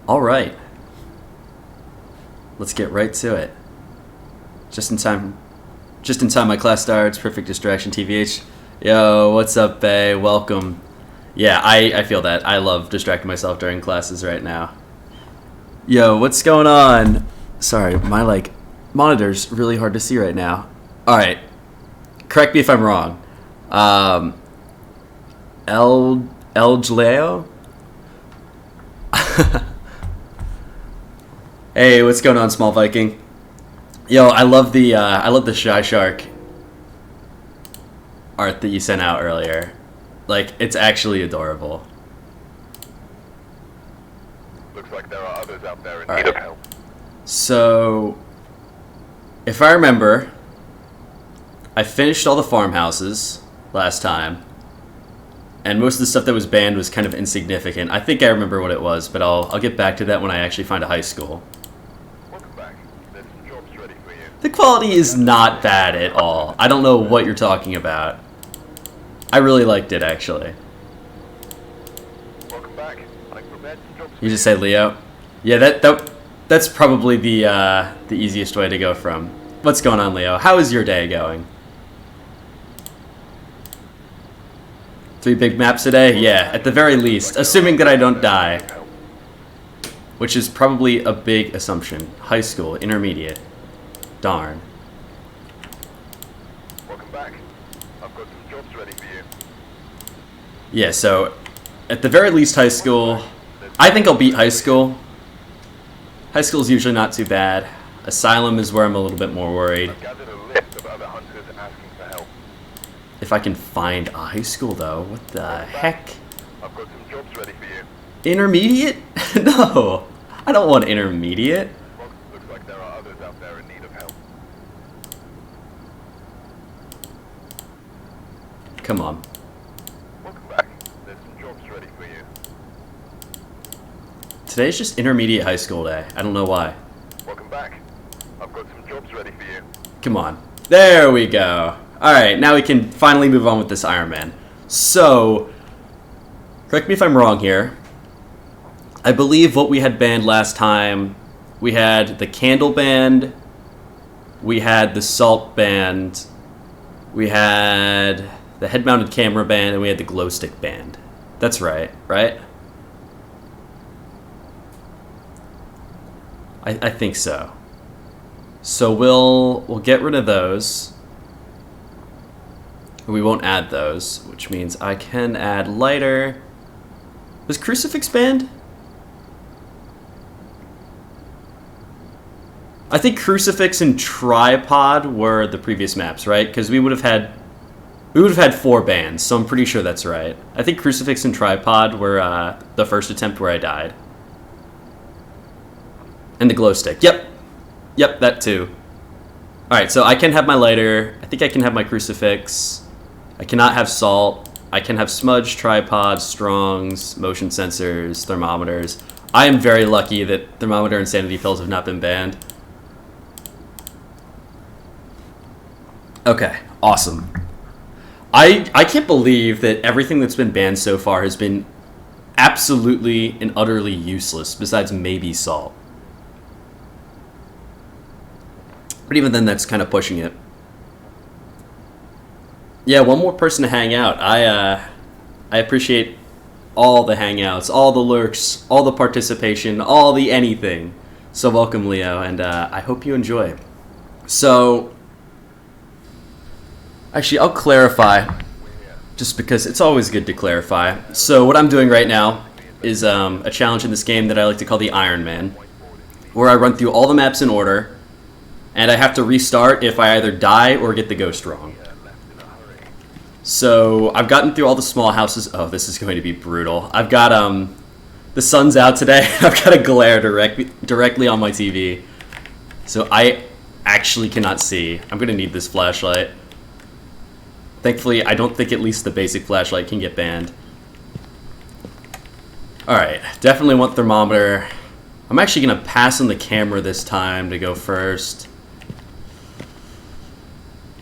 All right. Let's get right to it. Just in time. Just in time, my class starts. Perfect distraction, TVH. Yo, what's up, Bay? Welcome. Yeah, I feel that. I love distracting myself during classes right now. Yo, what's going on? Sorry, my, monitor's really hard to see right now. Alright. Correct me if I'm wrong. El Jaleo? Hey, what's going on, Small Viking? Yo, I love the Shy Shark art that you sent out earlier. Like, it's actually adorable. Looks like there are others out there in All need right. of help. So, if I remember, I finished all the farmhouses last time, and most of the stuff that was banned was kind of insignificant. I think I remember what it was, but I'll get back to that when I actually find a high school. Welcome back. There's some jobs ready for you. The quality is not bad at all. I don't know what you're talking about. I really liked it, actually. Welcome back. I prepared some jobs for You just say Leo? Yeah, that's probably the easiest way to go from. What's going on, Leo? How is your day going? 3 big maps today? Yeah, at the very least, assuming that I don't die. Which is probably a big assumption. High school, intermediate. Darn. Welcome back. I've got some jobs ready for you. Yeah, so at the very least high school. I think I'll beat high school. High school's usually not too bad. Asylum is where I'm a little bit more worried. I've gathered a list of other hunters asking for help. If I can find a high school, though. What the heck? I've got some jobs ready for you. Intermediate? No, I don't want intermediate. Well, looks like there are others out there in need of help. Come on. Welcome back. There's some jobs ready for you. Today's just intermediate high school day. I don't know why. Welcome back. I've got some jobs ready for you. Come on. There we go. Alright, now we can finally move on with this Ironman. So, correct me if I'm wrong here. I believe what we had banned last time, we had the candle band, we had the salt band, we had the head-mounted camera band, and we had the glow stick band. That's right, right? I think so. So we'll get rid of those. We won't add those, which means I can add lighter. Was crucifix banned? I think crucifix and tripod were the previous maps, right? Because we would have had 4 bans, so I'm pretty sure that's right. I think crucifix and tripod were the first attempt where I died. And the glow stick. Yep, that too. Alright, so I can have my lighter. I think I can have my crucifix. I cannot have salt. I can have smudge, tripods, strongs, motion sensors, thermometers. I am very lucky that thermometer and sanity pills have not been banned. Okay, awesome. I can't believe that everything that's been banned so far has been absolutely and utterly useless, besides maybe salt. But even then, that's kind of pushing it. Yeah, one more person to hang out. I appreciate all the hangouts, all the lurks, all the participation, all the anything. So welcome, Leo, and I hope you enjoy. So, actually, I'll clarify, just because it's always good to clarify. So what I'm doing right now is a challenge in this game that I like to call the Ironman, where I run through all the maps in order, and I have to restart if I either die or get the ghost wrong. So I've gotten through all the small houses. Oh, this is going to be brutal. I've got the sun's out today. I've got a glare directly on my TV, so I actually cannot see. I'm gonna need this flashlight. Thankfully, I don't think at least the basic flashlight can get banned. Alright, definitely want thermometer. I'm actually gonna pass on the camera this time to go first.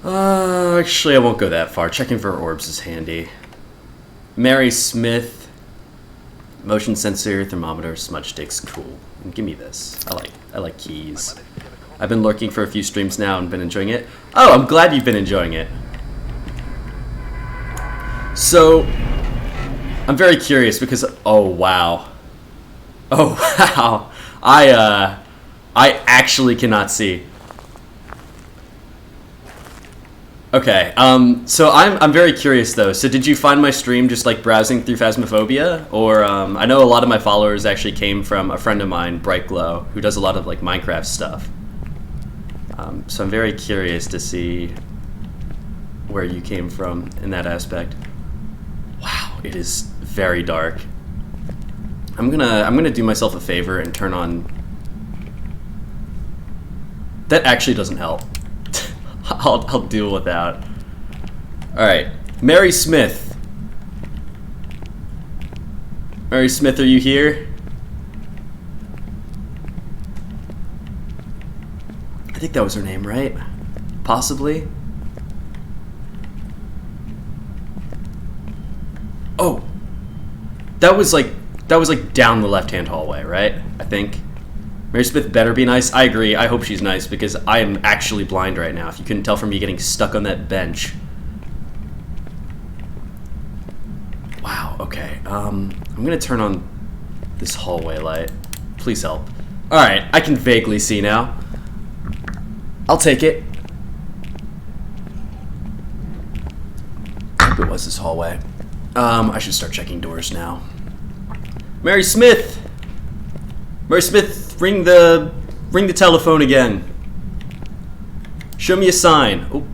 Actually, I won't go that far. Checking for orbs is handy. Mary Smith. Motion sensor, thermometer, smudge sticks, cool. And give me this. I like keys. I've been lurking for a few streams now and been enjoying it. Oh, I'm glad you've been enjoying it. So, I'm very curious because, oh wow. Oh wow. I actually cannot see. Okay, so I'm very curious though. So did you find my stream just like browsing through Phasmophobia? Or, I know a lot of my followers actually came from a friend of mine, Brightglow, who does a lot of like Minecraft stuff. So I'm very curious to see where you came from in that aspect. Wow, it is very dark. I'm gonna do myself a favor and turn on. That actually doesn't help. I'll deal with that. Alright. Mary Smith. Mary Smith, are you here? I think that was her name, right? Possibly? Oh! That was like down the left-hand hallway, right? I think. Mary Smith better be nice. I agree. I hope she's nice because I am actually blind right now. If you couldn't tell from me getting stuck on that bench. Wow, okay. I'm gonna turn on this hallway light. Please help. Alright, I can vaguely see now. I'll take it. I hope it was this hallway. I should start checking doors now. Mary Smith! Mary Smith, ring the telephone again. Show me a sign. Oh.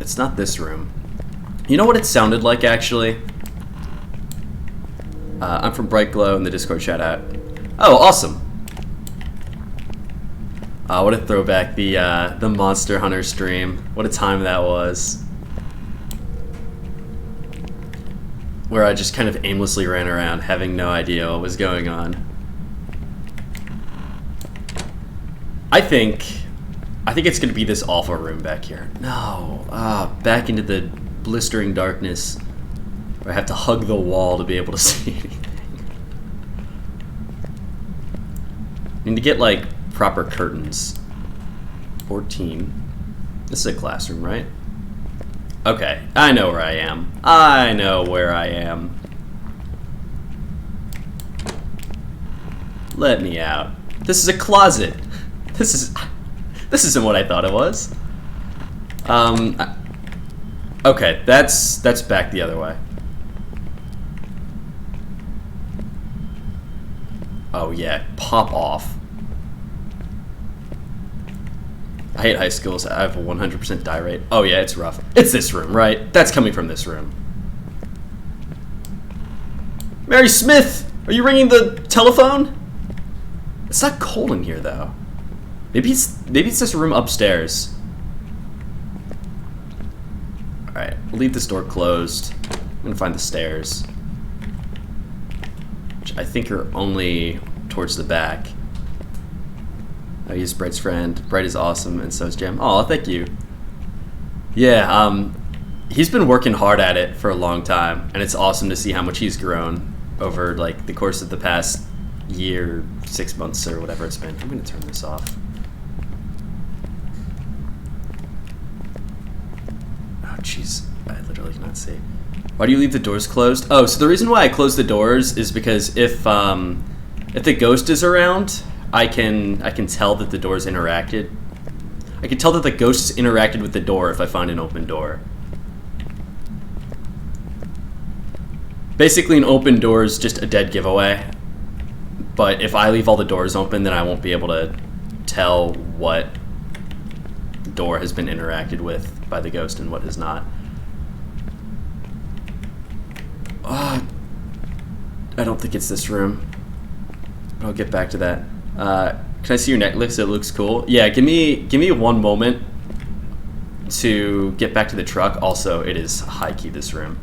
It's not this room. You know what it sounded like, actually? I'm from Brightglow in the Discord shout out. Oh, awesome. What a throwback, the Monster Hunter stream. What a time that was. Where I just kind of aimlessly ran around, having no idea what was going on. I think it's gonna be this awful room back here. No, back into the blistering darkness, where I have to hug the wall to be able to see anything. I need to get like proper curtains. 14. This is a classroom, right? Okay, I know where I am. I know where I am. Let me out. This is a closet. This isn't what I thought it was. Okay, that's back the other way. Oh yeah, pop off. I hate high schools. I have a 100% die rate. Oh yeah, it's rough. It's this room, right? That's coming from this room. Mary Smith! Are you ringing the telephone? It's not cold in here, though. Maybe it's this room upstairs. Alright, we'll leave this door closed. I'm gonna find the stairs. Which I think are only towards the back. Oh, he's Bright's friend. Bright is awesome, and so is Jam. Oh, thank you. Yeah, he's been working hard at it for a long time, and it's awesome to see how much he's grown over like the course of the past year, 6 months, or whatever it's been. I'm gonna turn this off. Oh, jeez, I literally cannot see. Why do you leave the doors closed? Oh, so the reason why I close the doors is because if the ghost is around, I can tell that the door's interacted. I can tell that the ghost has interacted with the door if I find an open door. Basically, an open door is just a dead giveaway. But if I leave all the doors open, then I won't be able to tell what door has been interacted with by the ghost and what has not. I don't think it's this room. But I'll get back to that. Can I see your necklace? It looks cool. Yeah, give me one moment to get back to the truck. Also, it is high key this room.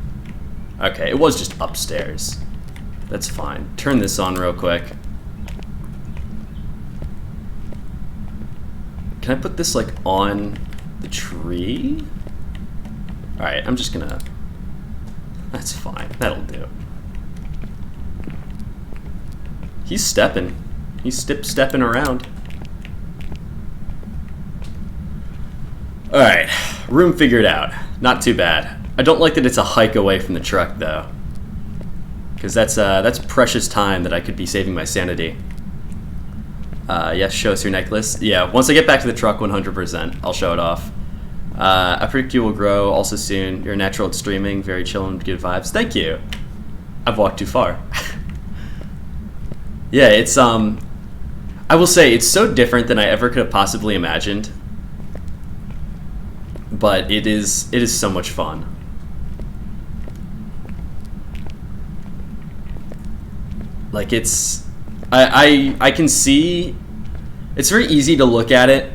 Okay, it was just upstairs. That's fine. Turn this on real quick. Can I put this like on the tree? Alright, I'm just gonna... That's fine. That'll do. He's stepping. He's stepping around. Alright, room figured out. Not too bad. I don't like that it's a hike away from the truck, though. Because that's precious time that I could be saving my sanity. Yes, show us your necklace. Yeah, once I get back to the truck, 100%, I'll show it off. I predict you will grow also soon. You're natural at streaming, very chill and good vibes. Thank you. I've walked too far. Yeah, it's, I will say, it's so different than I ever could have possibly imagined. But it is so much fun. Like, it's, I can see, it's very easy to look at it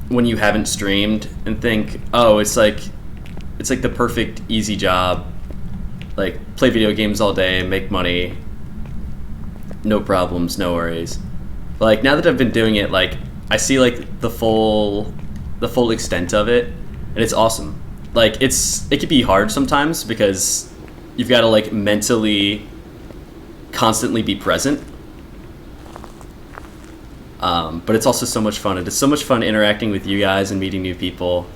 when you haven't streamed and think, oh, it's like the perfect easy job. Like, play video games all day, make money, no problems, no worries. But like, now that I've been doing it, like, I see like the full extent of it, and it's awesome. Like, it can be hard sometimes because you've got to like mentally constantly be present. But it's also so much fun. It is so much fun interacting with you guys and meeting new people.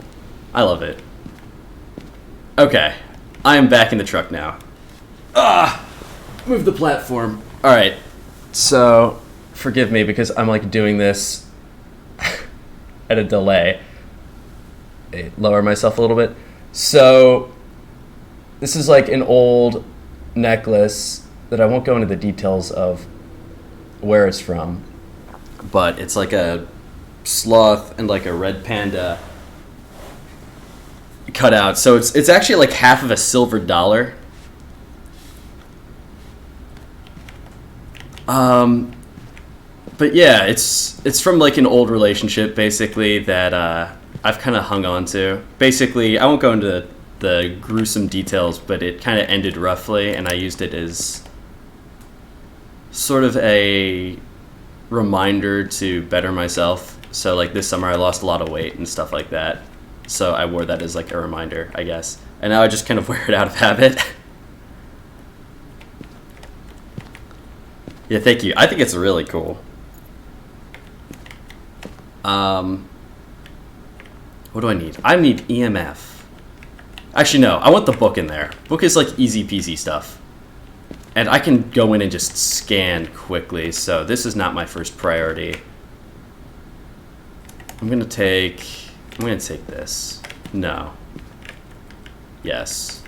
I love it. Okay, I am back in the truck now. Move the platform. All right, so forgive me because I'm like doing this at a delay. Lower myself a little bit. So this is like an old necklace that I won't go into the details of where it's from, but it's like a sloth and like a red panda cut out. So it's actually like half of a silver dollar. But yeah, it's from like an old relationship basically that I've kind of hung on to. Basically, I won't go into the gruesome details, but it kind of ended roughly, and I used it as sort of a reminder to better myself. So like this summer I lost a lot of weight and stuff like that. So I wore that as like a reminder, I guess. And now I just kind of wear it out of habit. Yeah, thank you. I think it's really cool. What do I need? I need EMF. Actually, no. I want the book in there. Book is like easy peasy stuff. And I can go in and just scan quickly, so this is not my first priority. I'm gonna take this. No. Yes.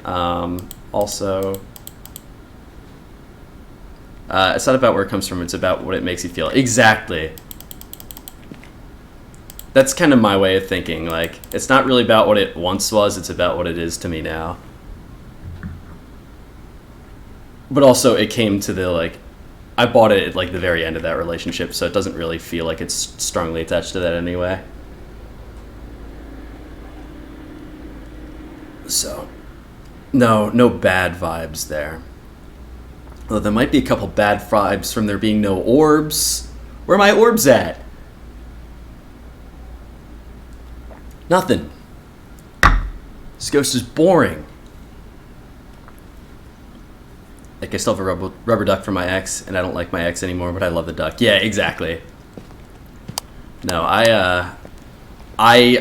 Also, it's not about where it comes from, it's about what it makes you feel. Exactly. That's kind of my way of thinking. Like, it's not really about what it once was, it's about what it is to me now. But also, it came to the, like, I bought it at, like, the very end of that relationship, so it doesn't really feel like it's strongly attached to that anyway. So, no bad vibes there. Although there might be a couple bad vibes from there being no orbs. Where are my orbs at? Nothing. This ghost is boring. Like, I still have a rubber duck from my ex, and I don't like my ex anymore, but I love the duck. Yeah, exactly. No, I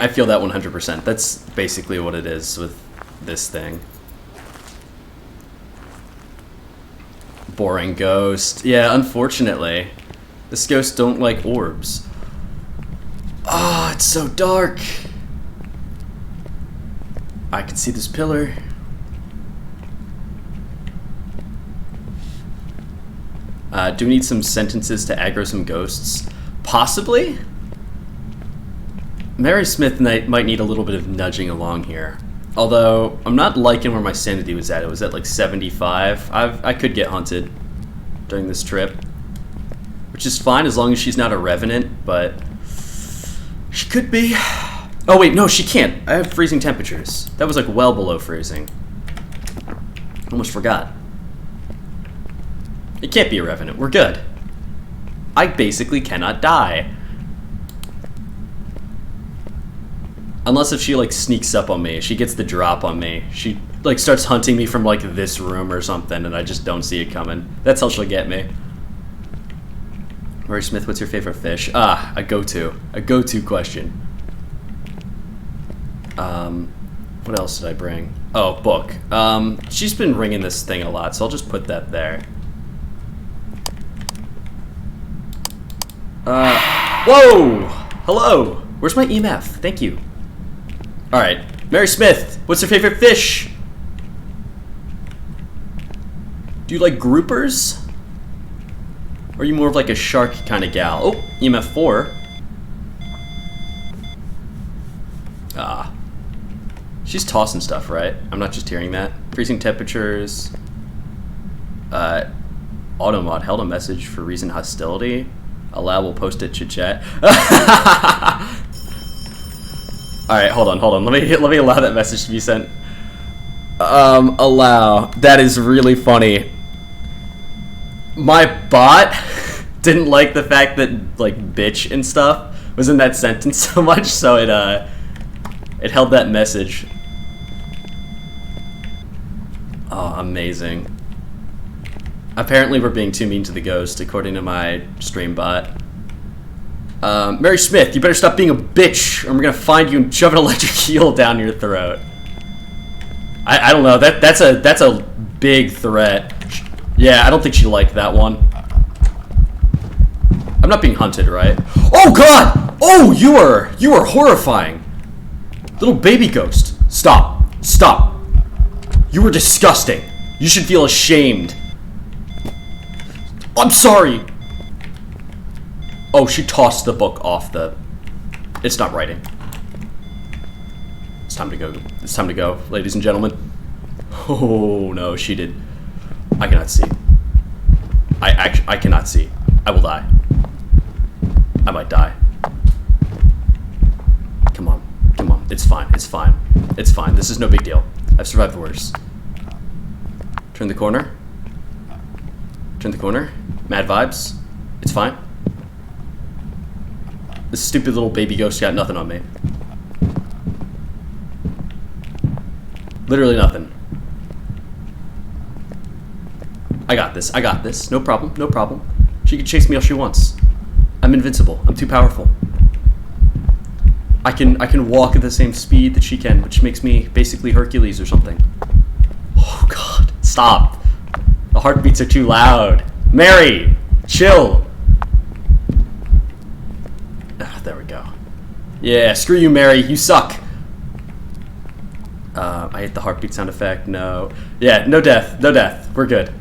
feel that 100%. That's basically what it is with this thing. Boring ghost. Yeah, unfortunately. This ghost don't like orbs. Ah, it's so dark. I can see this pillar. Do we need some sentences to aggro some ghosts? Possibly? Mary Smith might need a little bit of nudging along here. Although, I'm not liking where my sanity was at. It was at like 75. I could get hunted during this trip. Which is fine as long as she's not a revenant, but she could be. Oh wait, no, she can't. I have freezing temperatures. That was like well below freezing. Almost forgot. It can't be a revenant. We're good. I basically cannot die. Unless if she like sneaks up on me, she gets the drop on me. like starts hunting me from like this room or something, and I just don't see it coming. That's how she'll get me. Murray Smith, what's your favorite fish? A go-to question. What else did I bring? Oh, book. She's been ringing this thing a lot, so I'll just put that there. Whoa! Hello! Where's my EMF? Thank you. Alright. Mary Smith, what's your favorite fish? Do you like groupers? Or are you more of like a shark kind of gal? Oh, EMF 4. She's tossing stuff, right? I'm not just hearing that. Freezing temperatures. Automod held a message for recent hostility. Allowable post-it chit-chat. Alright, hold on. Let me allow that message to be sent. Allow. That is really funny. My bot didn't like the fact that, like, bitch and stuff was in that sentence so much, so it held that message. Oh, amazing. Apparently we're being too mean to the ghost, according to my stream bot. Mary Smith, you better stop being a bitch, or I'm gonna find you and shove an electric eel down your throat. I don't know, that's a big threat. Yeah, I don't think she liked that one. I'm not being hunted, right? Oh god! Oh, you are horrifying. Little baby ghost. Stop. You were disgusting. You should feel ashamed. I'm sorry. Oh, she tossed the book off the... It's not writing. It's time to go. It's time to go, ladies and gentlemen. Oh, no, she did. I cannot see. I cannot see. I will die. I might die. Come on. It's fine. This is no big deal. I've survived worse. Turn the corner. Mad vibes. It's fine. This stupid little baby ghost got nothing on me. Literally nothing. I got this. No problem. She can chase me all she wants. I'm invincible. I'm too powerful. I can walk at the same speed that she can, which makes me basically Hercules or something. Oh god. Stop. The heartbeats are too loud. Mary! Chill! There we go. Yeah, screw you, Mary. You suck. I hate the heartbeat sound effect. No. Yeah, no death. We're good.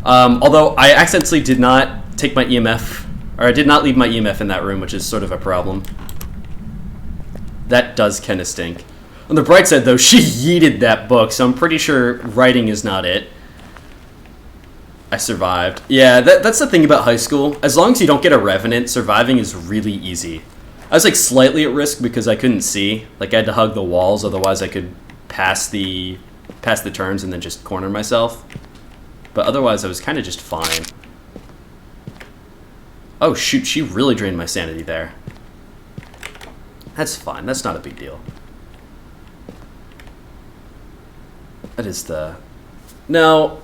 Although I accidentally did not take my EMF, or I did not leave my EMF in that room, which is sort of a problem. That does kind of stink. On the bright side, though, she yeeted that book, so I'm pretty sure writing is not it. I survived. Yeah, that's the thing about high school. As long as you don't get a revenant, surviving is really easy. I was like slightly at risk because I couldn't see. Like I had to hug the walls, otherwise I could pass the turns and then just corner myself. But otherwise I was kind of just fine. Oh shoot, she really drained my sanity there. That's fine, that's not a big deal. That is the... No,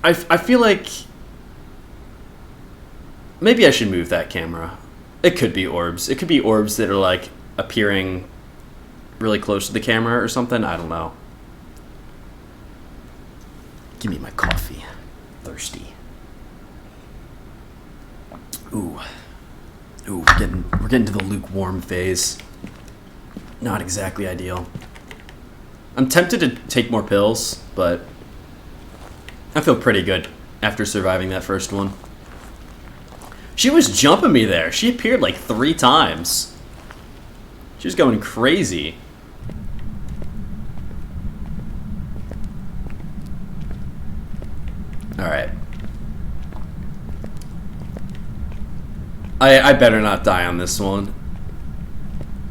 I feel like... Maybe I should move that camera. It could be orbs. It could be orbs that are like appearing really close to the camera or something. I don't know. Give me my coffee. Thirsty. Ooh, we're getting to the lukewarm phase. Not exactly ideal. I'm tempted to take more pills, but I feel pretty good after surviving that first one. She was jumping me there. She appeared like 3 times. She was going crazy. Alright. I better not die on this one.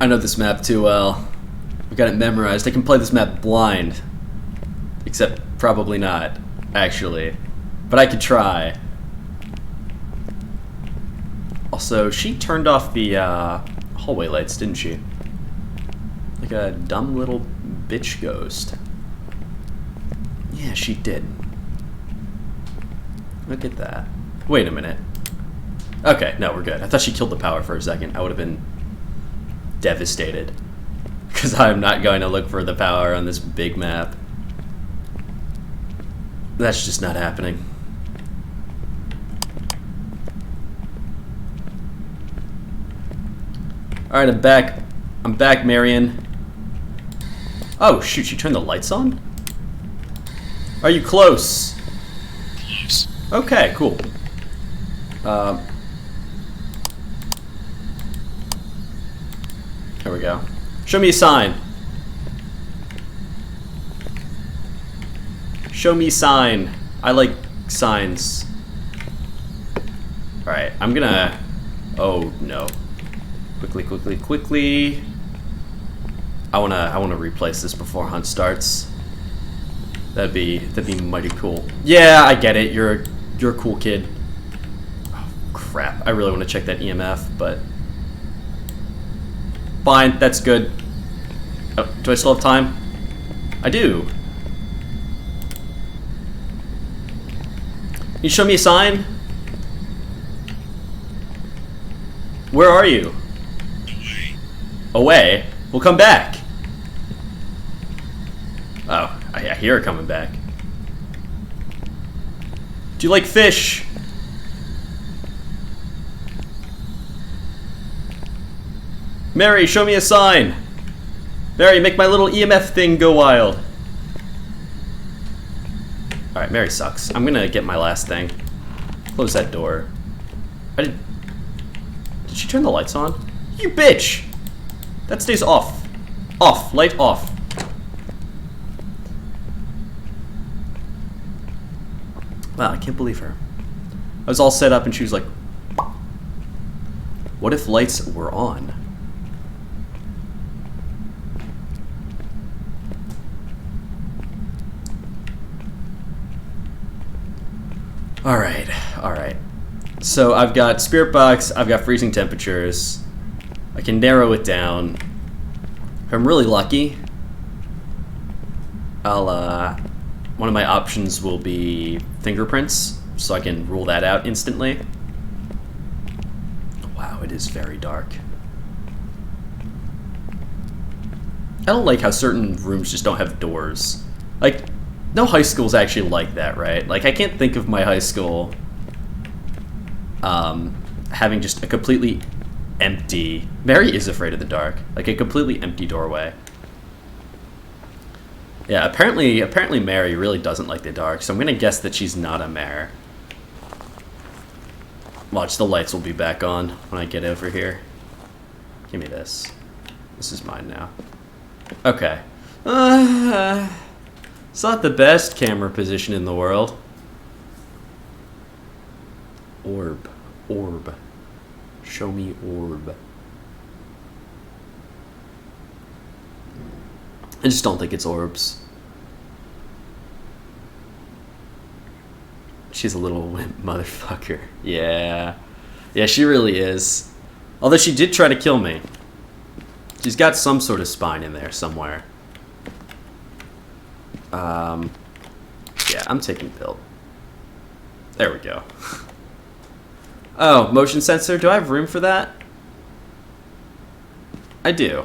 I know this map too well. I've got it memorized. I can play this map blind. Except probably not, actually. But I could try. Also, she turned off the hallway lights, didn't she? Like a dumb little bitch ghost. Yeah, she did. Look at that. Wait a minute. Okay, no, we're good. I thought she killed the power for a second. I would have been devastated. Because I'm not going to look for the power on this big map. That's just not happening. Alright, I'm back. I'm back, Marion. Oh, shoot, she turned the lights on? Are you close? Close. Okay, cool. There we go. Show me a sign. Show me sign. I like signs. Alright, I'm gonna... Oh, no. Quickly, quickly, quickly. I wanna replace this before hunt starts. That'd be mighty cool. Yeah, I get it. You're a cool kid. Oh, crap. I really want to check that EMF, but fine. That's good. Oh, do I still have time? I do. Can you show me a sign? Where are you? Away? We'll come back. Oh, I hear her coming back. Do you like fish? Mary, show me a sign. Mary, make my little EMF thing go wild. Alright, Mary sucks. I'm gonna get my last thing. Close that door. Did she turn the lights on? You bitch! That stays off. Off. Light off. Wow, I can't believe her. I was all set up and she was like, what if lights were on? Alright, alright. So I've got Spirit Box, I've got freezing temperatures. I can narrow it down. If I'm really lucky, one of my options will be fingerprints, so I can rule that out instantly. Wow, it is very dark. I don't like how certain rooms just don't have doors. Like, no high school's actually like that, right? Like, I can't think of my high school having just a completely empty... Mary is afraid of the dark. Like, a completely empty doorway. Yeah, apparently Mary really doesn't like the dark, so I'm gonna guess that she's not a mare. Watch, the lights will be back on when I get over here. Give me this. This is mine now. Okay. It's not the best camera position in the world. Orb. Orb. Show me orb. I just don't think it's orbs. She's a little wimp motherfucker. Yeah. Yeah, she really is. Although she did try to kill me. She's got some sort of spine in there somewhere. Yeah, I'm taking pill. There we go. Oh, motion sensor. Do I have room for that? I do.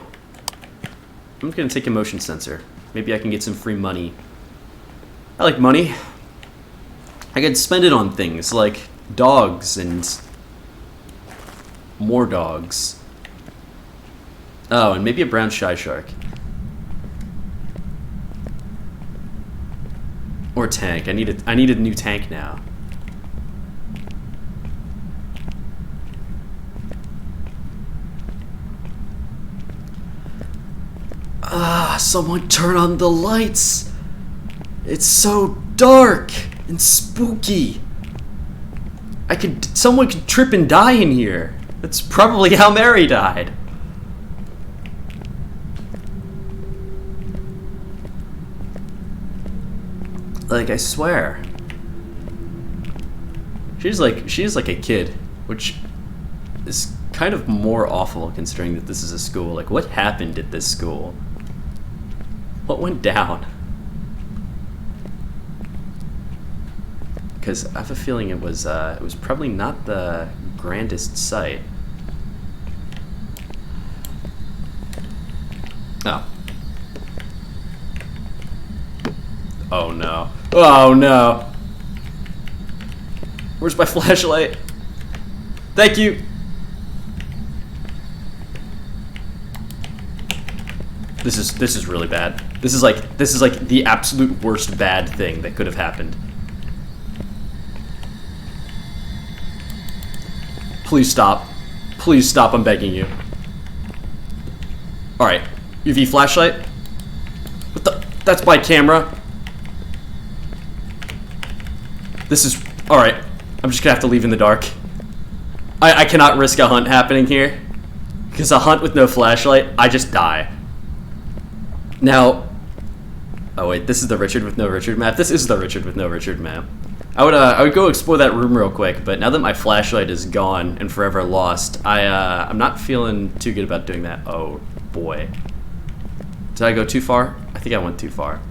I'm gonna take a motion sensor. Maybe I can get some free money. I like money. I could spend it on things like dogs and more dogs. Oh, and maybe a brown shy shark. Or tank. I need a new tank now. Ah, someone turn on the lights. It's so dark and spooky. Someone could trip and die in here. That's probably how Mary died. Like, I swear. She's like a kid, which is kind of more awful considering that this is a school. Like, what happened at this school? What went down? because I have a feeling it was probably not the grandest sight. Oh. Oh no. Oh no. Where's my flashlight? Thank you. This is really bad. This is like the absolute worst bad thing that could have happened. Please stop. Please stop, I'm begging you. Alright. UV flashlight? What the? That's my camera. This is... Alright. I'm just gonna have to leave in the dark. I cannot risk a hunt happening here. Because a hunt with no flashlight, I just die. Now... Oh wait, this is the Richard with no Richard map? This is the Richard with no Richard map. I would go explore that room real quick, but now that my flashlight is gone and forever lost, I'm not feeling too good about doing that. Oh boy. Did I go too far? I think I went too far.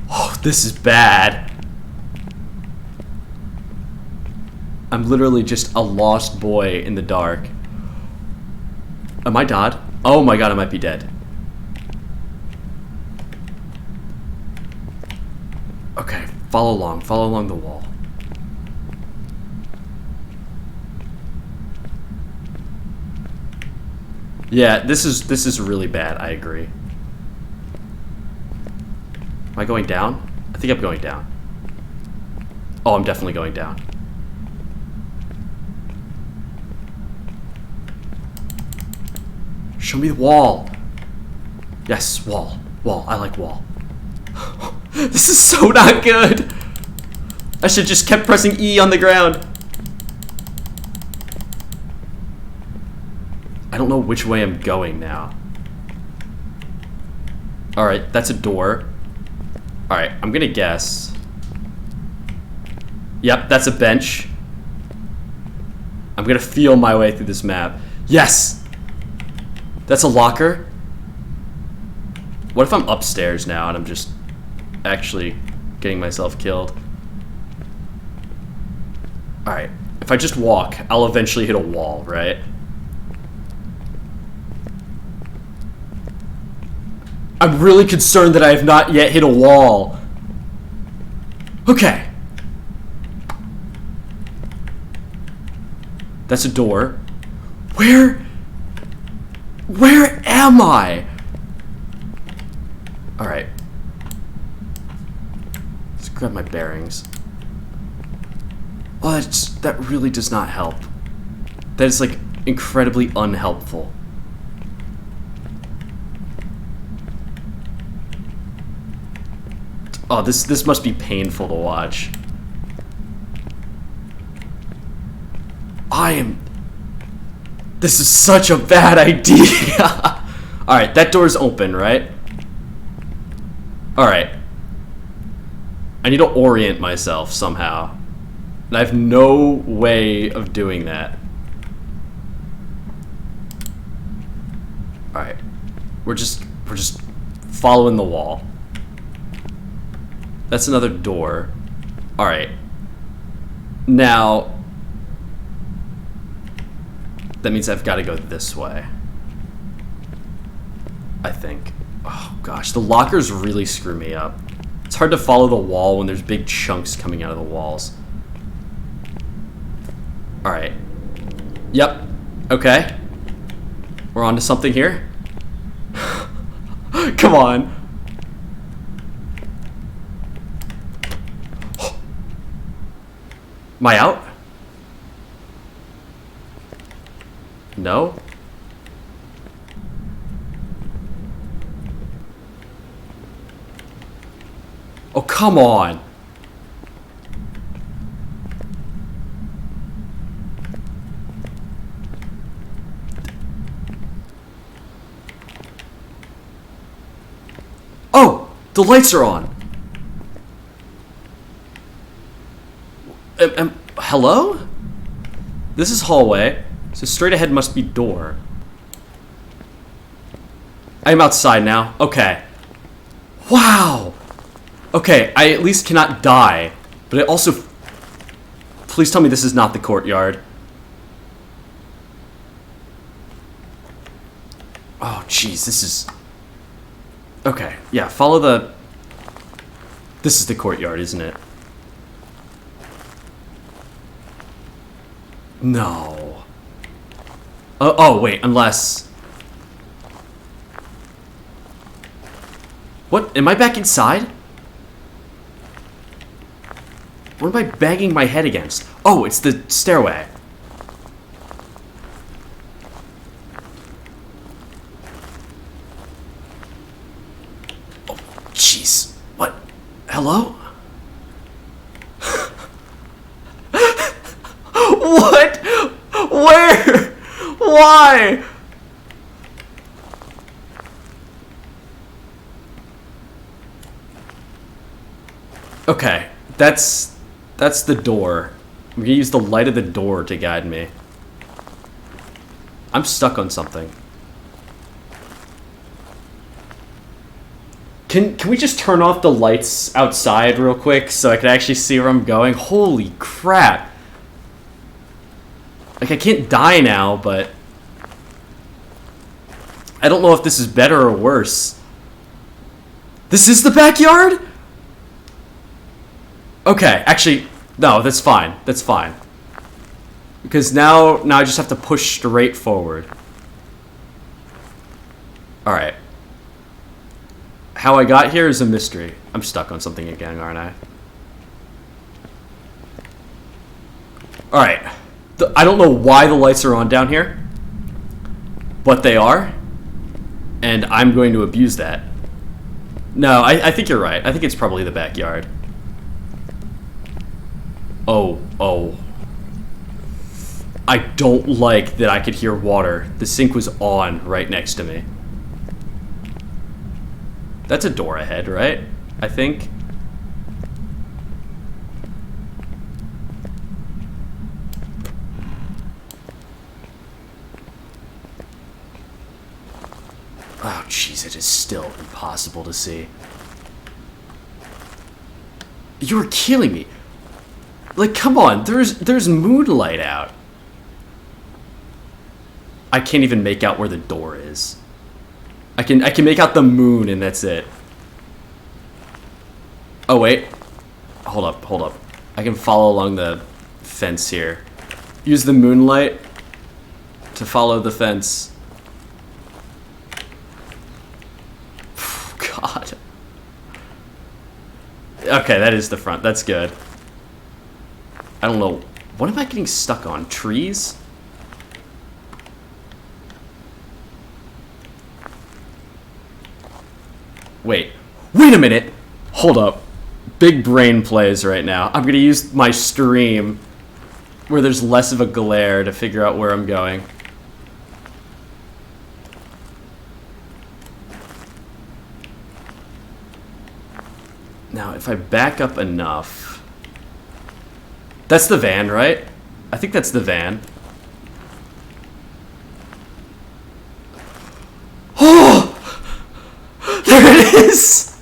Oh, this is bad. I'm literally just a lost boy in the dark. Am I dead? Oh my god, I might be dead. Okay, follow along the wall. Yeah, this is really bad, I agree. Am I going down? I think I'm going down. Oh, I'm definitely going down. Show me the wall. Yes, wall. Wall. I like wall. This is so not good. I should just kept pressing E on the ground. I don't know which way I'm going now. Alright, that's a door. Alright, I'm gonna guess. Yep, that's a bench. I'm gonna feel my way through this map. Yes! That's a locker. What if I'm upstairs now and I'm just actually getting myself killed? Alright, if I just walk, I'll eventually hit a wall, right? I'm really concerned that I have not yet hit a wall. Okay. That's a door. Where am I? Alright. Let's grab my bearings. Oh, that really does not help. That is, like, incredibly unhelpful. Oh, this must be painful to watch. This is such a bad idea. Alright, that door's open, right? Alright. I need to orient myself somehow. And I have no way of doing that. Alright. We're just following the wall. That's another door. Alright. Now, that means I've got to go this way. I think. Oh gosh, the lockers really screw me up. It's hard to follow the wall when there's big chunks coming out of the walls. Alright. Yep. Okay. We're on to something here. Come on. Am I out? No? Oh, come on. Oh, the lights are on. Hello? This is hallway, so straight ahead must be door. I am outside now. Okay. Wow. Okay, I at least cannot die, but I also Please tell me this is not the courtyard. Oh, jeez, this is... Okay, yeah, follow the... This is the courtyard, isn't it? No. Oh, wait, unless... What? Am I back inside? What am I banging my head against? Oh, it's the stairway. Oh, jeez. What? Hello? What? Where? Why? Okay, that's the door. I'm gonna use the light of the door to guide me. I'm stuck on something. Can we just turn off the lights outside real quick so I can actually see where I'm going? Holy crap. Like, I can't die now, but... I don't know if this is better or worse. This is the backyard? Okay, actually, no, that's fine. That's fine. Because now I just have to push straight forward. Alright. How I got here is a mystery. I'm stuck on something again, aren't I? Alright. I don't know why the lights are on down here, but they are, and I'm going to abuse that. No, I think you're right. I think it's probably the backyard. Oh. I don't like that I could hear water. The sink was on right next to me. That's a door ahead, right? I think. Oh, jeez, it is still impossible to see. You're killing me. Like, come on, there's moonlight out. I can't even make out where the door is. I can make out the moon and that's it. Oh, wait. Hold up. I can follow along the fence here. Use the moonlight to follow the fence. God. Okay, that is the front. That's good. I don't know. What am I getting stuck on? Trees? Wait a minute. Hold up. Big brain plays right now. I'm gonna use my stream where there's less of a glare to figure out where I'm going. Now, if I back up enough... That's the van, right? I think that's the van. Oh! There it is!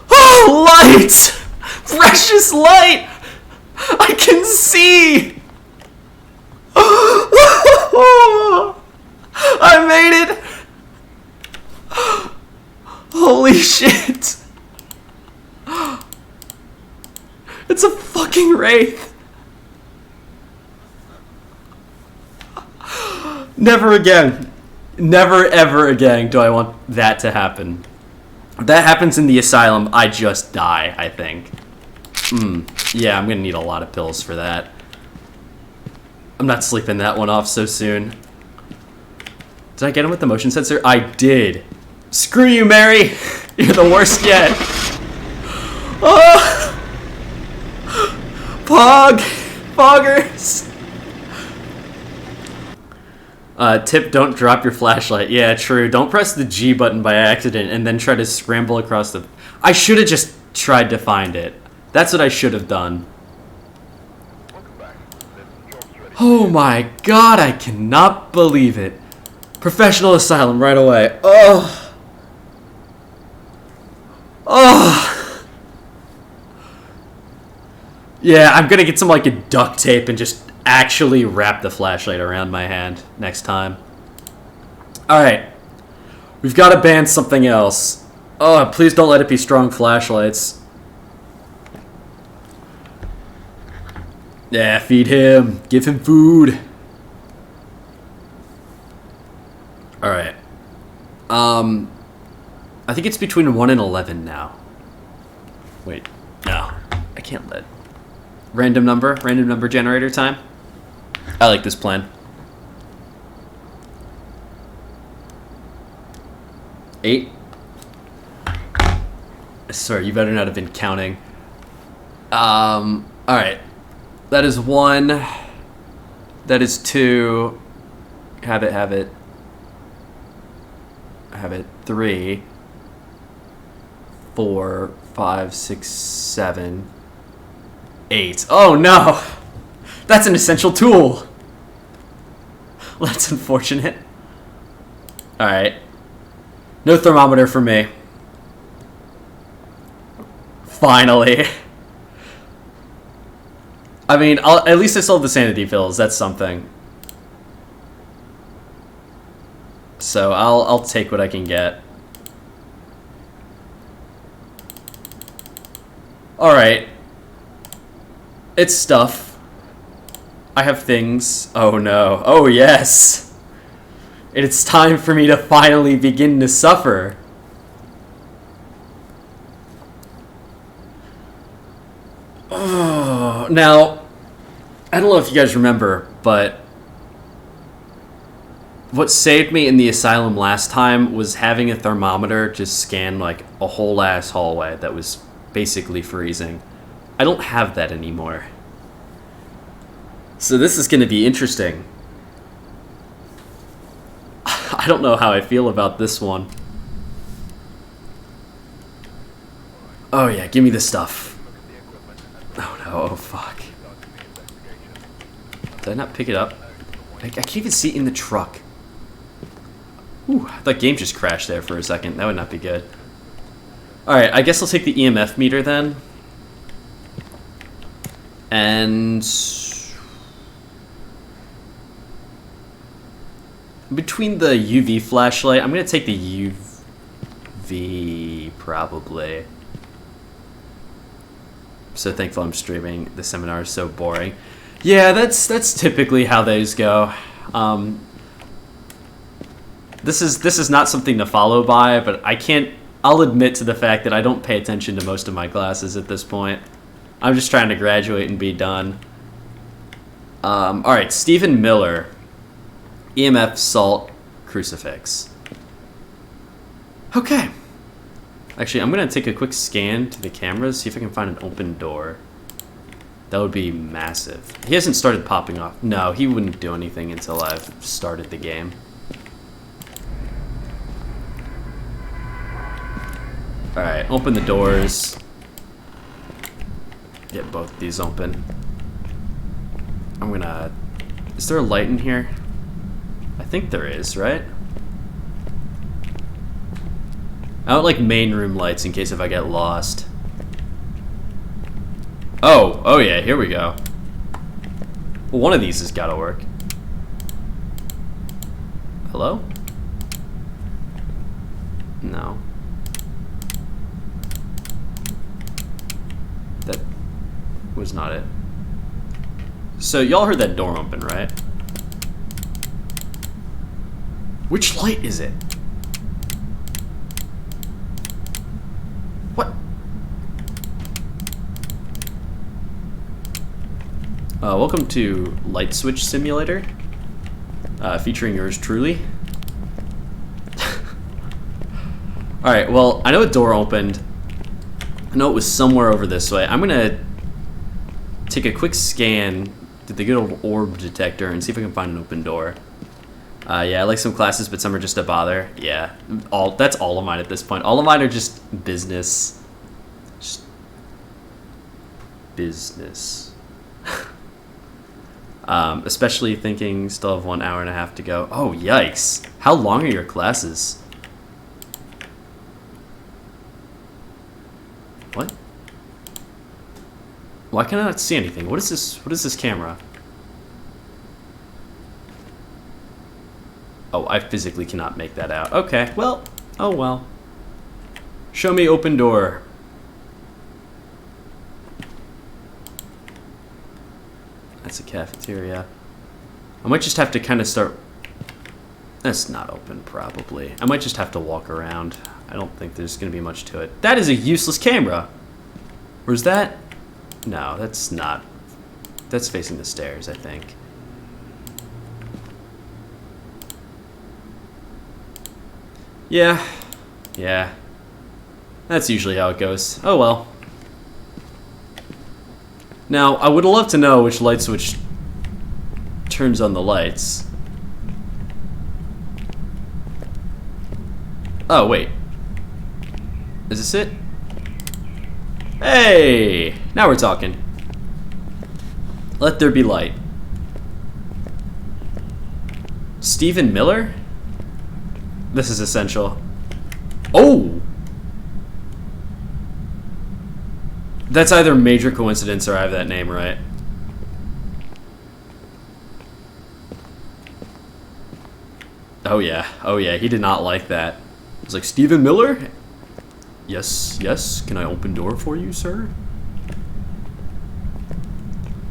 Oh, light! Precious light! I can see! I made it! Holy shit! It's a fucking wraith! Never again. Never ever again do I want that to happen. If that happens in the asylum, I just die, I think. Yeah, I'm gonna need a lot of pills for that. I'm not sleeping that one off so soon. Did I get him with the motion sensor? I did. Screw you, Mary! You're the worst yet. Oh! Poggers! Tip, don't drop your flashlight. Yeah, true. Don't press the G button by accident and then try to scramble across the... I should have just tried to find it. That's what I should have done. Oh my god, I cannot believe it. Professional asylum right away. Oh. Yeah, I'm gonna get some like a duct tape and just actually wrap the flashlight around my hand next time. Alright. We've got to ban something else. Oh, please don't let it be strong flashlights. Yeah, feed him. Give him food. Alright. I think it's between 1 and 11 now. Wait. No. I can't let... Random number generator time. I like this plan. 8. I swear, you better not have been counting. Alright. That is 1. That is 2. Have it. 3. 4, 5, 6, 7, 8. Oh no! That's an essential tool! That's unfortunate. Alright. No thermometer for me. Finally. I mean, at least I still have the sanity pills. That's something. So I'll take what I can get. Alright. It's stuff. I have things. Oh no. Oh yes. It's time for me to finally begin to suffer. Oh, now, I don't know if you guys remember, but what saved me in the asylum last time was having a thermometer just scan like a whole ass hallway that was basically freezing. I don't have that anymore. So this is going to be interesting. I don't know how I feel about this one. Oh yeah, give me the stuff. Oh no, oh fuck. Did I not pick it up? I can't even see it in the truck. Ooh, that game just crashed there for a second. That would not be good. Alright, I guess I'll take the EMF meter then. And... between the UV flashlight, I'm going to take the UV, probably. I'm so thankful I'm streaming. The seminar is so boring. Yeah, that's typically how those go. This is not something to follow by, but I'll admit to the fact that I don't pay attention to most of my classes at this point. I'm just trying to graduate and be done. Alright, Stephen Miller. EMF, salt, crucifix. Okay. Actually, I'm going to take a quick scan to the cameras, see if I can find an open door. That would be massive. He hasn't started popping off. No, he wouldn't do anything until I've started the game. Alright, open the doors. Get both of these open. I'm gonna... Is there a light in here? I think there is, right? I don't like main room lights in case if I get lost. Oh yeah, here we go. Well, one of these has gotta work. Hello? No. That was not it. So y'all heard that door open, right? Which light is it? What? Welcome to Light Switch Simulator, featuring yours truly. Alright, well, I know a door opened. I know it was somewhere over this way. I'm gonna take a quick scan to the good old orb detector and see if I can find an open door. Yeah, I like some classes, but some are just a bother. Yeah, that's all of mine at this point. All of mine are just business. Just business. Especially thinking still have 1 hour and a half to go. Oh, yikes. How long are your classes? What? Why can I not see anything? What is this? What is this camera? Oh, I physically cannot make that out. Okay, well, oh well. Show me open door. That's a cafeteria. I might just have to kind of start... That's not open, probably. I might just have to walk around. I don't think there's going to be much to it. That is a useless camera! Where's that? No, that's not... That's facing the stairs, I think. Yeah. Yeah. That's usually how it goes. Oh well. Now, I would love to know which light switch turns on the lights. Oh, wait. Is this it? Hey! Now we're talking. Let there be light. Stephen Miller? This is essential. Oh! That's either major coincidence or I have that name right. Oh yeah, he did not like that. It's like, Stephen Miller? Yes, yes, can I open door for you, sir?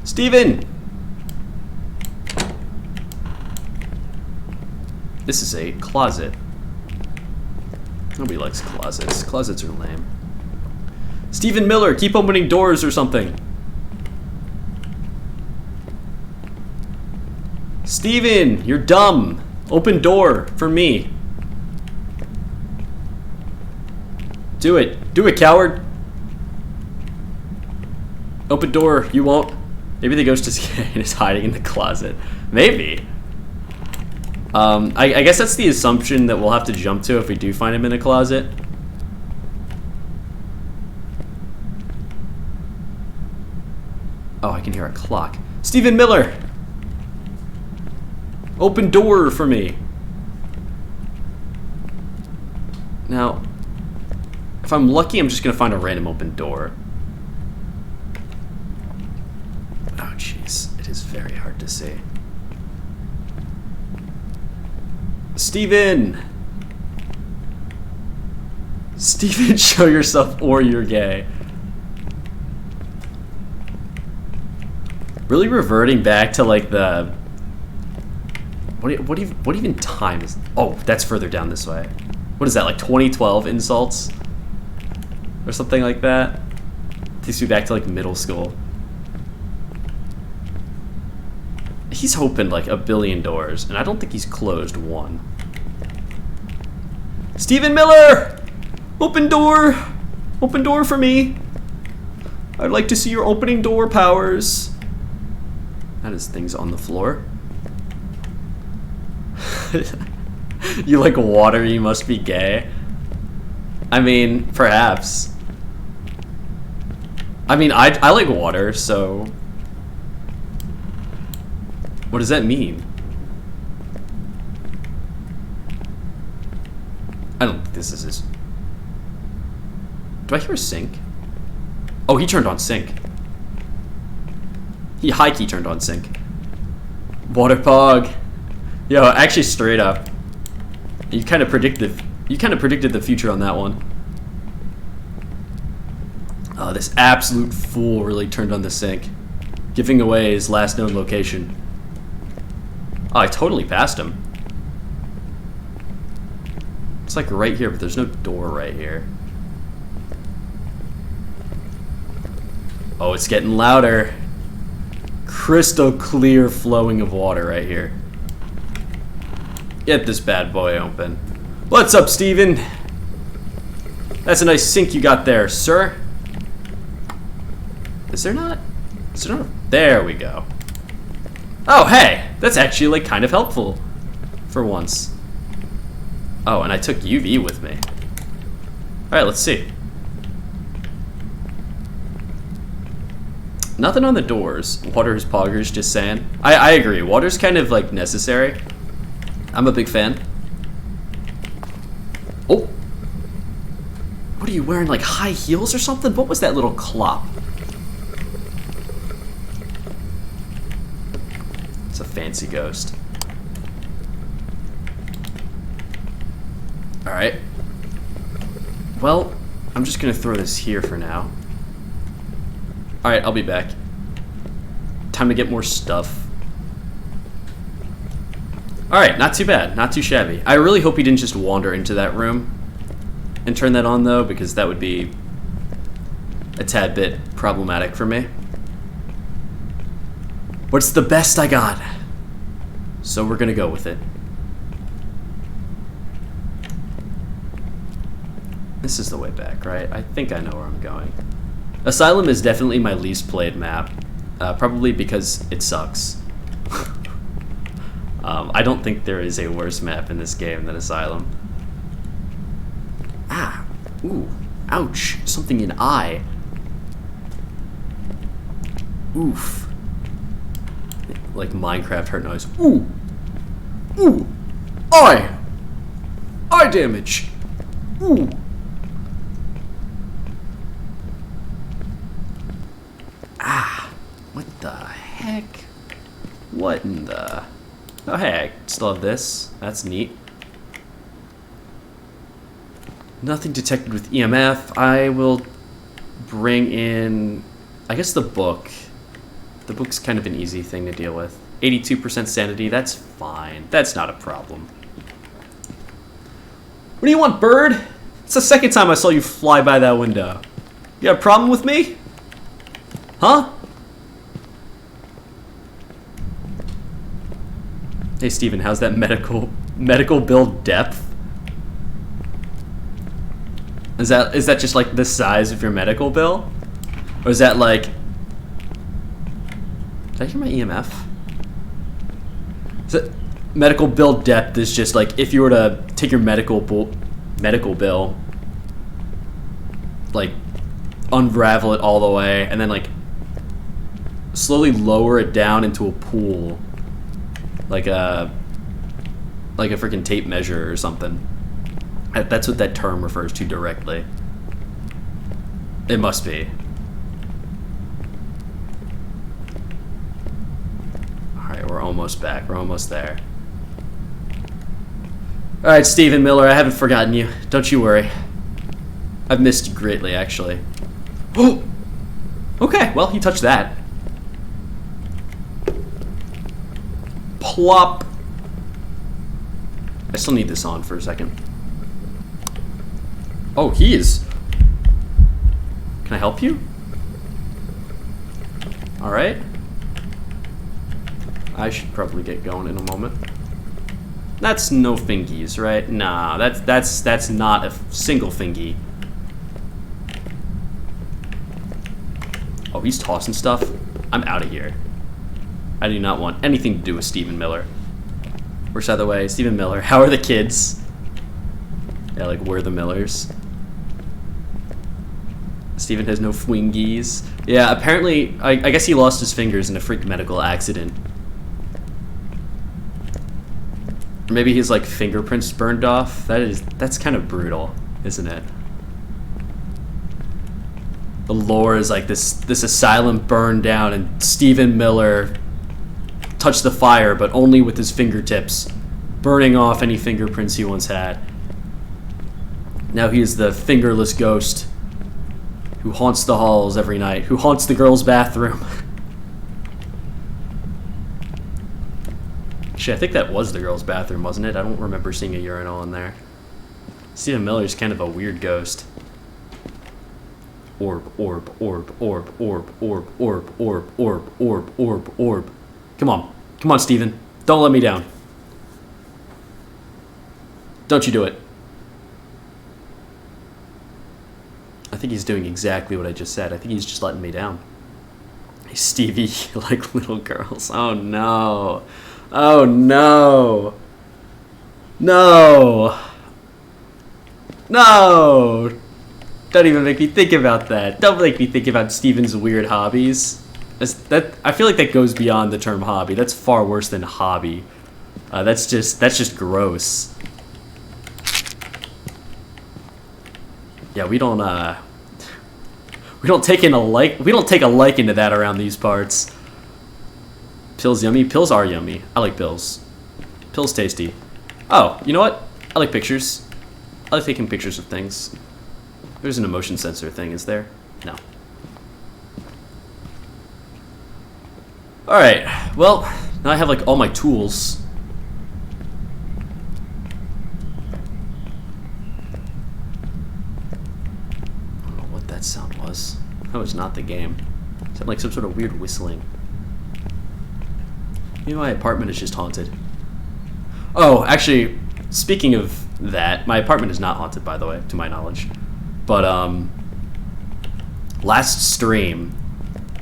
Stephen! This is a closet. Nobody likes closets. Closets are lame. Stephen Miller, keep opening doors or something. Stephen, you're dumb. Open door for me. Do it. Do it, coward. Open door. You won't. Maybe the ghost is hiding in the closet. Maybe. I guess that's the assumption that we'll have to jump to if we do find him in a closet. Oh, I can hear a clock. Stephen Miller! Open door for me. Now, if I'm lucky, I'm just gonna find a random open door. Oh, jeez. It is very hard to see. Stephen! Stephen, show yourself or you're gay. Really reverting back to like the... What even time is... Oh, that's further down this way. What is that, like 2012 insults? Or something like that? Takes me back to like middle school. He's opened like a billion doors, and I don't think he's closed one. Stephen Miller! Open door! Open door for me! I'd like to see your opening door powers. That is things on the floor. You like water, you must be gay. I mean, perhaps. I mean, I like water, so... What does that mean? I don't think this is his... Do I hear a sink? Oh, he turned on sink. He high-key turned on sink. Water pog. Yo, actually straight up. You kind of predicted the future on that one. Oh, this absolute fool really turned on the sink, giving away his last known location. Oh, I totally passed him. It's like right here, but there's no door right here. Oh, it's getting louder. Crystal clear flowing of water right here. Get this bad boy open. What's up, Steven? That's a nice sink you got there, sir. Is there not? There we go. Oh, hey! That's actually, like, kind of helpful. For once. Oh, and I took UV with me. Alright, let's see. Nothing on the doors. Water's poggers, just saying. I agree. Water's kind of, like, necessary. I'm a big fan. Oh! What are you wearing, like high heels or something? What was that little clop? fancy ghost. Alright. Well, I'm just gonna throw this here for now. Alright, I'll be back. Time to get more stuff. Alright, not too bad. Not too shabby. I really hope he didn't just wander into that room and turn that on, though, because that would be a tad bit problematic for me. But it's the best I got, so we're gonna go with it. This is the way back, right? I think I know where I'm going. Asylum is definitely my least played map, probably because it sucks. I don't think there is a worse map in this game than Asylum. Ah, ooh, ouch, something in eye. Oof. Like Minecraft hurt noise. Ooh, ooh, eye damage. Ooh. What the heck? What in the... Oh, hey, I still have this. That's neat. Nothing detected with EMF. I will bring in, I guess, the book. The book's kind of an easy thing to deal with. 82% sanity, that's fine. That's not a problem. What do you want, bird? It's the second time I saw you fly by that window. You got a problem with me? Huh? Hey Steven, how's that medical bill depth? Is that just like the size of your medical bill? Or is that like... Did I hear my EMF? Is that medical bill depth is just like if you were to take your medical bill, like unravel it all the way and then like slowly lower it down into a pool. Like a freaking tape measure or something. That's what that term refers to directly. It must be. Alright, we're almost back. We're almost there. Alright, Stephen Miller, I haven't forgotten you. Don't you worry. I've missed you greatly, actually. Oh! Okay, well, he touched that. Plop. I still need this on for a second. Oh, he is. Can I help you? Alright. I should probably get going in a moment. That's no fingies, right? Nah, that's not a single fingy. Oh, he's tossing stuff. I'm out of here. I do not want anything to do with Stephen Miller. Works either way. Stephen Miller. How are the kids? Yeah, like, we're the Millers. Stephen has no fwingies. Yeah, apparently, I guess he lost his fingers in a freak medical accident. Or maybe his, like, fingerprints burned off. That's kind of brutal, isn't it? The lore is like this asylum burned down and Stephen Miller touched the fire, but only with his fingertips, burning off any fingerprints he once had. Now he is the fingerless ghost who haunts the halls every night, who haunts the girls' bathroom. Actually, I think that was the girls' bathroom, wasn't it? I don't remember seeing a urinal in there. Stephen Miller's kind of a weird ghost. Orb, orb, orb, orb, orb, orb, orb, orb, orb, orb, orb, orb. Come on. Come on, Steven. Don't let me down. Don't you do it. I think he's doing exactly what I just said. I think he's just letting me down. Hey, Stevie, you like little girls. Oh, no. Oh, no. No. No. Don't even make me think about that. Don't make me think about Steven's weird hobbies. I feel like that goes beyond the term hobby. That's far worse than hobby. That's just gross. Yeah, we don't take a liking to that around these parts. pills yummy? Pills are yummy. I like pills. Pills tasty. Oh, you know what? I like pictures. I like taking pictures of things. There's an emotion sensor thing, is there? No. Alright, well, now I have like all my tools. I don't know what that sound was. That was not the game. It sounded like some sort of weird whistling. Maybe my apartment is just haunted. Oh, actually, speaking of that, my apartment is not haunted, by the way, to my knowledge. But, last stream,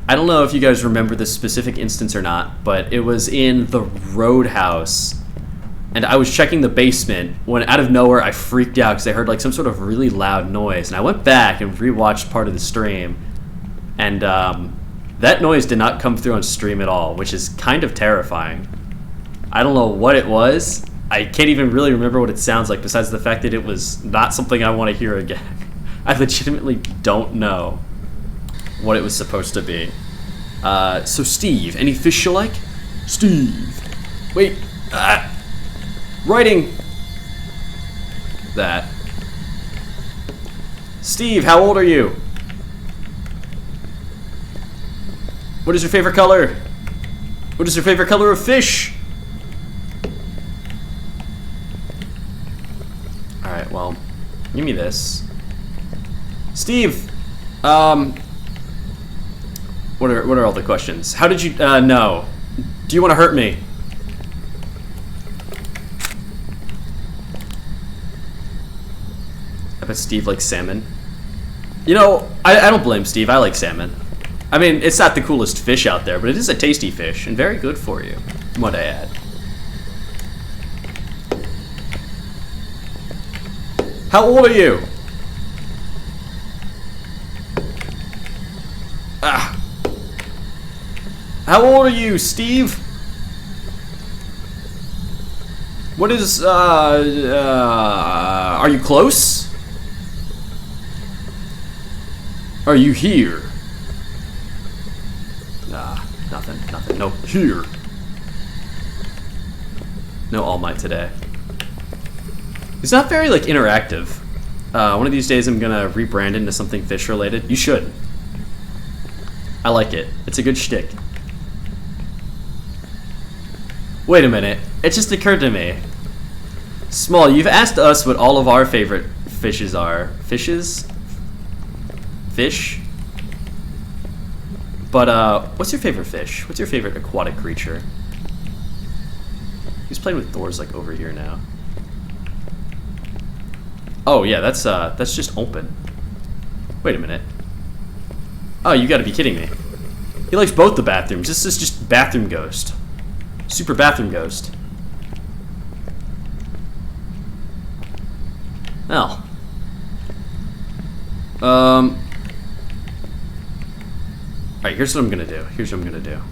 I don't know if you guys remember this specific instance or not, but it was in the Roadhouse, and I was checking the basement when out of nowhere I freaked out because I heard like some sort of really loud noise, and I went back and rewatched part of the stream, and that noise did not come through on stream at all, which is kind of terrifying. I don't know what it was. I can't even really remember what it sounds like besides the fact that it was not something I want to hear again. I legitimately don't know what it was supposed to be. So Steve, any fish you like? Steve. Wait. Writing. That. Steve, how old are you? What is your favorite color? What is your favorite color of fish? Alright, well, give me this. Steve! What are all the questions? How did you, know? Do you want to hurt me? I bet Steve likes salmon. You know, I don't blame Steve, I like salmon. I mean, it's not the coolest fish out there, but it is a tasty fish, and very good for you, might I add. How old are you? How old are you, Steve? What is, are you close? Are you here? Nothing, no, here. No All Might today. It's not very, like, interactive. One of these days I'm gonna rebrand into something fish related. You should. I like it. It's a good shtick. Wait a minute. It just occurred to me. Small, you've asked us what all of our favorite fishes are. Fishes? Fish? But, what's your favorite fish? What's your favorite aquatic creature? He's playing with doors, like, over here now. Oh, yeah, that's just open. Wait a minute. Oh, you gotta be kidding me. He likes both the bathrooms. This is just bathroom ghost. Super bathroom ghost. Oh. Alright, here's what I'm gonna do.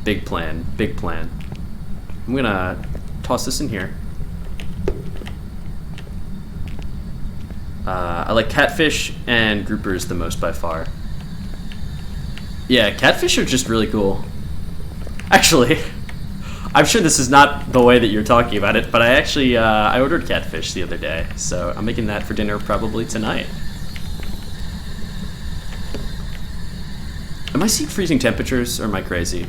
Big plan, big plan. I'm gonna toss this in here. I like catfish and groupers the most by far. Yeah, catfish are just really cool. Actually, I'm sure this is not the way that you're talking about it, but I actually, I ordered catfish the other day, so I'm making that for dinner probably tonight. Am I seeing freezing temperatures, or am I crazy?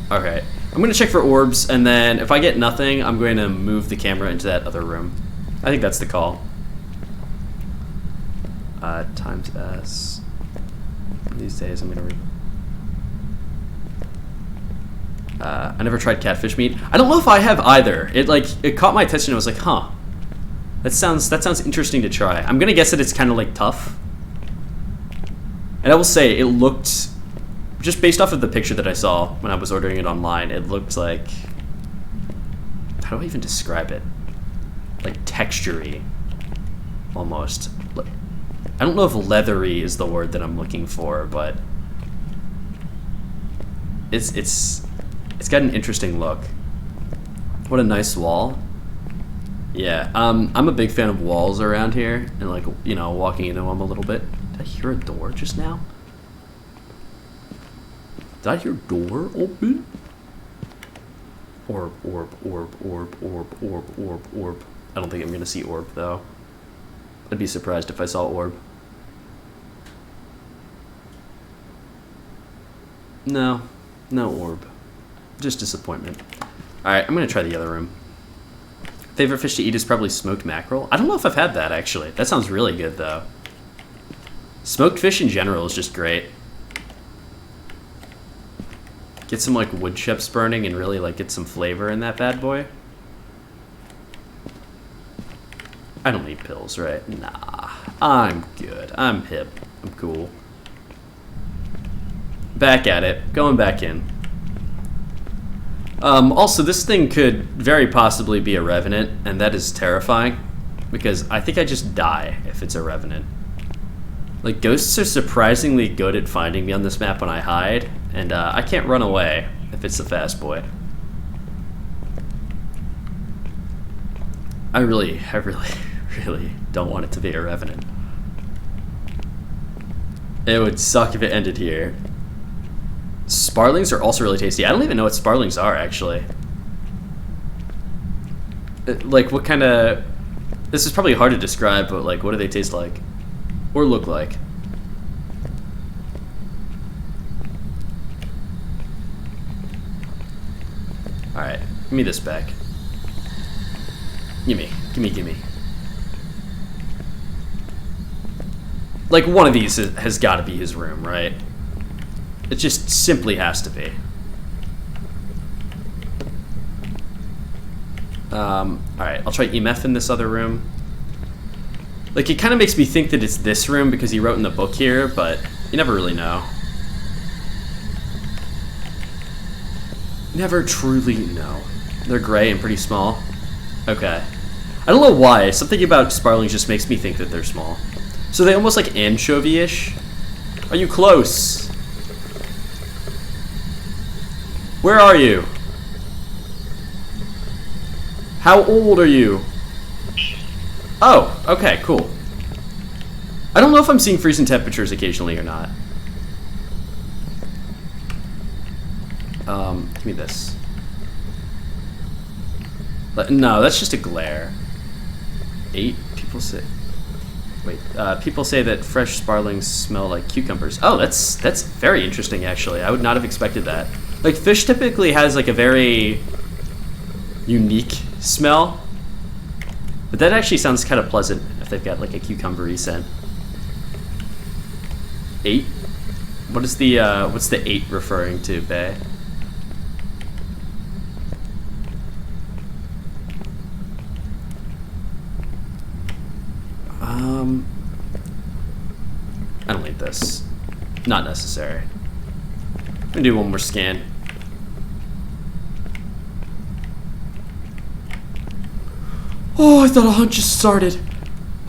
Okay, I'm gonna check for orbs, and then if I get nothing, I'm going to move the camera into that other room. I think that's the call. Times S. These days I'm gonna I never tried catfish meat. I don't know if I have either. It caught my attention. I was like, huh. That sounds interesting to try. I'm gonna guess that it's kind of like tough. And I will say, it looked, just based off of the picture that I saw when I was ordering it online, it looked like, how do I even describe it? Like textury, almost. I don't know if leathery is the word that I'm looking for, but it's got an interesting look. What a nice wall. Yeah, I'm a big fan of walls around here, and like, you know, walking into them a little bit. Did I hear a door just now? Did I hear door open? Orb, orb, orb, orb, orb, orb, orb, orb. I don't think I'm gonna see orb, though. I'd be surprised if I saw orb. No. No orb. Just disappointment. Alright, I'm gonna try the other room. Favorite fish to eat is probably smoked mackerel. I don't know if I've had that, actually. That sounds really good, though. Smoked fish in general is just great. Get some, like, wood chips burning and really, like, get some flavor in that bad boy. I don't need pills, right? Nah. I'm good. I'm hip. I'm cool. Back at it. Going back in. Also, this thing could very possibly be a revenant, and that is terrifying. Because I think I just die if it's a revenant. Like, ghosts are surprisingly good at finding me on this map when I hide, and I can't run away if it's a fast boy. I really don't want it to be a revenant. It would suck if it ended here. Sparlings are also really tasty. I don't even know what sparlings are, actually. Like, what kind of... This is probably hard to describe, but, like, what do they taste like? Or look like? Alright, give me this back. Gimme. Like, one of these has got to be his room, right? It just simply has to be. Alright, I'll try EMF in this other room. Like, it kind of makes me think that it's this room because he wrote in the book here, but you never really know. Never truly know. They're gray and pretty small. Okay. I don't know why. Something about sparlings just makes me think that they're small. So they almost like anchovy-ish? Are you close? Where are you? How old are you? Oh, okay, cool. I don't know if I'm seeing freezing temperatures occasionally or not. Give me this. No, that's just a glare. 8 people say... Wait, people say that fresh sparlings smell like cucumbers. Oh, that's very interesting, actually. I would not have expected that. Like, fish typically has, like, a very unique smell. But that actually sounds kind of pleasant if they've got, like, a cucumber-y scent. 8? What is the, what's the 8 referring to, Bae? I don't need this. Not necessary. I'm gonna do one more scan. Oh, I thought a hunt just started.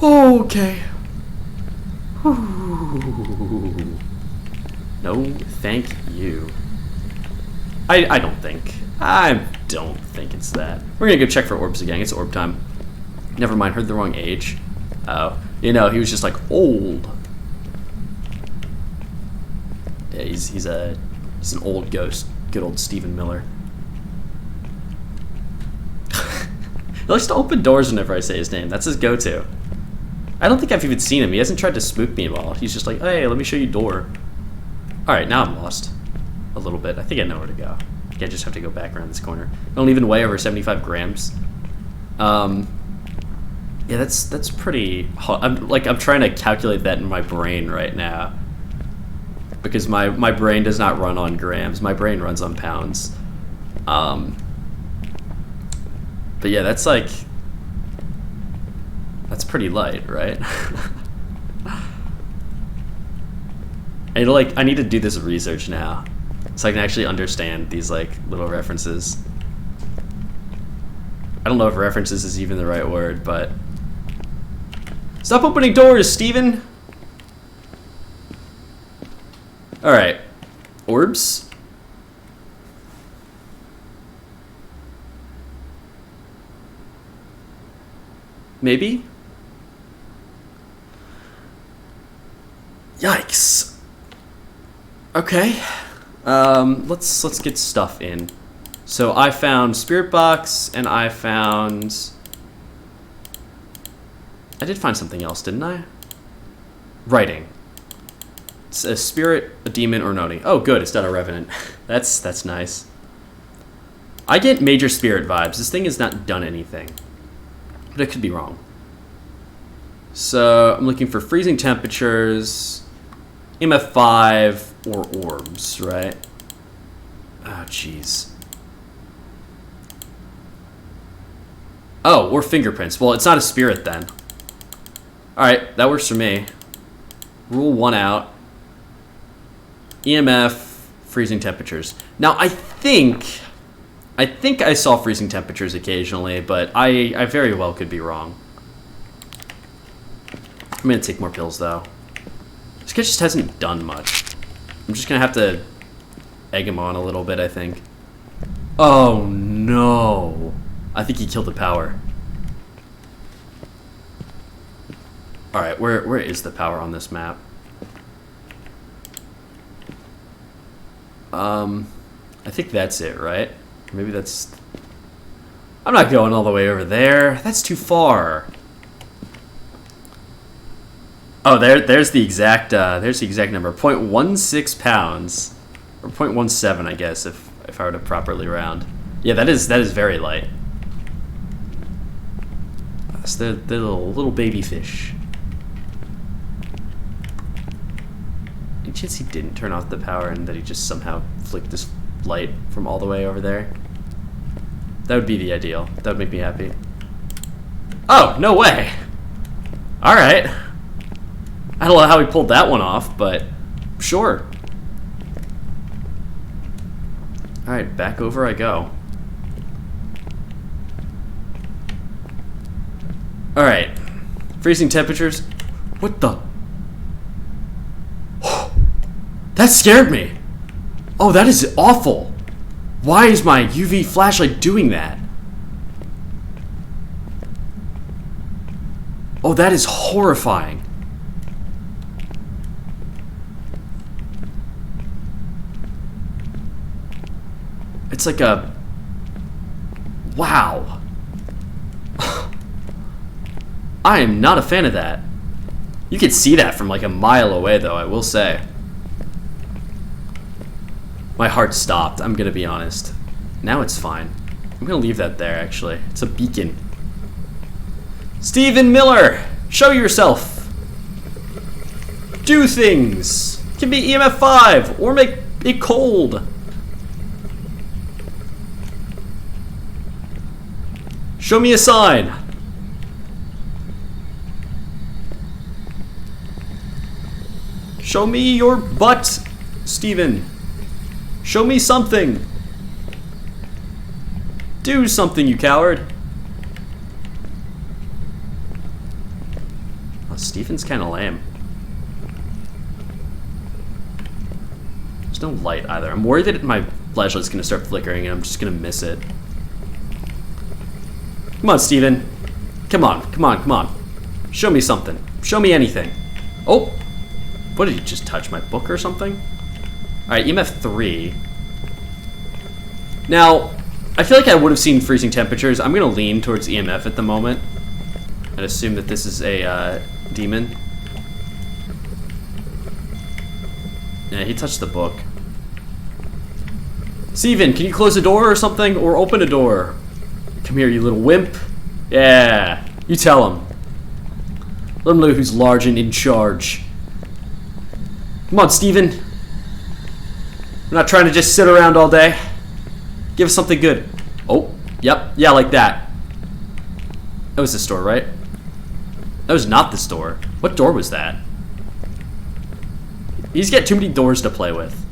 Oh, okay. Ooh. No, thank you. I don't think. I don't think it's that. We're gonna go check for orbs again. It's orb time. Never mind, heard the wrong age. Oh, you know, he was just like old. Yeah, he's an old ghost. Good old Stephen Miller. He likes to open doors whenever I say his name. That's his go-to. I don't think I've even seen him. He hasn't tried to spook me at all. He's just like, hey, let me show you door. Alright, now I'm lost. A little bit. I think I know where to go. I think I just have to go back around this corner. I don't even weigh over 75 grams. Yeah, that's pretty hard. I'm trying to calculate that in my brain right now. Because my brain does not run on grams. My brain runs on pounds. But yeah, that's pretty light, right? I need to do this research now, so I can actually understand these like little references. I don't know if references is even the right word, but stop opening doors, Steven! Alright. Orbs? Maybe? Yikes. Okay. Let's get stuff in. So I found Spirit Box, and I did find something else, didn't I? Writing. It's a spirit, a demon, or an Oni. Oh, good, it's not a revenant. That's nice. I get major spirit vibes. This thing has not done anything, but I could be wrong. So I'm looking for freezing temperatures, MF5, or orbs, right? Oh, jeez. Oh, or fingerprints. Well, it's not a spirit then. Alright, that works for me. Rule 1 out. EMF, freezing temperatures. Now, I think I saw freezing temperatures occasionally, but I very well could be wrong. I'm gonna take more pills, though. This guy just hasn't done much. I'm just gonna have to egg him on a little bit, I think. Oh, no. I think he killed the power. Alright, where is the power on this map? I think that's it, right? Maybe that's... I'm not going all the way over there. That's too far. Oh, there's the exact number. 0.16 pounds. Or 0.17, I guess, if I were to properly round. Yeah, that is very light. That's the little baby fish. Any chance he didn't turn off the power and that he just somehow flicked this light from all the way over there? That would be the ideal. That would make me happy. Oh, no way! Alright. I don't know how he pulled that one off, but sure. Alright, back over I go. Alright. Freezing temperatures. What the? That scared me. Oh, that is awful. Why is my UV flashlight doing that? Oh, that is horrifying. It's like a... Wow. I am not a fan of that. You could see that from like a mile away, though, I will say. My heart stopped, I'm gonna be honest. Now it's fine. I'm gonna leave that there, actually. It's a beacon. Stephen Miller! Show yourself! Do things! It can be EMF 5, or make it cold. Show me a sign. Show me your butt, Stephen. Show me something. Do something, you coward. Oh, Stephen's kind of lame. There's no light either. I'm worried that my flashlight's going to start flickering and I'm just going to miss it. Come on, Stephen. Come on, come on, come on. Show me something. Show me anything. Oh! What, did he just touch my book or something? Alright, EMF 3. Now, I feel like I would have seen freezing temperatures. I'm going to lean towards EMF at the moment. And assume that this is a demon. Yeah, he touched the book. Steven, can you close a door or something? Or open a door? Come here, you little wimp. Yeah, you tell him. Let him know who's large and in charge. Come on, Steven. We're not trying to just sit around all day. Give us something good. Oh, yep, yeah, like that. That was the store, right? That was not the store. What door was that? He's got too many doors to play with.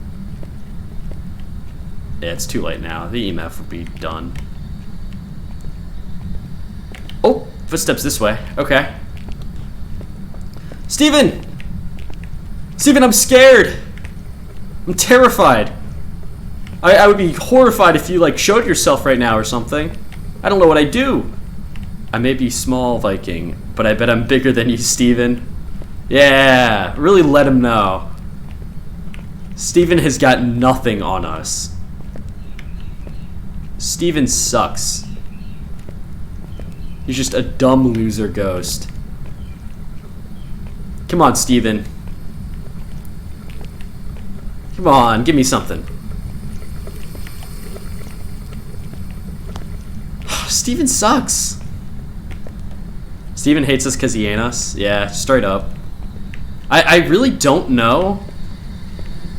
Yeah, it's too late now. The EMF will be done. Oh, footsteps this way. Okay. Steven! Steven, I'm scared! I'm terrified. I would be horrified if you, like, showed yourself right now or something. I don't know what I'd do. I may be small, Viking, but I bet I'm bigger than you, Steven. Yeah, really let him know. Steven has got nothing on us. Steven sucks. He's just a dumb loser ghost. Come on, Steven. Come on, give me something. Steven sucks. Steven hates us because he ain't us. Yeah, straight up. I really don't know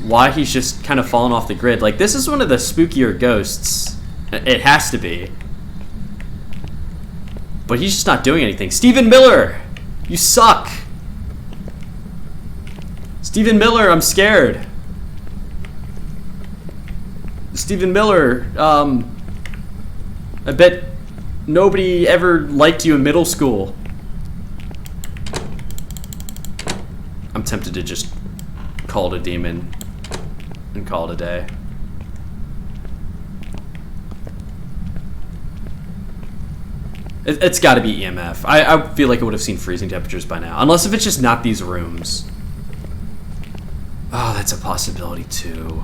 why he's just kind of fallen off the grid. Like, this is one of the spookier ghosts. It has to be. But he's just not doing anything. Stephen Miller! You suck! Stephen Miller, I'm scared. Stephen Miller, I bet nobody ever liked you in middle school. I'm tempted to just call it a demon and call it a day. It's got to be EMF. I feel like it would have seen freezing temperatures by now. Unless if it's just not these rooms. Oh, that's a possibility too.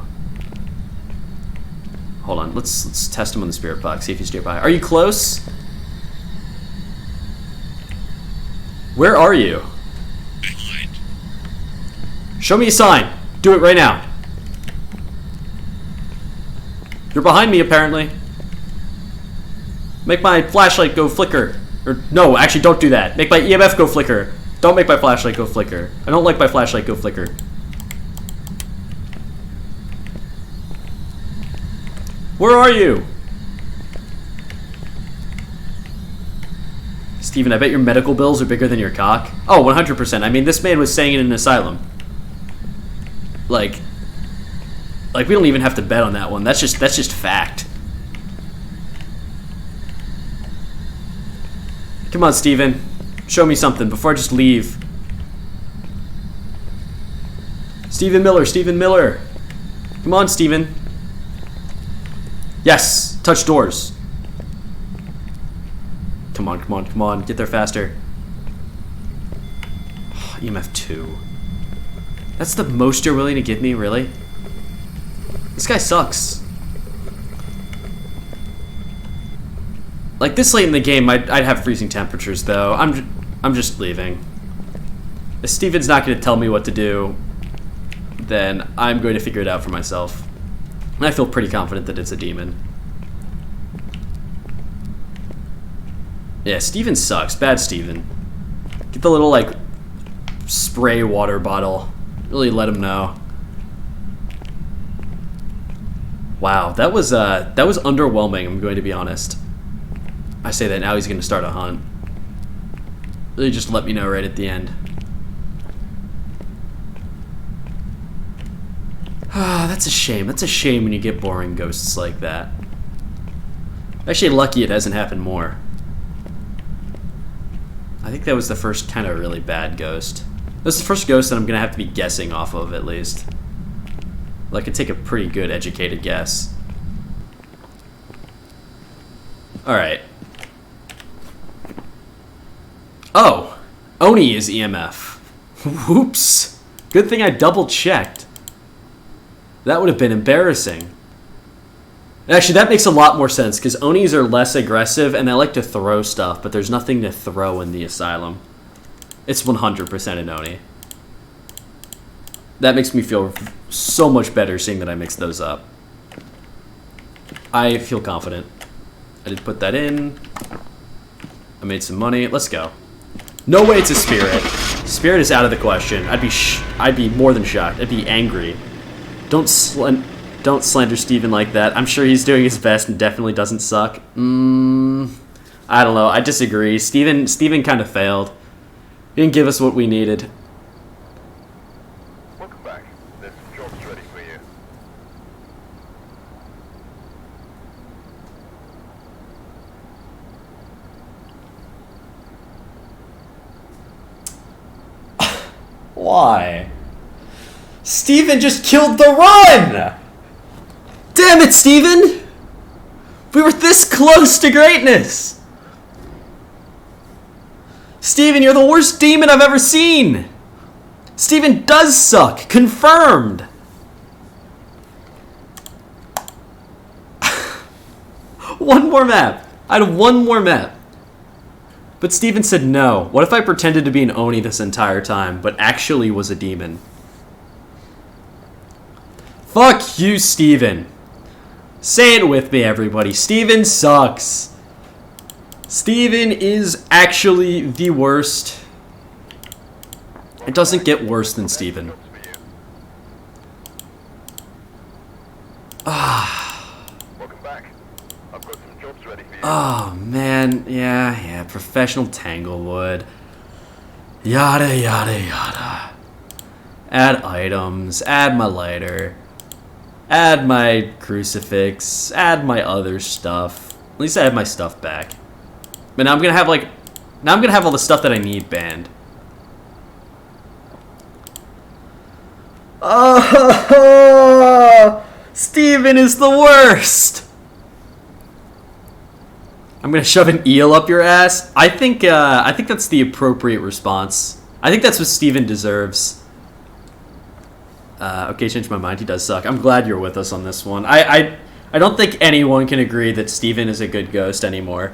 Hold on, let's test him on the spirit box, see if he's nearby. Are you close? Where are you? Behind. Show me a sign. Do it right now. You're behind me, apparently. Make my flashlight go flicker. Or, no, actually, don't do that. Make my EMF go flicker. Don't make my flashlight go flicker. I don't like my flashlight go flicker. Where are you? Steven, I bet your medical bills are bigger than your cock. Oh, 100%. I mean, this man was staying in an asylum. Like we don't even have to bet on that one. That's just fact. Come on, Steven. Show me something before I just leave. Stephen Miller, Stephen Miller. Come on, Steven. Yes, touch doors. Come on, come on, come on. Get there faster. EMF 2. That's the most you're willing to give me, really? This guy sucks. Like, this late in the game, I'd have freezing temperatures, though. I'm just leaving. If Steven's not going to tell me what to do, then I'm going to figure it out for myself. And I feel pretty confident that it's a demon. Yeah, Steven sucks. Bad Steven. Get the little, like, spray water bottle. Really let him know. Wow, that was underwhelming, I'm going to be honest. I say that now he's going to start a hunt. Really just let me know right at the end. Ah, that's a shame. That's a shame when you get boring ghosts like that. Actually, lucky it hasn't happened more. I think that was the first kind of really bad ghost. This is the first ghost that I'm going to have to be guessing off of, at least. Well, I could take a pretty good, educated guess. Alright. Oh! Oni is EMF. Whoops! Good thing I double-checked. That would have been embarrassing. Actually, that makes a lot more sense, because Onis are less aggressive, and they like to throw stuff, but there's nothing to throw in the asylum. It's 100% an Oni. That makes me feel so much better seeing that I mixed those up. I feel confident. I did put that in. I made some money. Let's go. No way it's a spirit. Spirit is out of the question. I'd be more than shocked. I'd be angry. Don't slander Steven like that. I'm sure he's doing his best and definitely doesn't suck. I don't know. I disagree. Steven kind of failed. He didn't give us what we needed. Welcome back. There's some jobs ready for you. Why? Steven just killed the run! Damn it, Steven! We were this close to greatness! Steven, you're the worst demon I've ever seen! Steven does suck! Confirmed! One more map. I had one more map. But Steven said no. What if I pretended to be an Oni this entire time, but actually was a demon? Fuck you, Steven. Say it with me, everybody. Steven sucks. Steven is actually the worst. It doesn't get worse than Steven. Welcome back. I've got some jobs ready for you. Oh, man. Yeah. Professional Tanglewood. Yada, yada, yada. Add items. Add my lighter. Add my crucifix. Add my other stuff. At least I have my stuff back. But now I'm gonna have, like... Now I'm gonna have all the stuff that I need banned. Oh, Steven is the worst. I'm gonna shove an eel up your ass. I think that's the appropriate response. I think that's what Steven deserves. Okay, changed my mind. He does suck. I'm glad you're with us on this one. I don't think anyone can agree that Steven is a good ghost anymore.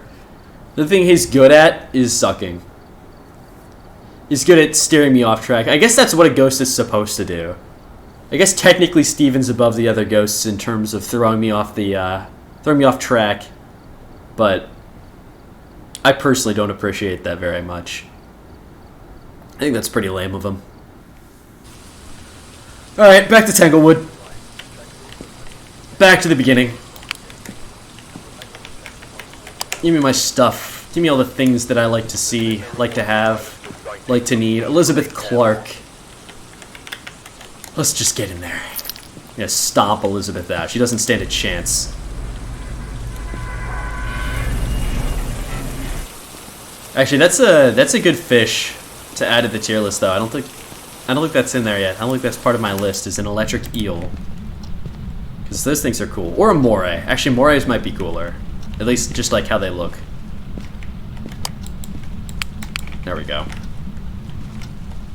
The thing he's good at is sucking. He's good at steering me off track. I guess that's what a ghost is supposed to do. I guess technically Steven's above the other ghosts in terms of throwing me off track, but I personally don't appreciate that very much. I think that's pretty lame of him. Alright, back to Tanglewood. Back to the beginning. Give me my stuff. Give me all the things that I like to see, like to have, like to need. Elizabeth Clark. Let's just get in there. Yeah, stomp Elizabeth out. She doesn't stand a chance. Actually, that's a good fish to add to the tier list, though. I don't think that's in there yet. I don't think that's part of my list. Is an electric eel, because those things are cool. Or a moray. Actually, morays might be cooler. At least just like how they look. There we go.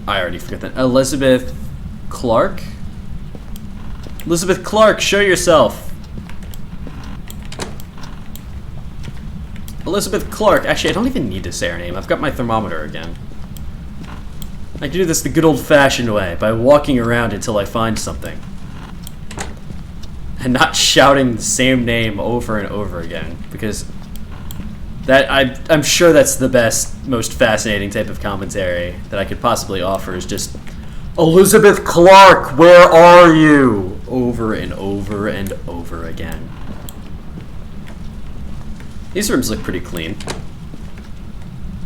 I already forgot that. Elizabeth Clark? Elizabeth Clark, show yourself. Elizabeth Clark. Actually, I don't even need to say her name. I've got my thermometer again. I can do this the good old-fashioned way, by walking around until I find something. And not shouting the same name over and over again, because I'm sure that's the best, most fascinating type of commentary that I could possibly offer, is just, Elizabeth Clark, where are you? Over and over and over again. These rooms look pretty clean.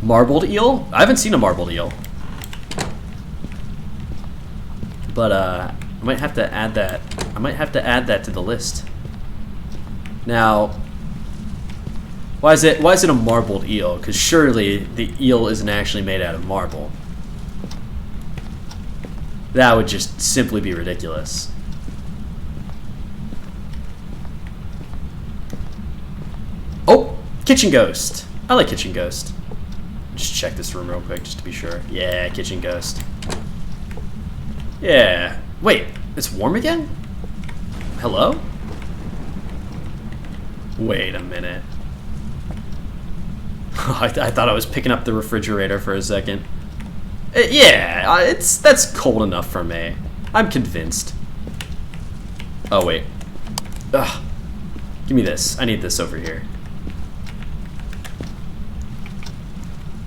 Marbled eel? I haven't seen a marbled eel. But, I might have to add that. I might have to add that to the list. Now, why is it a marbled eel? Because surely the eel isn't actually made out of marble. That would just simply be ridiculous. Oh, kitchen ghost. I like kitchen ghost. Just check this room real quick just to be sure. Yeah, kitchen ghost. Yeah. Wait, it's warm again? Hello? Wait a minute. I thought I was picking up the refrigerator for a second. Yeah, that's cold enough for me. I'm convinced. Oh, wait. Ugh. Give me this. I need this over here.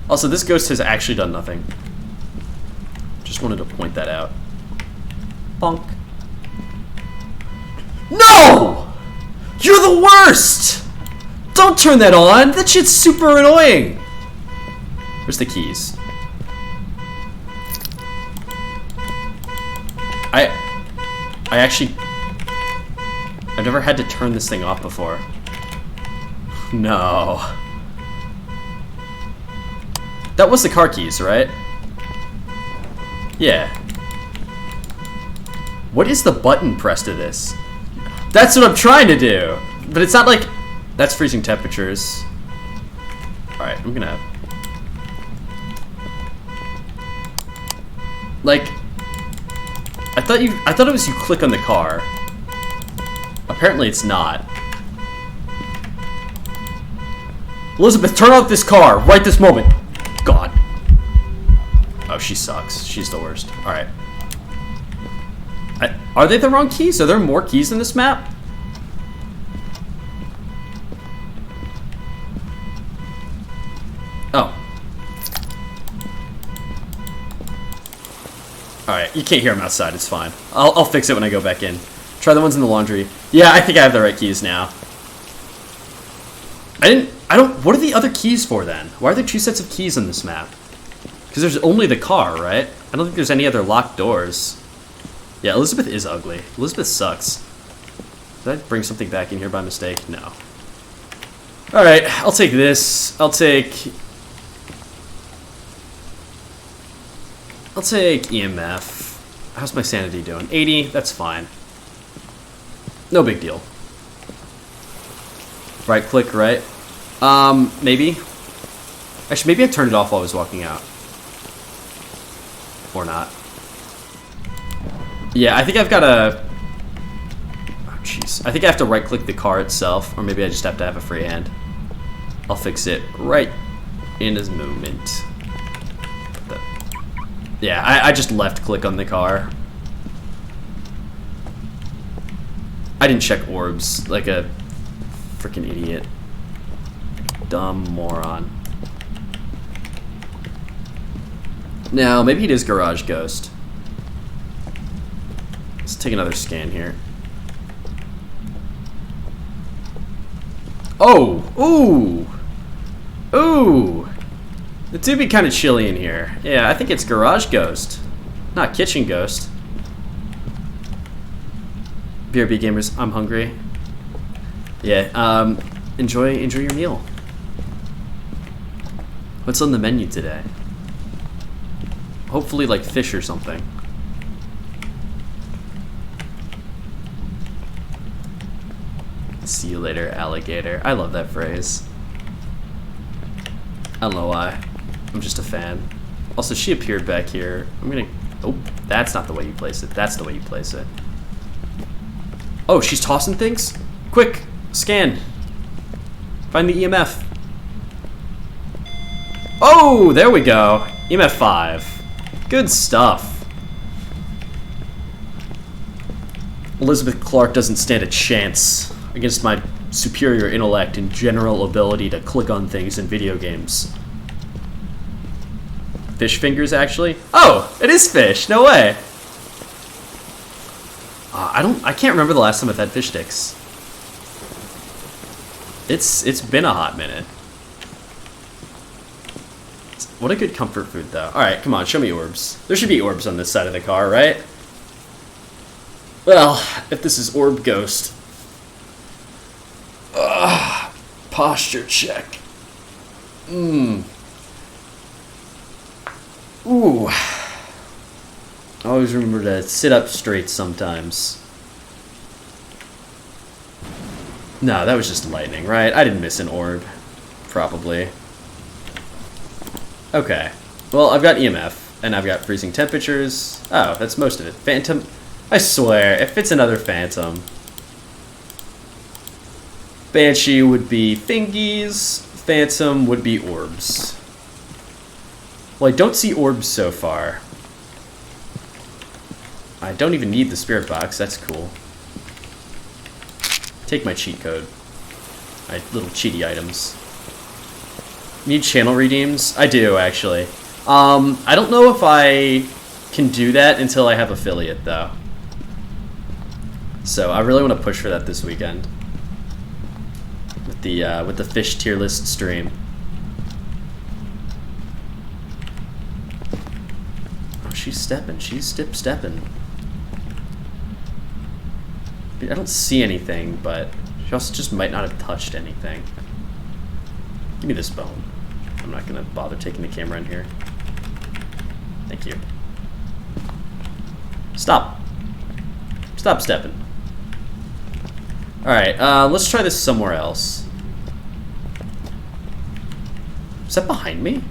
Also, this ghost has actually done nothing. Just wanted to point that out. Bonk. No! You're the worst! Don't turn that on! That shit's super annoying! Where's the keys? I've never had to turn this thing off before. No. That was the car keys, right? Yeah. What is the button press to this? That's what I'm trying to do! But it's not like... That's freezing temperatures. Alright, I'm gonna... Like... I thought it was you click on the car. Apparently it's not. Elizabeth, turn off this car right this moment. God. Oh, she sucks. She's the worst. Alright. Are they the wrong keys? Are there more keys in this map? Oh. Alright, you can't hear them outside. It's fine. I'll fix it when I go back in. Try the ones in the laundry. Yeah, I think I have the right keys now. What are the other keys for then? Why are there 2 sets of keys on this map? Because there's only the car, right? I don't think there's any other locked doors. Yeah, Elizabeth is ugly. Elizabeth sucks. Did I bring something back in here by mistake? No. Alright, I'll take this. I'll take EMF. How's my sanity doing? 80, that's fine. No big deal. Right click, right? Maybe. Actually, maybe I turned it off while I was walking out. Or not. Yeah, I think I've got to... Oh, jeez. I think I have to right-click the car itself, or maybe I just have to have a free hand. I'll fix it right in this moment. Yeah, I just left-click on the car. I didn't check orbs like a freaking idiot. Dumb moron. Now, maybe it is Garage Ghost. Let's take another scan here. Oh! Ooh! Ooh! It do be kind of chilly in here. Yeah, I think it's Garage Ghost. Not Kitchen Ghost. BRB gamers, I'm hungry. Yeah, enjoy your meal. What's on the menu today? Hopefully like fish or something. See you later, alligator. I love that phrase. I don't know why. I'm just a fan. Also, she appeared back here. I'm gonna... Oh, that's not the way you place it. That's the way you place it. Oh, she's tossing things? Quick, scan. Find the EMF. Oh, there we go. EMF 5. Good stuff. Elizabeth Clark doesn't stand a chance against my superior intellect and general ability to click on things in video games. Fish fingers, actually? Oh, it is fish. No way. I can't remember the last time I've had fish sticks. It's been a hot minute. What a good comfort food, though. Alright, come on, show me orbs. There should be orbs on this side of the car, right? Well, if this is Orb Ghost. Posture check. Ooh. Always remember to sit up straight sometimes. No, that was just lightning, right? I didn't miss an orb. Probably. Okay. Well, I've got EMF, and I've got freezing temperatures. Oh, that's most of it. Phantom. I swear, if it's another Phantom. Banshee would be fingies. Phantom would be orbs. Well, I don't see orbs so far. I don't even need the spirit box. That's cool. Take my cheat code. My little cheaty items. Need channel redeems? I do, actually. I don't know if I can do that until I have affiliate, though. So I really want to push for that this weekend. With the fish tier list stream. Oh, she's stepping. She's stepping. I don't see anything, but she also just might not have touched anything. Give me this bone. I'm not gonna bother taking the camera in here. Thank you. Stop. Stop stepping. Alright, let's try this somewhere else. Is that behind me?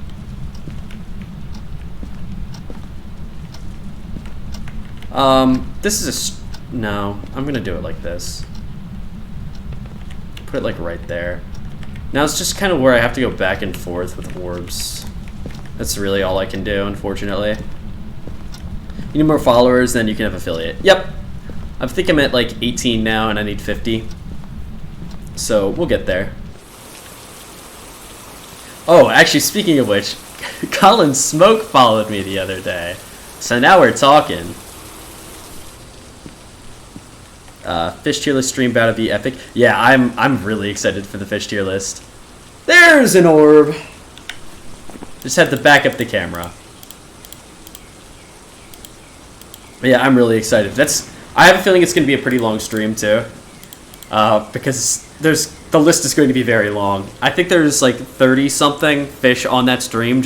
This is a... No, I'm gonna do it like this. Put it like right there. Now it's just kind of where I have to go back and forth with orbs. That's really all I can do, unfortunately. You need more followers, then you can have affiliate. Yep. I think I'm at like 18 now, and I need 50. So we'll get there. Oh, actually, speaking of which, Colin Smoke followed me the other day. So now we're talking. Fish tier list stream about to be epic. Yeah, I'm really excited for the fish tier list. There's an orb. Just had to back up the camera. Yeah, I'm really excited. I have a feeling it's going to be a pretty long stream too, because the list is going to be very long. I think there's like 30 something fish on that stream,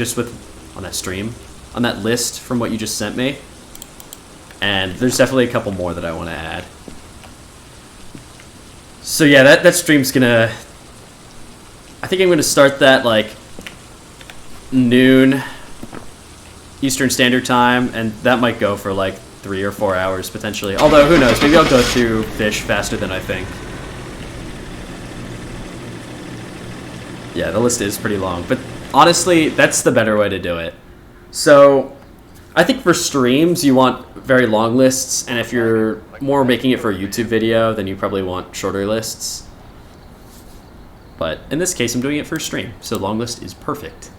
on that list from what you just sent me, and there's definitely a couple more that I want to add. So yeah, that stream's gonna. I think I'm gonna start that like noon Eastern Standard Time, and that might go for like 3 or 4 hours potentially. Although who knows? Maybe I'll go through fish faster than I think. Yeah, the list is pretty long, but honestly, that's the better way to do it. So, I think for streams, you want very long lists, and if you're more making it for a YouTube video, then you probably want shorter lists. But in this case, I'm doing it for a stream, so long list is perfect.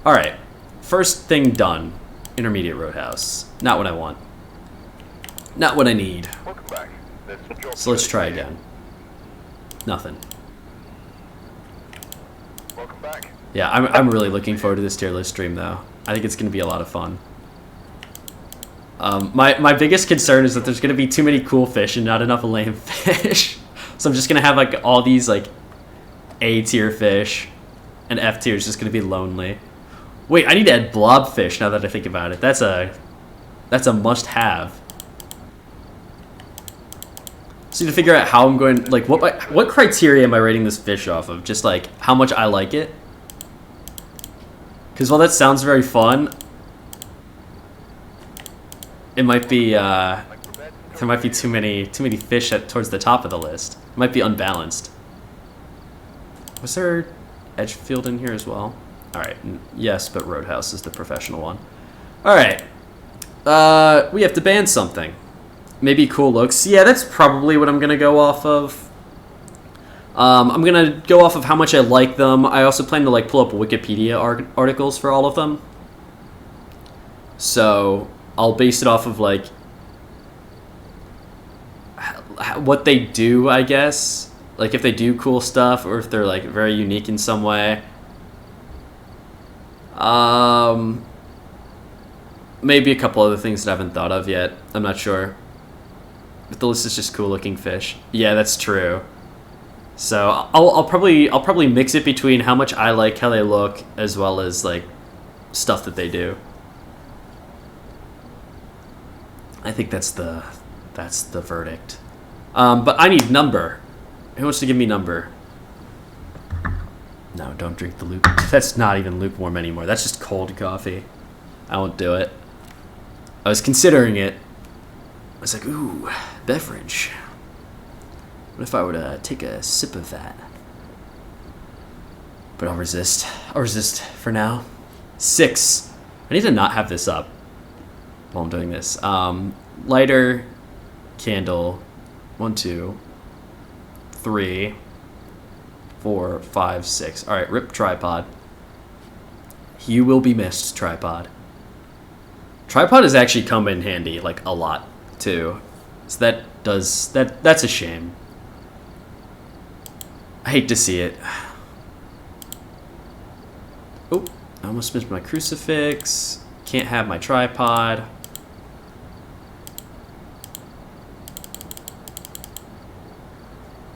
Alright, first thing done. Intermediate Roadhouse. Not what I want. Not what I need. Welcome back. There's some jobs So let's ready try for you. again. Nothing. Welcome back. Yeah, I'm really looking forward to this tier list stream, though. I think it's going to be a lot of fun. My biggest concern is that there's going to be too many cool fish and not enough lame fish. So I'm just going to have like all these like A tier fish, and F tier is just going to be lonely. Wait, I need to add blobfish now that I think about it. That's a must-have. So to figure out how I'm going, like, what criteria am I rating this fish off of? Just like how much I like it. Because while that sounds very fun, it might be there might be too many fish towards the top of the list. It might be unbalanced. Was there Edgefield in here as well? All right, yes, but Roadhouse is the professional one. All right, we have to ban something. Maybe cool looks. Yeah, that's probably what I'm gonna go off of. I'm gonna go off of how much I like them. I also plan to like pull up Wikipedia articles for all of them. So I'll base it off of like what they do, I guess. Like if they do cool stuff or if they're like very unique in some way. Maybe a couple other things that I haven't thought of yet. I'm not sure. But the list is just cool looking fish. Yeah, that's true. So I'll probably mix it between how much I like how they look as well as like stuff that they do. I think that's the verdict. But I need number. Who wants to give me number? No, don't drink the luke. That's not even lukewarm anymore. That's just cold coffee. I won't do it. I was considering it. I was like, ooh, beverage. What if I were to take a sip of that? But I'll resist. I'll resist for now. 6. I need to not have this up while I'm doing this. Lighter, candle, 1, 2, 3, 4, 5, 6. All right, rip tripod. You will be missed, tripod. Tripod has actually come in handy, like, a lot, too. So that's a shame. I hate to see it. Oh, I almost missed my crucifix. Can't have my tripod.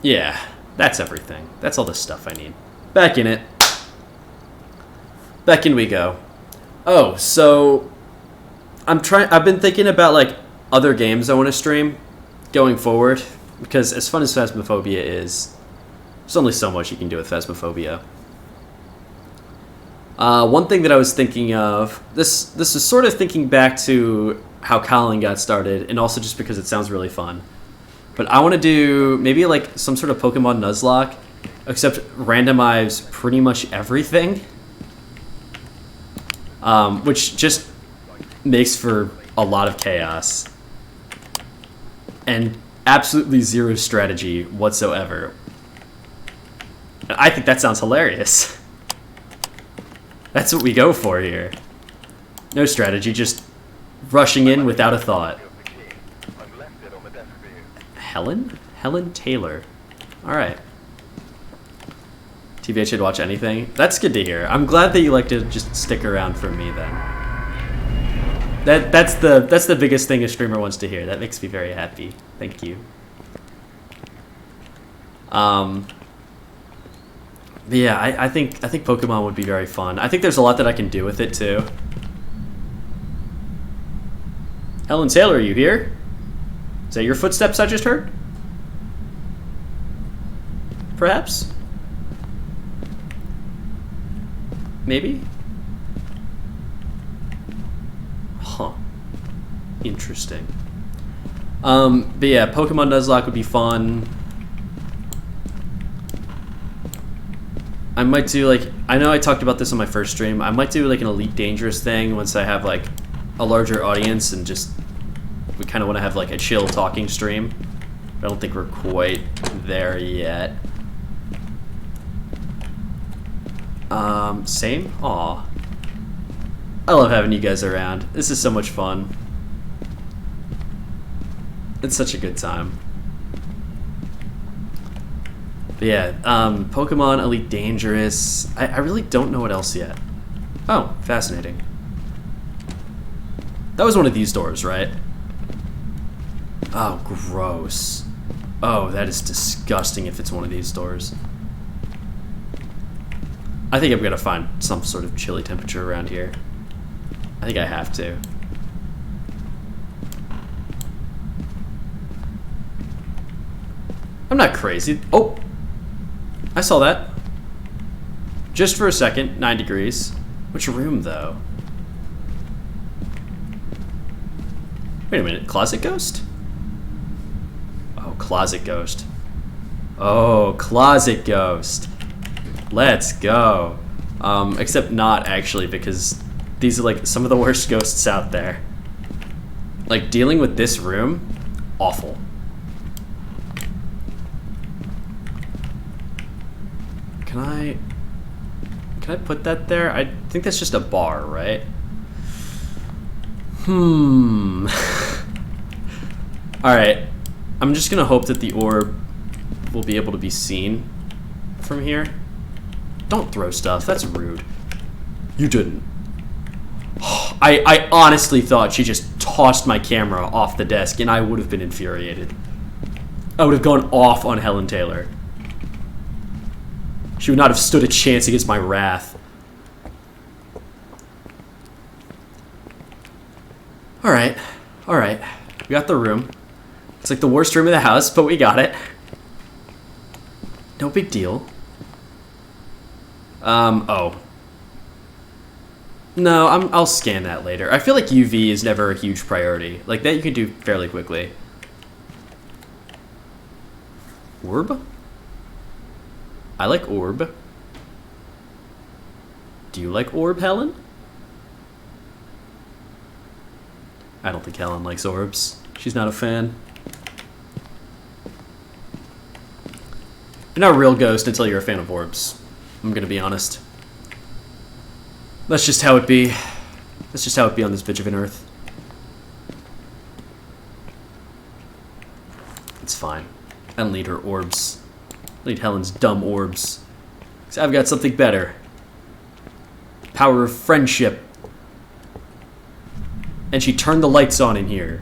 Yeah, that's everything. That's all the stuff I need. Back in it. Back in we go. Oh, so I've been thinking about like other games I want to stream going forward, because as fun as Phasmophobia is, there's only so much you can do with Phasmophobia. One thing that I was thinking of, this is sort of thinking back to how Colin got started, and also just because it sounds really fun. But I want to do maybe like some sort of Pokemon Nuzlocke, except randomize pretty much everything, which just makes for a lot of chaos and absolutely zero strategy whatsoever. I think that sounds hilarious. That's what we go for here. No strategy, just rushing in without a thought. I've left it on the desk for you. Helen? Helen Taylor. Alright. TBH should watch anything. That's good to hear. I'm glad that you like to just stick around for me then. That's the biggest thing a streamer wants to hear. That makes me very happy. Thank you. But yeah, I think Pokemon would be very fun. I think there's a lot that I can do with it too. Helen Taylor, are you here? Is that your footsteps I just heard? Perhaps? Maybe? Huh. Interesting. But yeah, Pokemon Nuzlocke would be fun. I might do like, I know I talked about this on my first stream. I might do like an Elite Dangerous thing once I have like a larger audience and just, we kind of want to have like a chill talking stream. I don't think we're quite there yet. Same? Aw. I love having you guys around. This is so much fun. It's such a good time. But yeah, Pokemon Elite Dangerous. I really don't know what else yet. Oh, fascinating. That was one of these doors, right? Oh, gross. Oh, that is disgusting if it's one of these doors. I think I'm gonna find some sort of chilly temperature around here. I think I have to. I'm not crazy. Oh! I saw that. Just for a second, 9 degrees. Which room, though? Wait a minute, Closet Ghost? Oh, Closet Ghost. Oh, Closet Ghost. Let's go. Except not, actually, because these are, like, some of the worst ghosts out there. Like, dealing with this room, awful. Can I put that there? I think that's just a bar, right? Alright. I'm just gonna hope that the orb will be able to be seen from here. Don't throw stuff, that's rude. You didn't. I honestly thought she just tossed my camera off the desk and I would have been infuriated. I would have gone off on Helen Taylor. She would not have stood a chance against my wrath. Alright. Alright. We got the room. It's like the worst room in the house, but we got it. No big deal. Oh. No, I'll scan that later. I feel like UV is never a huge priority. Like, that you can do fairly quickly. Orb? I like orb. Do you like orb, Helen? I don't think Helen likes orbs. She's not a fan. You're not a real ghost until you're a fan of orbs. I'm gonna be honest. That's just how it be. That's just how it be on this bitch of an earth. It's fine. I don't need her orbs. I need Helen's dumb orbs. Because I've got something better. Power of friendship. And she turned the lights on in here.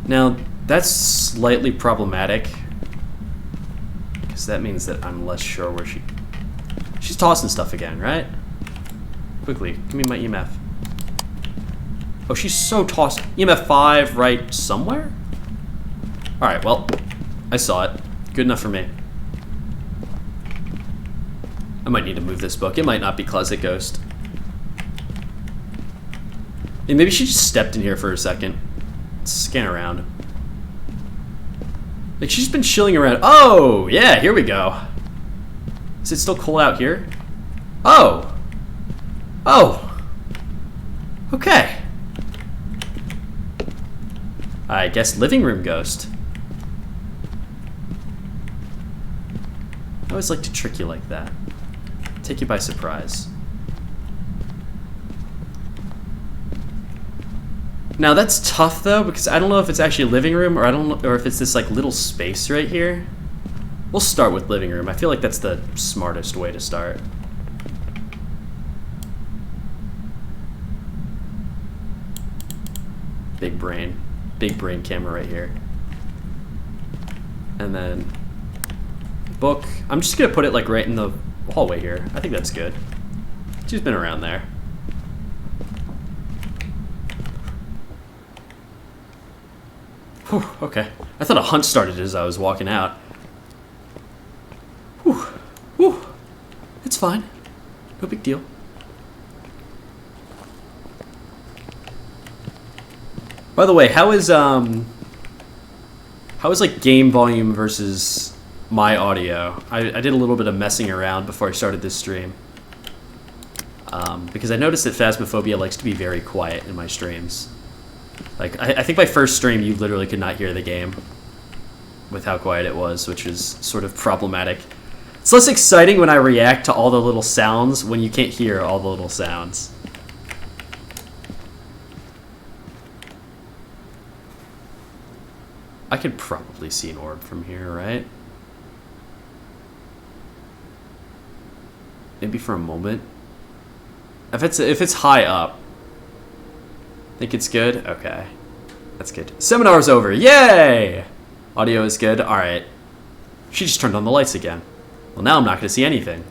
Now, that's slightly problematic. Because that means that I'm less sure where she... She's tossing stuff again, right? Quickly, give me my EMF. Oh, she's so tossed. EMF 5 right somewhere? Alright, well, I saw it. Good enough for me. I might need to move this book. It might not be Closet Ghost. And maybe she just stepped in here for a second. Let's scan around. Like, she's been chilling around. Oh, yeah, here we go. Is it still cold out here? Oh. Oh. Okay. I guess living room ghost. I always like to trick you like that. Take you by surprise. Now that's tough though, because I don't know if it's actually a living room or if it's this like little space right here. We'll start with living room. I feel like that's the smartest way to start. Big brain camera right here. And then book. I'm just gonna put it like right in the hallway here. I think that's good. She's been around there. Whew, okay. I thought a hunt started as I was walking out. Whew. Whew. It's fine. No big deal. By the way, how is like game volume versus my audio? I did a little bit of messing around before I started this stream. Because I noticed that Phasmophobia likes to be very quiet in my streams. Like, I think my first stream, you literally could not hear the game with how quiet it was, which is sort of problematic. It's less exciting when I react to all the little sounds when you can't hear all the little sounds. I could probably see an orb from here, right? Maybe for a moment. If it's high up. Think it's good? Okay. That's good. Seminar's over. Yay! Audio is good. Alright. She just turned on the lights again. Well, now I'm not going to see anything.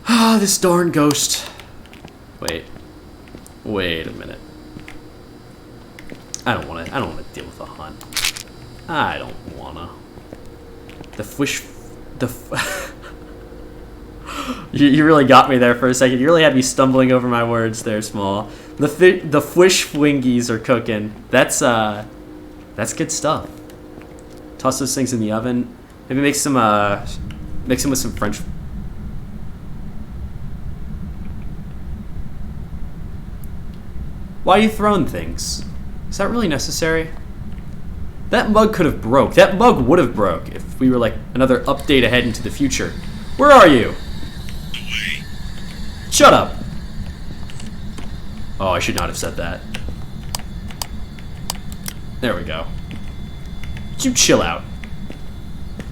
Ah, this darn ghost. Wait. Wait a minute. I don't want to deal with a hunt. I don't want to. You really got me there for a second. You really had me stumbling over my words there, Small. The fish wingies are cooking. That's good stuff. Toss those things in the oven. Maybe mix them with some French. Why are you throwing things? Is that really necessary? That mug could have broke. That mug would have broke if we were like another update ahead into the future. Where are you? Away. Shut up. Oh, I should not have said that. There we go. You chill out.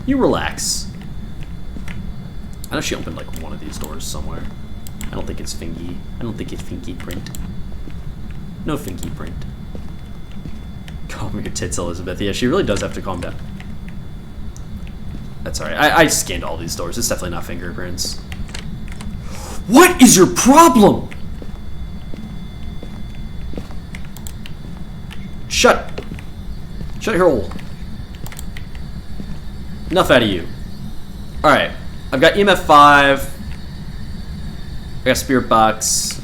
You relax. I know she opened like one of these doors somewhere. I don't think it's Fingy. I don't think it's Fingy print. No Fingy print. Calm your tits, Elizabeth. Yeah, she really does have to calm down. That's alright. I scanned all these doors. It's definitely not fingerprints. What is your problem? Shut your hole. Enough out of you. Alright. I've got EMF 5. I got Spirit Box.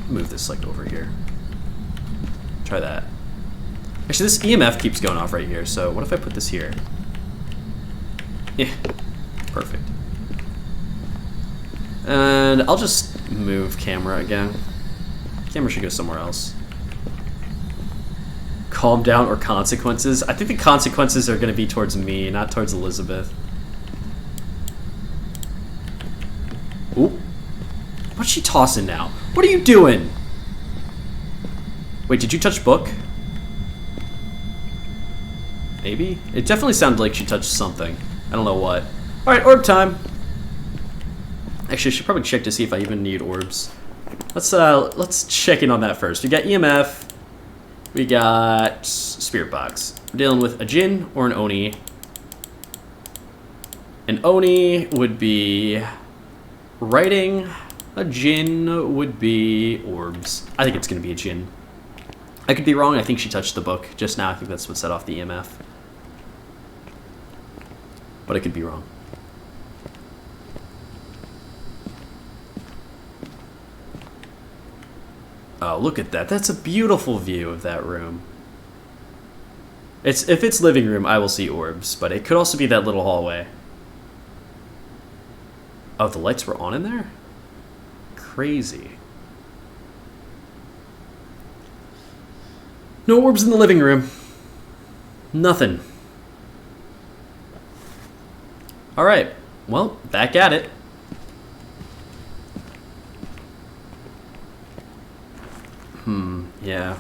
Move this like over here. Try that. Actually, this EMF keeps going off right here, so what if I put this here? Yeah. Perfect. And I'll just move camera again. Camera should go somewhere else. Calm down or consequences? I think the consequences are going to be towards me, not towards Elizabeth. Ooh. What's she tossing now? What are you doing? Wait, did you touch book? Maybe? It definitely sounded like she touched something. I don't know what. Alright, orb time. Actually, I should probably check to see if I even need orbs. Let's check in on that first. We got EMF. We got Spirit Box. We're dealing with a Jinn or an Oni. An Oni would be writing. A Jinn would be orbs. I think it's going to be a Jinn. I could be wrong. I think she touched the book just now. I think that's what set off the EMF. But I could be wrong. Oh, look at that. That's a beautiful view of that room. If it's living room, I will see orbs, but it could also be that little hallway. Oh, the lights were on in there? Crazy. No orbs in the living room. Nothing. Alright, well, back at it. Yeah.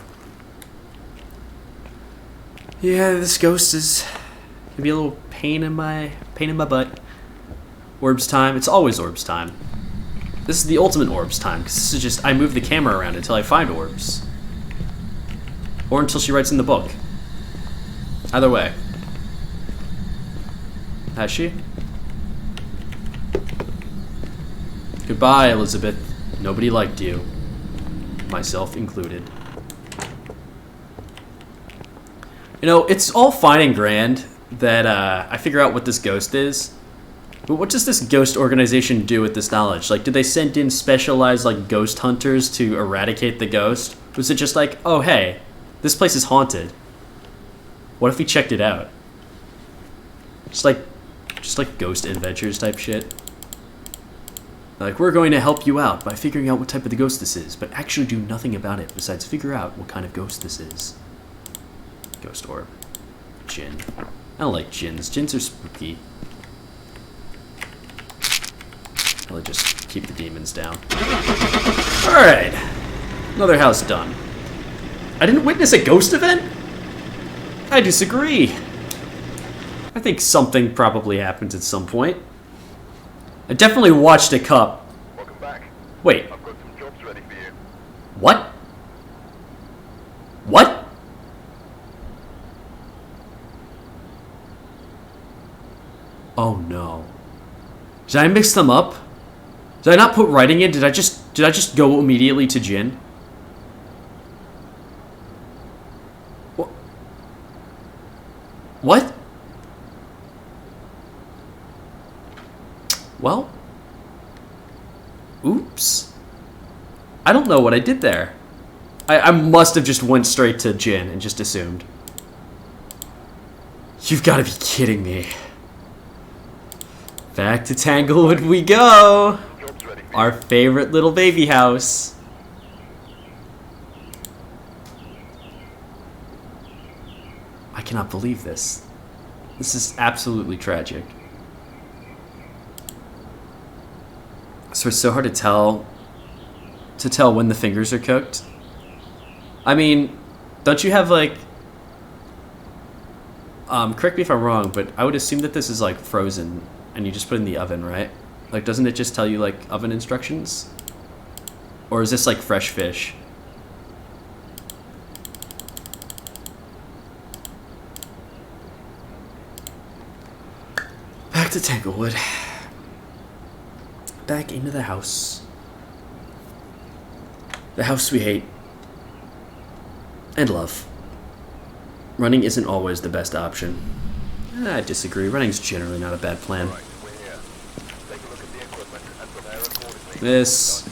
Yeah, this ghost is gonna be a little pain in my butt. Orbs time. It's always orbs time. This is the ultimate orbs time, because this is just, I move the camera around until I find orbs. Or until she writes in the book. Either way. Has she? Goodbye, Elizabeth. Nobody liked you. Myself included. You know, it's all fine and grand that I figure out what this ghost is. But what does this ghost organization do with this knowledge? Like, did they send in specialized, like, ghost hunters to eradicate the ghost? Was it just like, oh, hey, this place is haunted. What if we checked it out? Just like Ghost Adventures type shit. Like, we're going to help you out by figuring out what type of the ghost this is, but actually do nothing about it besides figure out what kind of ghost this is. Ghost orb. Djinn. I don't like djinns. Djinns are spooky. I'll just keep the demons down. Alright. Another house done. I didn't witness a ghost event? I disagree. I think something probably happened at some point. I definitely watched a cup. Welcome back. Wait. I've got some jobs ready for you. What? What? Oh no. Did I mix them up? Did I not put writing in? Did I just go immediately to Jin? What? Well, oops. I don't know what I did there. I must have just went straight to Jin and just assumed. You've got to be kidding me. Back to Tanglewood we go. Jobs ready for Our favorite little baby house. I cannot believe this. This is absolutely tragic. So it's so hard to tell when the fingers are cooked. I mean, don't you have like correct me if I'm wrong, but I would assume that this is like frozen and you just put it in the oven, right? Like, doesn't it just tell you like oven instructions? Or is this like fresh fish? Back to Tanglewood. Back into the house. The house we hate. And love. Running isn't always the best option. I disagree. Running's generally not a bad plan. Right, we're here. Take a look at the equipment and prepare accordingly. This.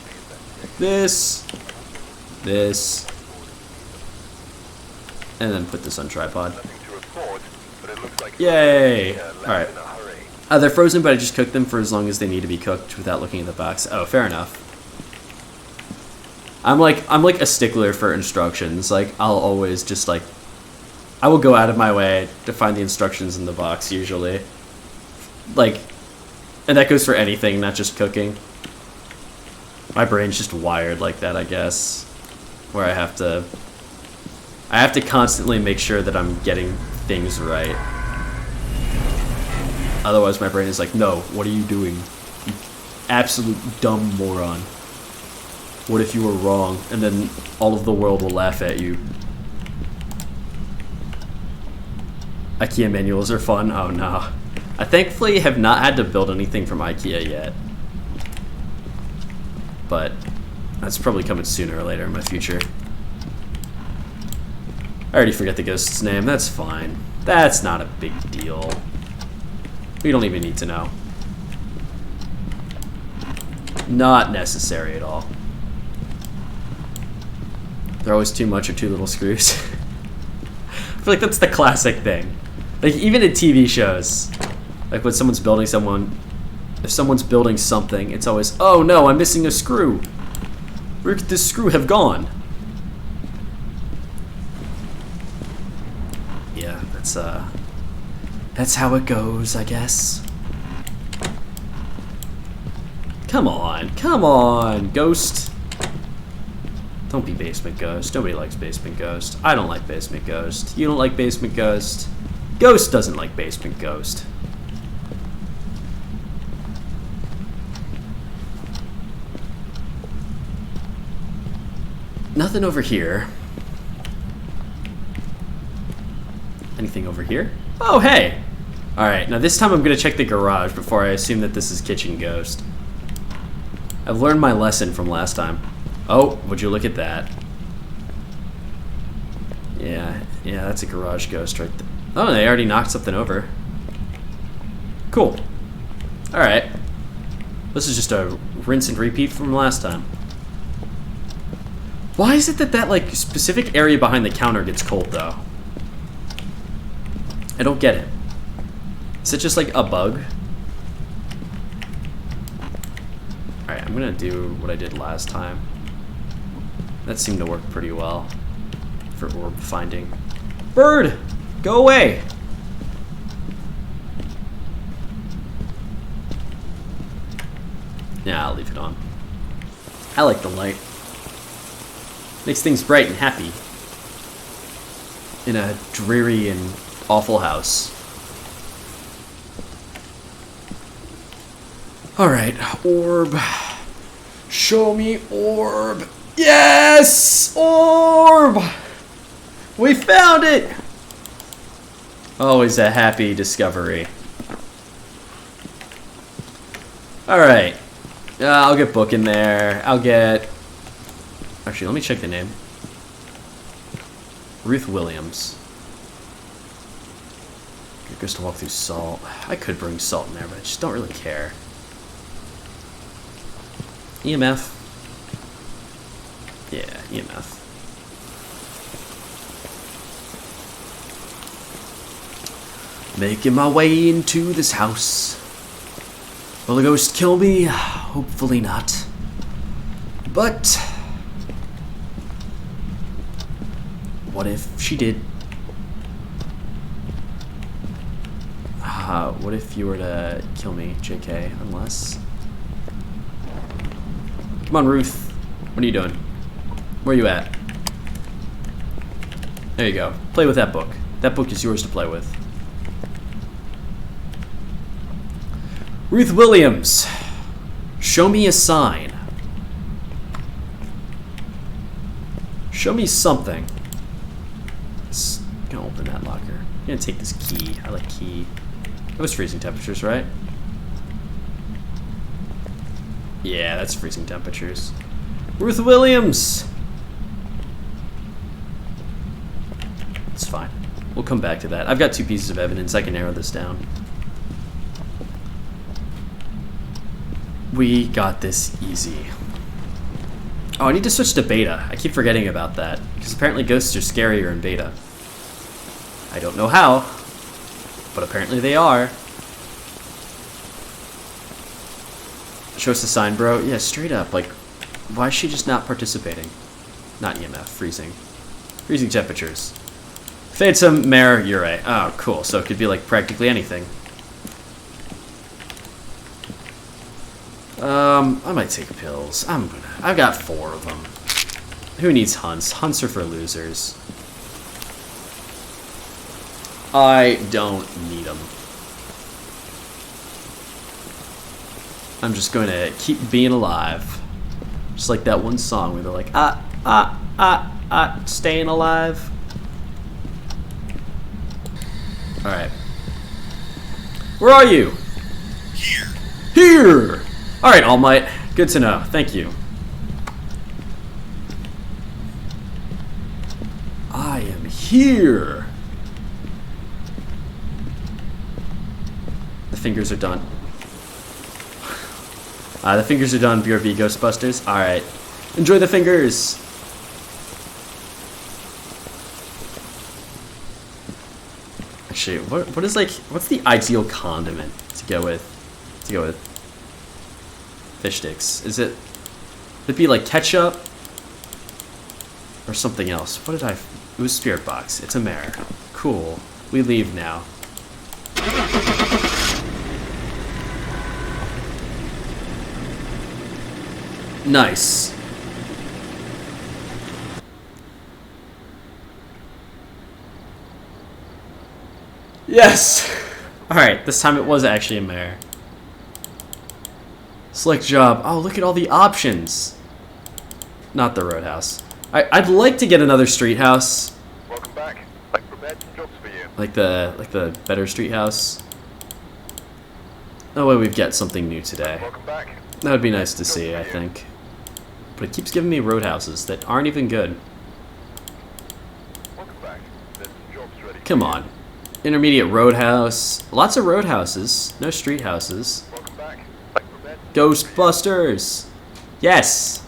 And then put this on tripod. Nothing to report, but it looks like Yay! left Alright. in a hurry. They're frozen, but I just cooked them for as long as they need to be cooked without looking at the box. Oh, fair enough. I'm like a stickler for instructions. Like, I'll always just like, I will go out of my way to find the instructions in the box usually. Like, and that goes for anything, not just cooking. My brain's just wired like that, I guess. Where I have to constantly make sure that I'm getting things right. Otherwise, my brain is like, no, what are you doing? You absolute dumb moron. What if you were wrong? And then all of the world will laugh at you. IKEA manuals are fun. Oh no. I thankfully have not had to build anything from IKEA yet. But that's probably coming sooner or later in my future. I already forget the ghost's name. That's fine. That's not a big deal. We don't even need to know. Not necessary at all. They're always too much or too little screws. I feel like that's the classic thing. Like, even in TV shows, like when someone's building if someone's building something, it's always, oh no, I'm missing a screw. Where could this screw have gone? Yeah, that's how it goes, I guess. Come on, Ghost. Don't be Basement Ghost. Nobody likes Basement Ghost. I don't like Basement Ghost. You don't like Basement Ghost. Ghost doesn't like Basement Ghost. Nothing over here. Anything over here? Oh, hey! Alright, now this time I'm going to check the garage before I assume that this is Kitchen Ghost. I've learned my lesson from last time. Oh, would you look at that? Yeah, that's a garage ghost right there. Oh, they already knocked something over. Cool. Alright. This is just a rinse and repeat from last time. Why is it that like specific area behind the counter gets cold though? I don't get it. Is it just like a bug? Alright, I'm gonna do what I did last time. That seemed to work pretty well for orb finding. Bird! Go away! Yeah, I'll leave it on. I like the light. Makes things bright and happy. In a dreary and awful house. Alright, orb. Show me orb. Yes! Orb! We found it! Always a happy discovery. Alright. I'll get Book in there. I'll get... Actually, let me check the name. Ruth Williams. It goes to walk through salt. I could bring salt in there, but I just don't really care. EMF. Yeah, EMF. Making my way into this house. Will the ghost kill me? Hopefully not. But... what if she did? What if you were to kill me, JK? Unless... Come on, Ruth. What are you doing? Where are you at? There you go. Play with that book. That book is yours to play with. Ruth Williams. Show me a sign. Show me something. Let's go open that locker. I'm gonna take this key. I like key. That was freezing temperatures, right? Yeah, that's freezing temperatures. Ruth Williams! It's fine. We'll come back to that. I've got 2 pieces of evidence. I can narrow this down. We got this easy. Oh, I need to switch to beta. I keep forgetting about that. Because apparently ghosts are scarier in beta. I don't know how, but apparently they are. Show us the sign, bro. Yeah, straight up. Like, why is she just not participating? Not EMF. Freezing. Freezing temperatures. Phantom Mare, you're right. Oh, cool. So it could be like practically anything. I might take pills. I've got 4 of them. Who needs hunts? Hunts are for losers. I don't need them. I'm just going to keep being alive. Just like that one song where they're like, staying alive. Alright. Where are you? Here! Alright, All Might. Good to know. Thank you. I am here. The fingers are done. The fingers are done, BRB Ghostbusters. Alright. Enjoy the fingers. Actually, what is like what's the ideal condiment to go with fish sticks? Would it be like ketchup or something else? What did I? It was Spirit Box. It's a mare. Cool. We leave now. Nice. Yes! Alright, this time it was actually a mare. Select job. Oh, look at all the options. Not the roadhouse. I'd like to get another street house. Welcome back. I've prepared some jobs for you. Like the better street house. Oh wait, we've got something new today. Welcome back. That would be nice to see, I think. But it keeps giving me roadhouses that aren't even good. Welcome back. There's some jobs ready. Come on. Intermediate roadhouse. Lots of roadhouses. No street houses. Welcome back. I've prepared. Ghostbusters! Yes!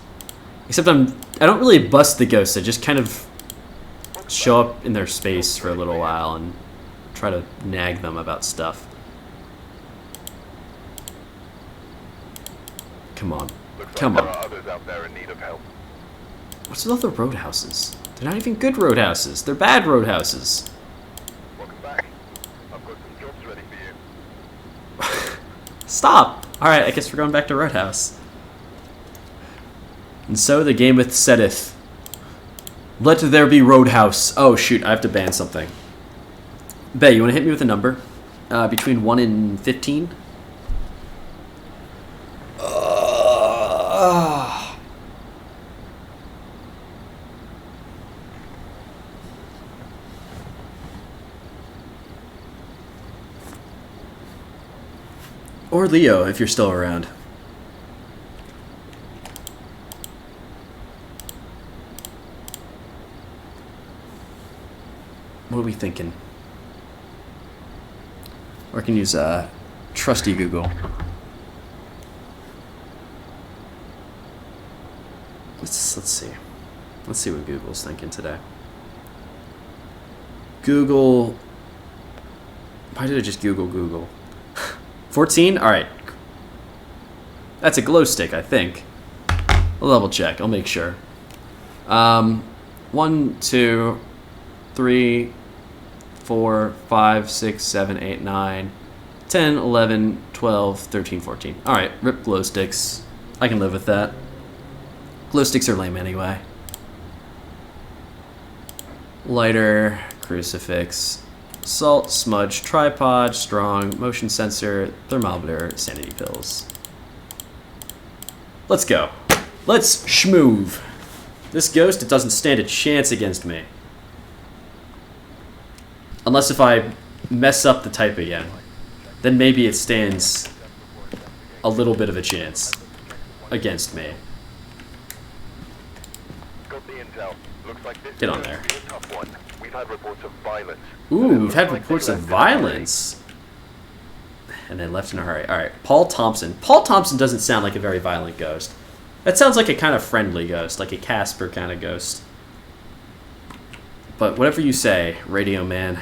Except I don't really bust the ghosts, I just kind of show up in their space for a little while and try to nag them about stuff. Come on. Looks Come like on. there are others out there in need of help. What's with all the roadhouses? They're not even good roadhouses. They're bad roadhouses. Welcome back. I've got some jobs ready for you. Stop! Alright, I guess we're going back to Roadhouse. And so the gameth setteth. Let there be Roadhouse. Oh shoot, I have to ban something. Bay, you wanna hit me with a number? Between 1 and 15? Or Leo, if you're still around. What are we thinking? Or I can use trusty Google. Let's see. Let's see what Google's thinking today. Google. Why did I just Google? 14? Alright. That's a glow stick, I think. I'll double check. I'll make sure. 1, 2, 3, 4, 5, 6, 7, 8, 9, 10, 11, 12, 13, 14. Alright, rip glow sticks. I can live with that. Glow sticks are lame anyway. Lighter, crucifix, salt, smudge, tripod, strong, motion sensor, thermometer, sanity pills. Let's go. Let's schmoove. This ghost, it doesn't stand a chance against me. Unless if I mess up the type again. Then maybe it stands a little bit of a chance against me. Got the intel. Looks like this Get on is there. gonna be a tough one. We've had reports of violence. Ooh, we've had reports of violence. And then left in a hurry. Alright, Paul Thompson. Paul Thompson doesn't sound like a very violent ghost. That sounds like a kind of friendly ghost, like a Casper kind of ghost. But whatever you say, Radio Man,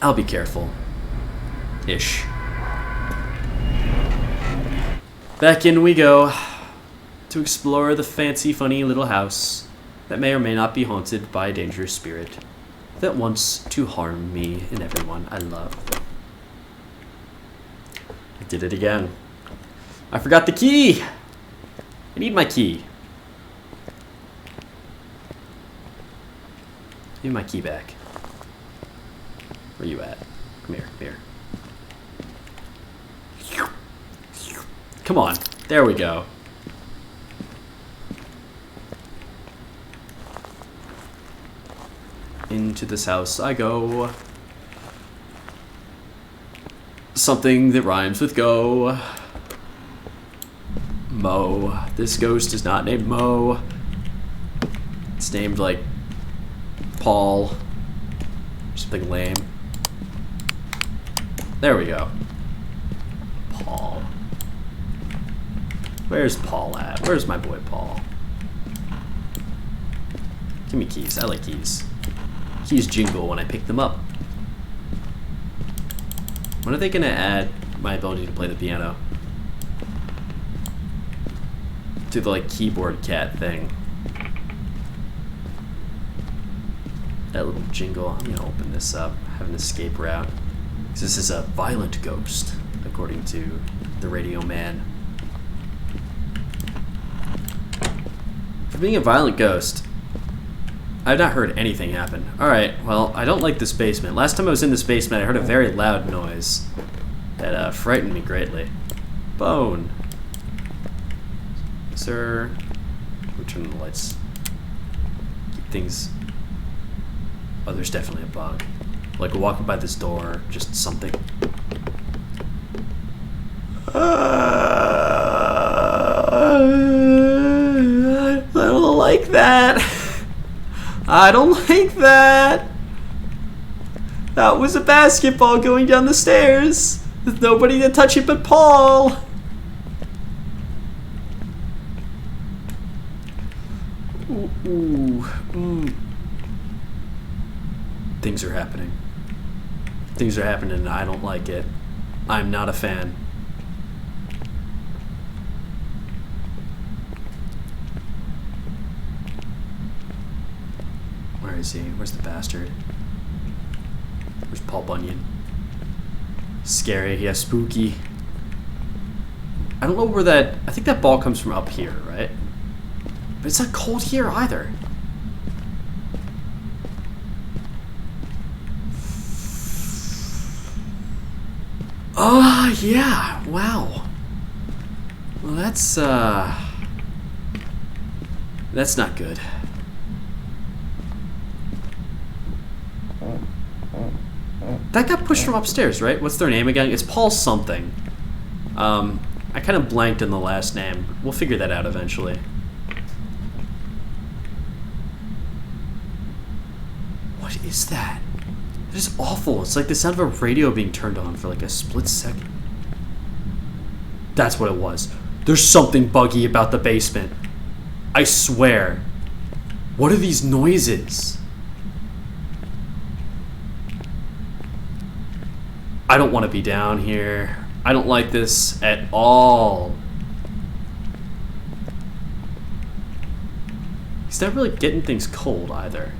I'll be careful. Ish. Back in we go to explore the fancy, funny little house that may or may not be haunted by a dangerous spirit that wants to harm me and everyone I love. I did it again. I forgot the key! I need my key. Give me my key back. Where you at? Come here, come here. Come on. There we go. Into this house I go. Something that rhymes with go. Mo. This ghost is not named Mo. It's named like Paul. Something lame. There we go. Paul. Where's Paul at? Where's my boy Paul? Give me keys. I like keys. Keys jingle when I pick them up. When are they gonna add my ability to play the piano? To the like keyboard cat thing. That little jingle. I'm gonna open this up, have an escape route. This is a violent ghost, according to the radio man. For being a violent ghost, I've not heard anything happen. Alright, well, I don't like this basement. Last time I was in this basement, I heard a very loud noise that frightened me greatly. Bone. Sir. We'll turn the lights. Keep things. Oh, there's definitely a bug. Like walking by this door, just something. I don't like that. I don't like that. That was a basketball going down the stairs. There's nobody to touch it but Paul. Things are happening. Things are happening and I don't like it. I'm not a fan. Where is he? Where's the bastard? Where's Paul Bunyan? Scary, yeah, spooky. I don't know where that... I think that ball comes from up here, right? But it's not cold here either. Oh, yeah. Wow. Well, that's not good. That got pushed from upstairs, right? What's their name again? It's Paul something. I kind of blanked in the last name. We'll figure that out eventually. What is that? That is awful. It's like the sound of a radio being turned on for like a split second. That's what it was. There's something buggy about the basement. I swear. What are these noises? I don't want to be down here. I don't like this at all. He's not really getting things cold either.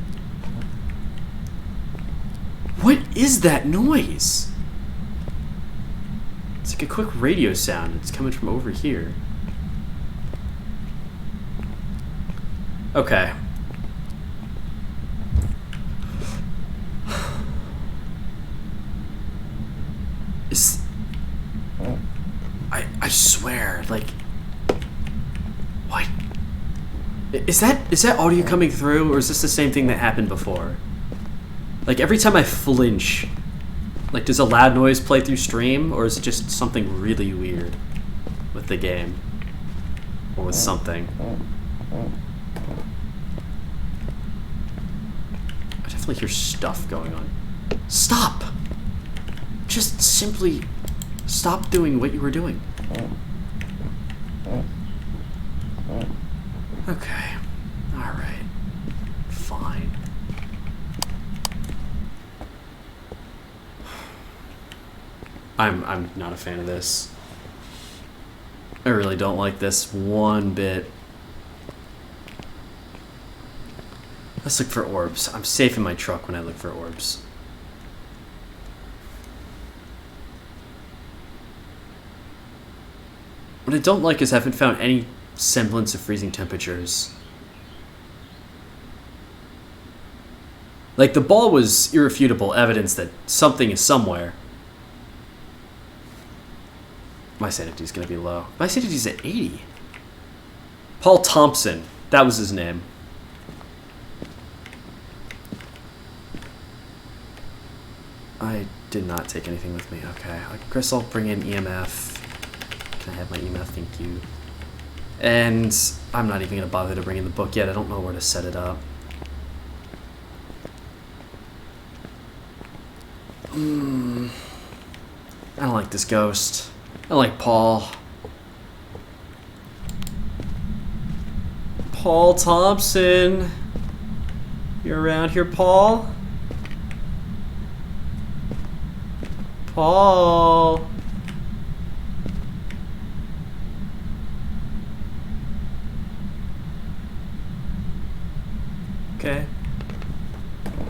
What is that noise? It's like a quick radio sound. It's coming from over here. Okay. I swear, like, what? Is that audio coming through, or is this the same thing that happened before? Like, every time I flinch, like, does a loud noise play through stream, or is it just something really weird with the game? Or with something? I definitely hear stuff going on. Stop! Just simply stop doing what you were doing. Okay. Alright. Fine. I'm not a fan of this. I really don't like this one bit. Let's look for orbs. I'm safe in my truck when I look for orbs. What I don't like is I haven't found any semblance of freezing temperatures. Like, the ball was irrefutable evidence that something is somewhere. My sanity's gonna be low. My sanity's at 80. Paul Thompson. That was his name. I did not take anything with me. Okay. I guess I'll bring in EMF. Can I have my EMF? Thank you. And I'm not even going to bother to bring in the book yet. I don't know where to set it up. I don't like this ghost. I like Paul. Paul Thompson. You're around here, Paul? Paul. Okay.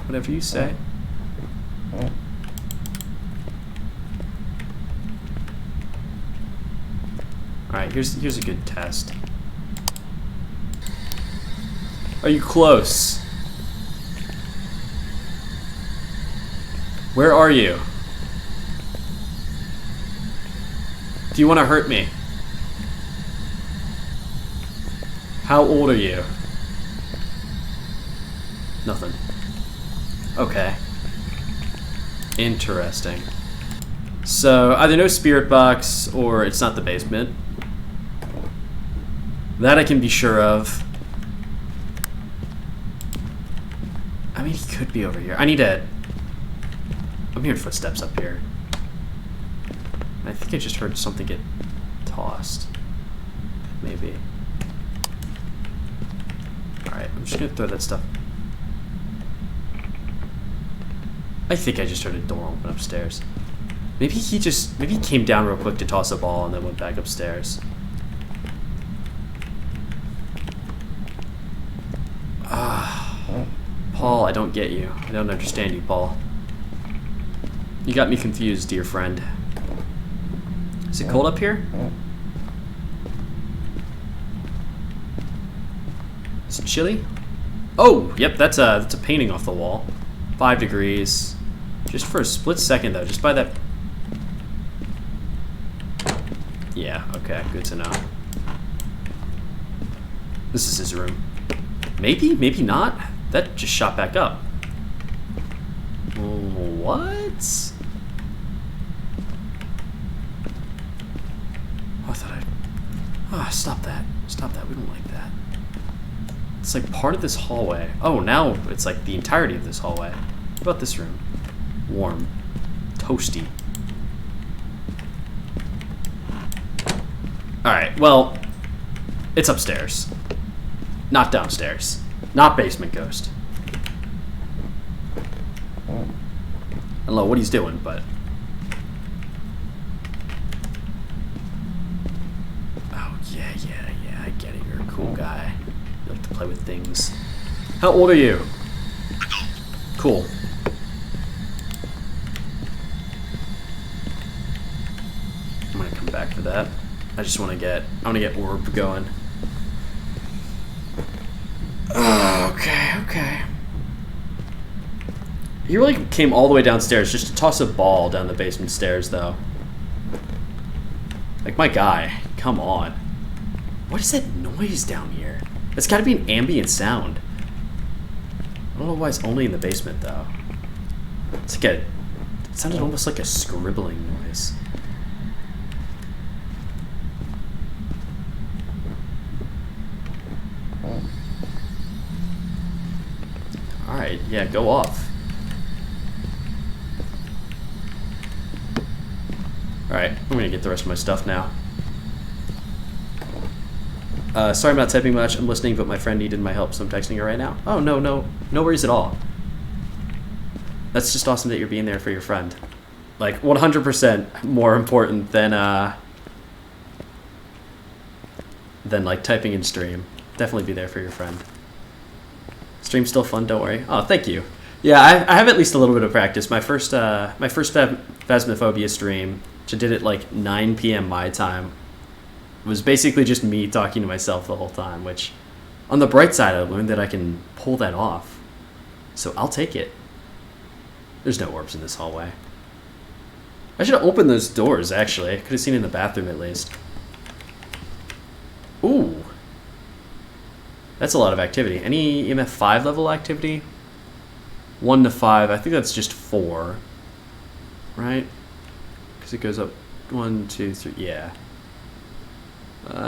Whatever you say. Alright, here's a good test. Are you close? Where are you? Do you want to hurt me? How old are you? Nothing. Okay. Interesting. So, either no spirit box, or it's not the basement. That I can be sure of. I mean, he could be over here. I need to... I'm hearing footsteps up here. I think I just heard something get tossed. Maybe. Alright, I'm just gonna throw that stuff. I think I just heard a door open upstairs. Maybe he came down real quick to toss a ball and then went back upstairs. Paul, I don't get you. I don't understand you, Paul. You got me confused, dear friend. Is it cold up here? Is it chilly? Oh, yep, that's a painting off the wall. 5 degrees. Just for a split second, though, just by that... Yeah, okay, good to know. This is his room. Maybe, maybe not. That just shot back up. What? Oh, I thought I... Ah, stop that. Stop that. We don't like that. It's like part of this hallway. Oh, now it's like the entirety of this hallway. What about this room? Warm. Toasty. Alright, well, it's upstairs. Not downstairs. Not basement ghost. I don't know what he's doing, but... Oh, yeah, I get it. You're a cool guy. You like to play with things. How old are you? Cool. I'm gonna come back for that. I just want to get... I want to get orb going. Okay. He really came all the way downstairs just to toss a ball down the basement stairs, though. Like, my guy, come on. What is that noise down here? It's gotta be an ambient sound. I don't know why it's only in the basement, though. It's like it sounded almost like a scribbling noise. Alright, yeah, go off. Alright, I'm gonna get the rest of my stuff now. Sorry I'm not typing much. I'm listening, but my friend needed my help, so I'm texting her right now. Oh, no worries at all. That's just awesome that you're being there for your friend. Like, 100% more important than like, typing in stream. Definitely be there for your friend. Stream's still fun, don't worry. Oh, thank you. Yeah, I have at least a little bit of practice. My first Phasmophobia stream, which I did at like 9 p.m. my time, was basically just me talking to myself the whole time, which, on the bright side, I learned that I can pull that off. So I'll take it. There's no orbs in this hallway. I should have opened those doors, actually. I could have seen in the bathroom at least. Ooh. That's a lot of activity. Any EMF 5 level activity? 1 to 5. I think that's just 4. Right? Because it goes up 1, 2, 3. Yeah.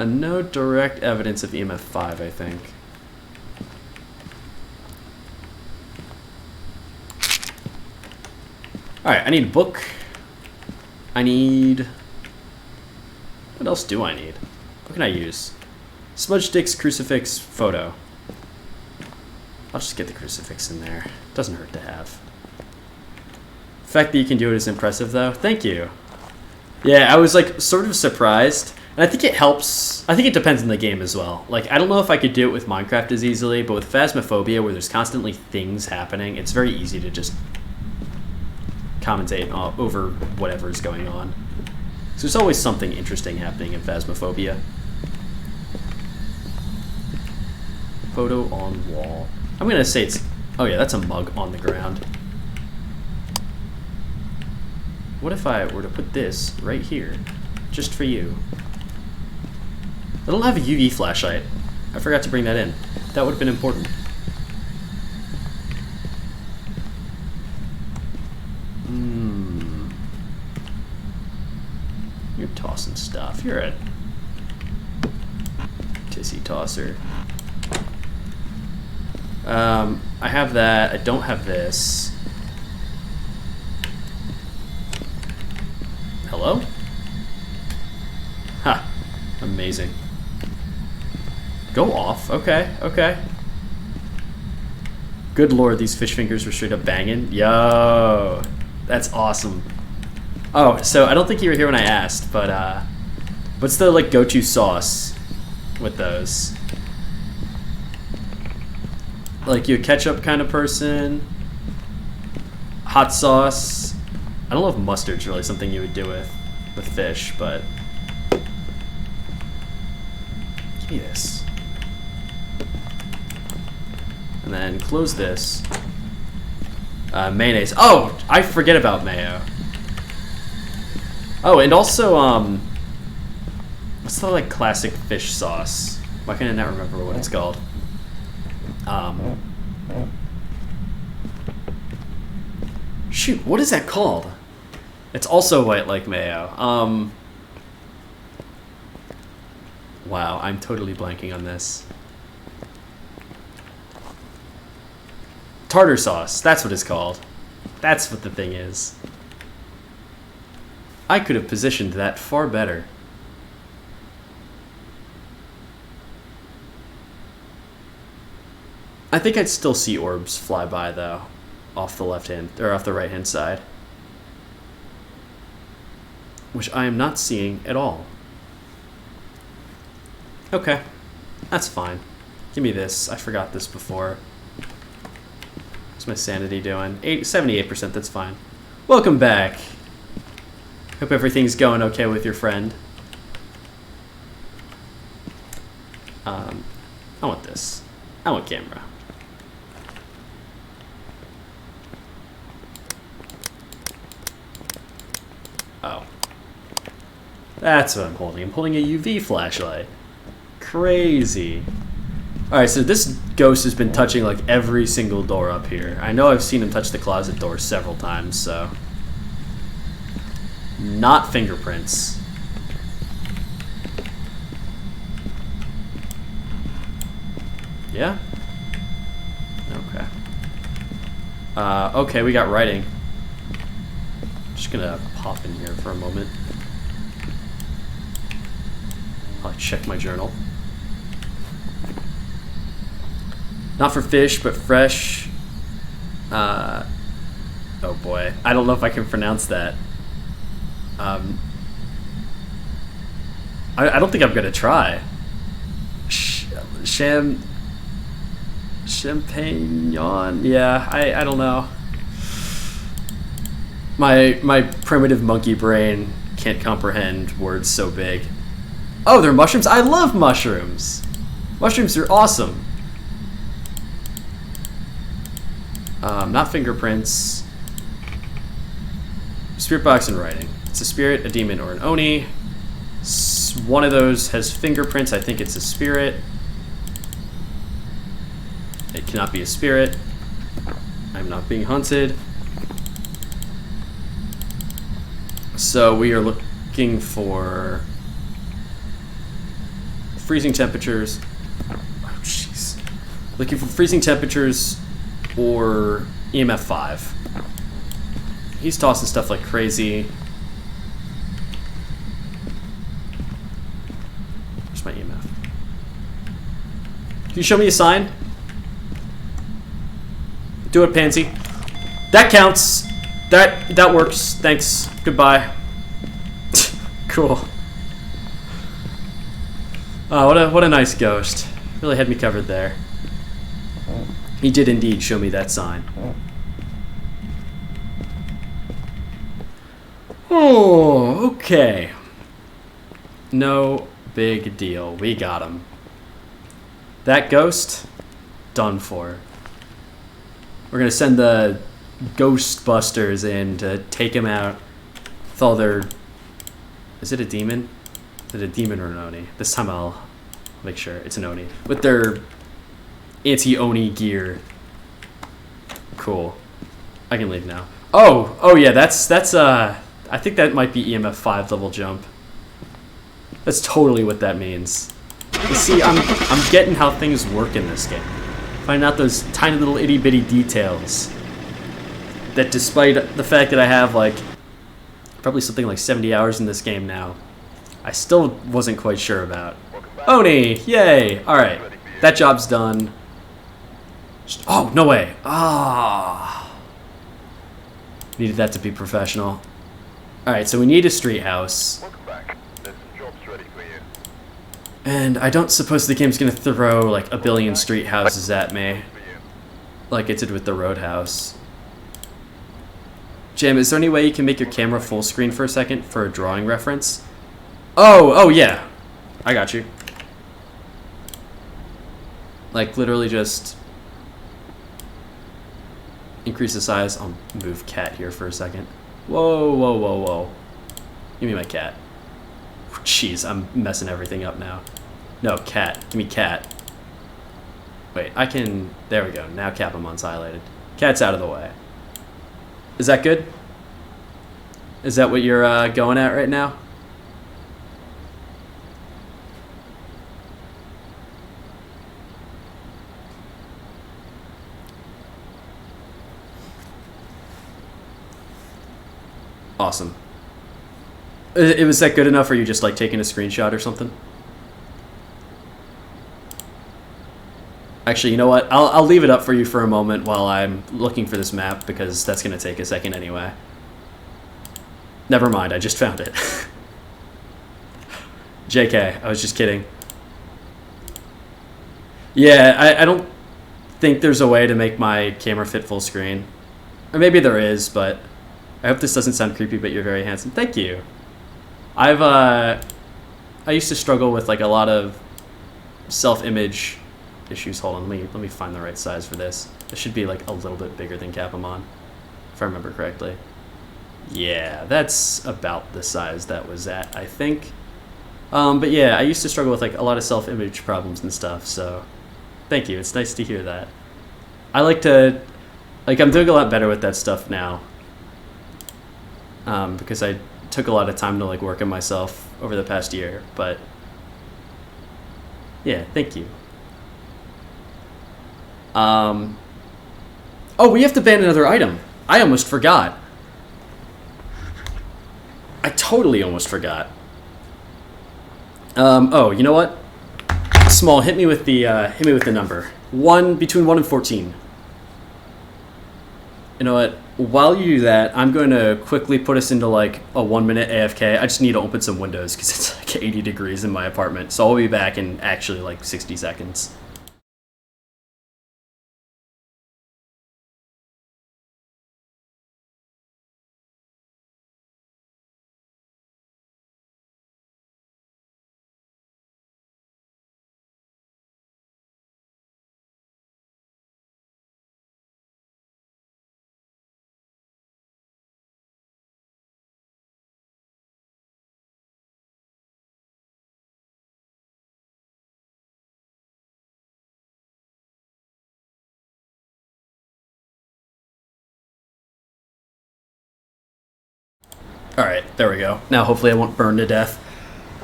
No direct evidence of EMF 5, I think. Alright, I need a book. I need... What else do I need? What can I use? Smudge sticks, crucifix, photo. I'll just get the crucifix in there. Doesn't hurt to have. fact that you can do it is impressive, though. Thank you. Yeah, I was like sort of surprised, and I think it helps. I think it depends on the game as well. Like, I don't know if I could do it with Minecraft as easily, but with Phasmophobia, where there's constantly things happening, it's very easy to just commentate over whatever is going on. So there's always something interesting happening in Phasmophobia. Photo on wall. I'm gonna say it's... Oh yeah, that's a mug on the ground. What if I were to put this right here, just for you? I don't have a UV flashlight. I forgot to bring that in. That would have been important. You're tossing stuff. You're a tissy tosser. I have that. I don't have this. Hello? Ha. Amazing. Go off. Okay, okay. Good lord, these fish fingers were straight up banging. Yo. That's awesome. Oh, so I don't think you were here when I asked, but what's the like go-to sauce with those? Like, you a ketchup kind of person? Hot sauce? I don't know if mustard's really something you would do with fish, but give me this. And then close this. Mayonnaise. Oh, I forget about mayo. Oh, and also, what's the like classic fish sauce? Why can I not remember what it's called? Shoot, what is that called? It's also white like mayo. Wow, I'm totally blanking on this. Tartar sauce, that's what it's called. That's what the thing is. I could have positioned that far better. I think I'd still see orbs fly by though, off the left hand or off the right hand side, which I am not seeing at all. Okay, that's fine. Give me this. I forgot this before. What's my sanity doing? 78%. That's fine. Welcome back. Hope everything's going okay with your friend. I want this. I want camera. Oh. That's what I'm holding. I'm holding a UV flashlight. Crazy. Alright, so this ghost has been touching like every single door up here. I know I've seen him touch the closet door several times, so... Not fingerprints. Yeah? Okay. Okay, we got writing. Just gonna pop in here for a moment. I'll check my journal. Not for fish, but fresh. Oh boy. I don't know if I can pronounce that. I don't think I'm gonna try. Champagne. Yeah, I don't know. My primitive monkey brain can't comprehend words so big. Oh, they're mushrooms? I love mushrooms! Mushrooms are awesome. Not fingerprints. Spirit box and writing. It's a spirit, a demon, or an oni. One of those has fingerprints. I think it's a spirit. It cannot be a spirit. I'm not being hunted. So we are looking for freezing temperatures. Oh, jeez. Looking for freezing temperatures or EMF 5. He's tossing stuff like crazy. Where's my EMF? Can you show me a sign? Do it, Pansy. That counts. That works. Thanks. Goodbye. Cool. Oh, what a nice ghost. Really had me covered there. He did indeed show me that sign. Oh, okay. No big deal. We got him. That ghost, done for. We're gonna send the Ghostbusters in to take him out with all their... Is it a demon? Is it a demon or an Oni? This time I'll make sure it's an Oni. With their anti-Oni gear. Cool. I can leave now. Oh yeah, that's I think that might be EMF 5 level jump. That's totally what that means. You see, I'm getting how things work in this game. Finding out those tiny little itty bitty details that, despite the fact that I have like probably something like 70 hours in this game now, I still wasn't quite sure about. Oni, yay! All right, that job's done. Oh, no way! Ah, needed that to be professional. All right, so we need a street house. And I don't suppose the game's gonna throw like a billion street houses at me, like it did with the Roadhouse. Jim, is there any way you can make your camera full screen for a second for a drawing reference? Oh yeah, I got you. Like literally just increase the size. I'll move cat here for a second. Whoa. Give me my cat. Jeez, I'm messing everything up now. No, cat. Give me cat. Wait, I can... There we go. Now Capamon's highlighted. Cat's out of the way. Is that good? Is that what you're going at right now? Awesome. Was that good enough, or are you just like taking a screenshot or something? Actually, you know what? I'll leave it up for you for a moment while I'm looking for this map, because that's going to take a second anyway. Never mind, I just found it. JK, I was just kidding. Yeah, I don't think there's a way to make my camera fit full screen. Or maybe there is, but I hope this doesn't sound creepy, but you're very handsome. Thank you. I used to struggle with like a lot of self-image issues. Hold on, let me find the right size for this. It should be like a little bit bigger than Capamon, if I remember correctly. Yeah, that's about the size that was at, I think. But yeah, I used to struggle with like a lot of self-image problems and stuff, so thank you. It's nice to hear that. I like to, like, I'm doing a lot better with that stuff now. Because I took a lot of time to like work on myself over the past year, but yeah, thank you. Oh, we have to ban another item. I almost forgot. I totally almost forgot. Oh, you know what? Small, hit me with the number. Between 1 and 14. You know what? While you do that, I'm going to quickly put us into like a 1 minute AFK. I just need to open some windows because it's like 80 degrees in my apartment. So I'll be back in actually like 60 seconds. Alright, there we go. Now hopefully I won't burn to death.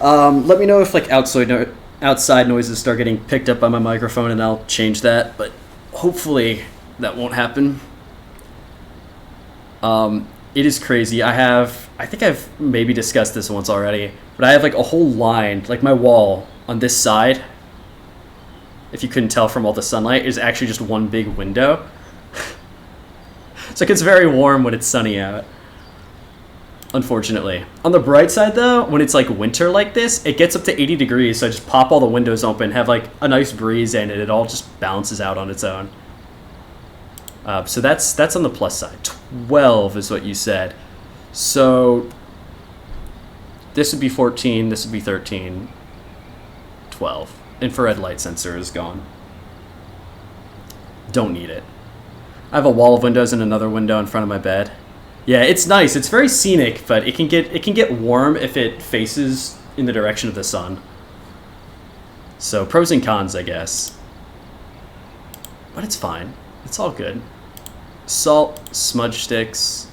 Let me know if like outside noises start getting picked up by my microphone, and I'll change that, but hopefully that won't happen. It is crazy. I think I've maybe discussed this once already, but I have like a whole line, like my wall on this side, if you couldn't tell from all the sunlight, is actually just one big window. So it gets very warm when it's sunny out. Unfortunately. On the bright side though, when it's like winter like this, it gets up to 80 degrees, so I just pop all the windows open, have like a nice breeze in it, it all just balances out on its own. So that's on the plus side. 12 is what you said. So this would be 14, this would be 13, 12. Infrared light sensor is gone. Don't need it. I have a wall of windows and another window in front of my bed. Yeah, it's nice. It's very scenic, but it can get warm if it faces in the direction of the sun. So pros and cons, I guess. But it's fine. It's all good. Salt, smudge sticks.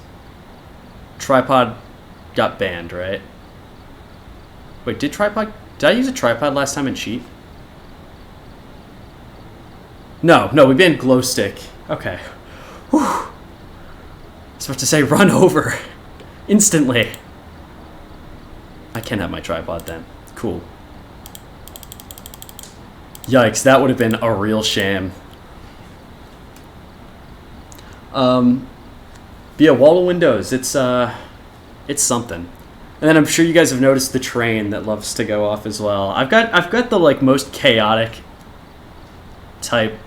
Tripod got banned, right? Wait, did I use a tripod last time in cheat? No, we banned glow stick. Okay. Whew. I was about to say run over instantly. I can have my tripod then. Cool. Yikes, that would have been a real shame. But yeah, wall of windows, it's something. And then I'm sure you guys have noticed the train that loves to go off as well. I've got the like most chaotic type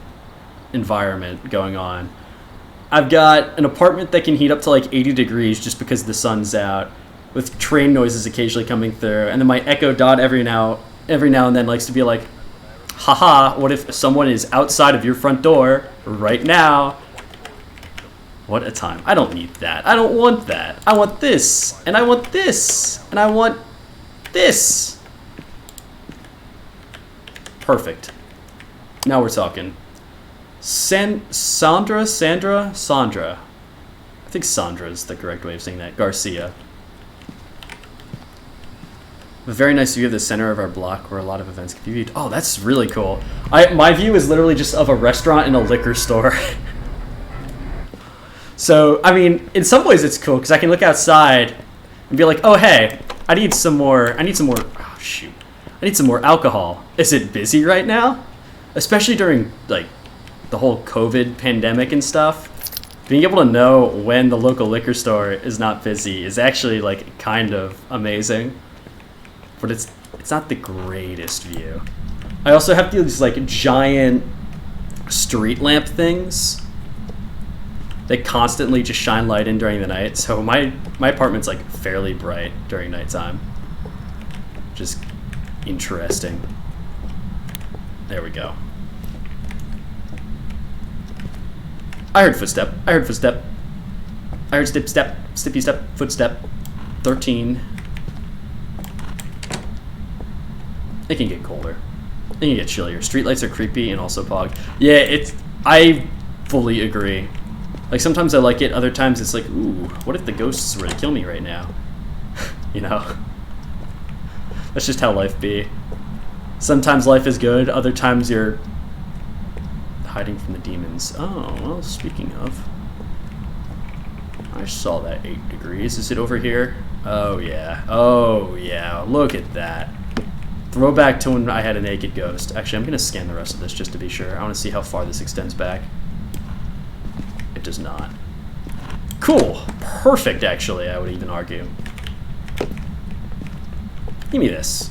environment going on. I've got an apartment that can heat up to like 80 degrees just because the sun's out, with train noises occasionally coming through, and then my Echo Dot every now and then likes to be like, haha, what if someone is outside of your front door right now? What a time. I don't need that. I don't want that. I want this, and I want this, and I want this. Perfect. Now we're talking. Sandra? I think Sandra is the correct way of saying that. Garcia. A very nice view of the center of our block where a lot of events can be viewed. Oh, that's really cool. My view is literally just of a restaurant and a liquor store. So, I mean, in some ways it's cool because I can look outside and be like, oh, hey, I need some more, oh, shoot. I need some more alcohol. Is it busy right now? Especially during, like, the whole COVID pandemic and stuff. Being able to know when the local liquor store is not busy is actually, like, kind of amazing. But it's not the greatest view. I also have these, like, giant street lamp things. They constantly just shine light in during the night, so my apartment's like fairly bright during nighttime. Just interesting. There we go. I heard footstep. I heard stippy step, footstep. 13. It can get colder. It can get chillier. Streetlights are creepy and also pog. Yeah, I fully agree. Like, sometimes I like it, other times it's like, ooh, what if the ghosts were to kill me right now? You know? That's just how life be. Sometimes life is good, other times you're hiding from the demons. Oh, well, speaking of, I saw that 8 degrees. Is it over here? Oh, yeah. Oh, yeah. Look at that. Throwback to when I had a naked ghost. Actually, I'm going to scan the rest of this just to be sure. I want to see how far this extends back. It does not. Cool. Perfect, actually, I would even argue. Give me this.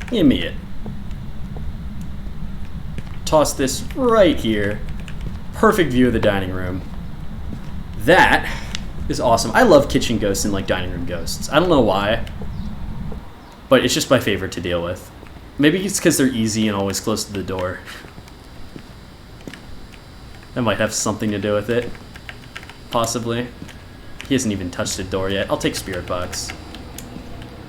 Give me it. Toss this right here. Perfect view of the dining room. That is awesome. I love kitchen ghosts and like dining room ghosts. I don't know why, but it's just my favorite to deal with. Maybe it's because they're easy and always close to the door. That might have something to do with it. Possibly. He hasn't even touched the door yet. I'll take Spirit Box.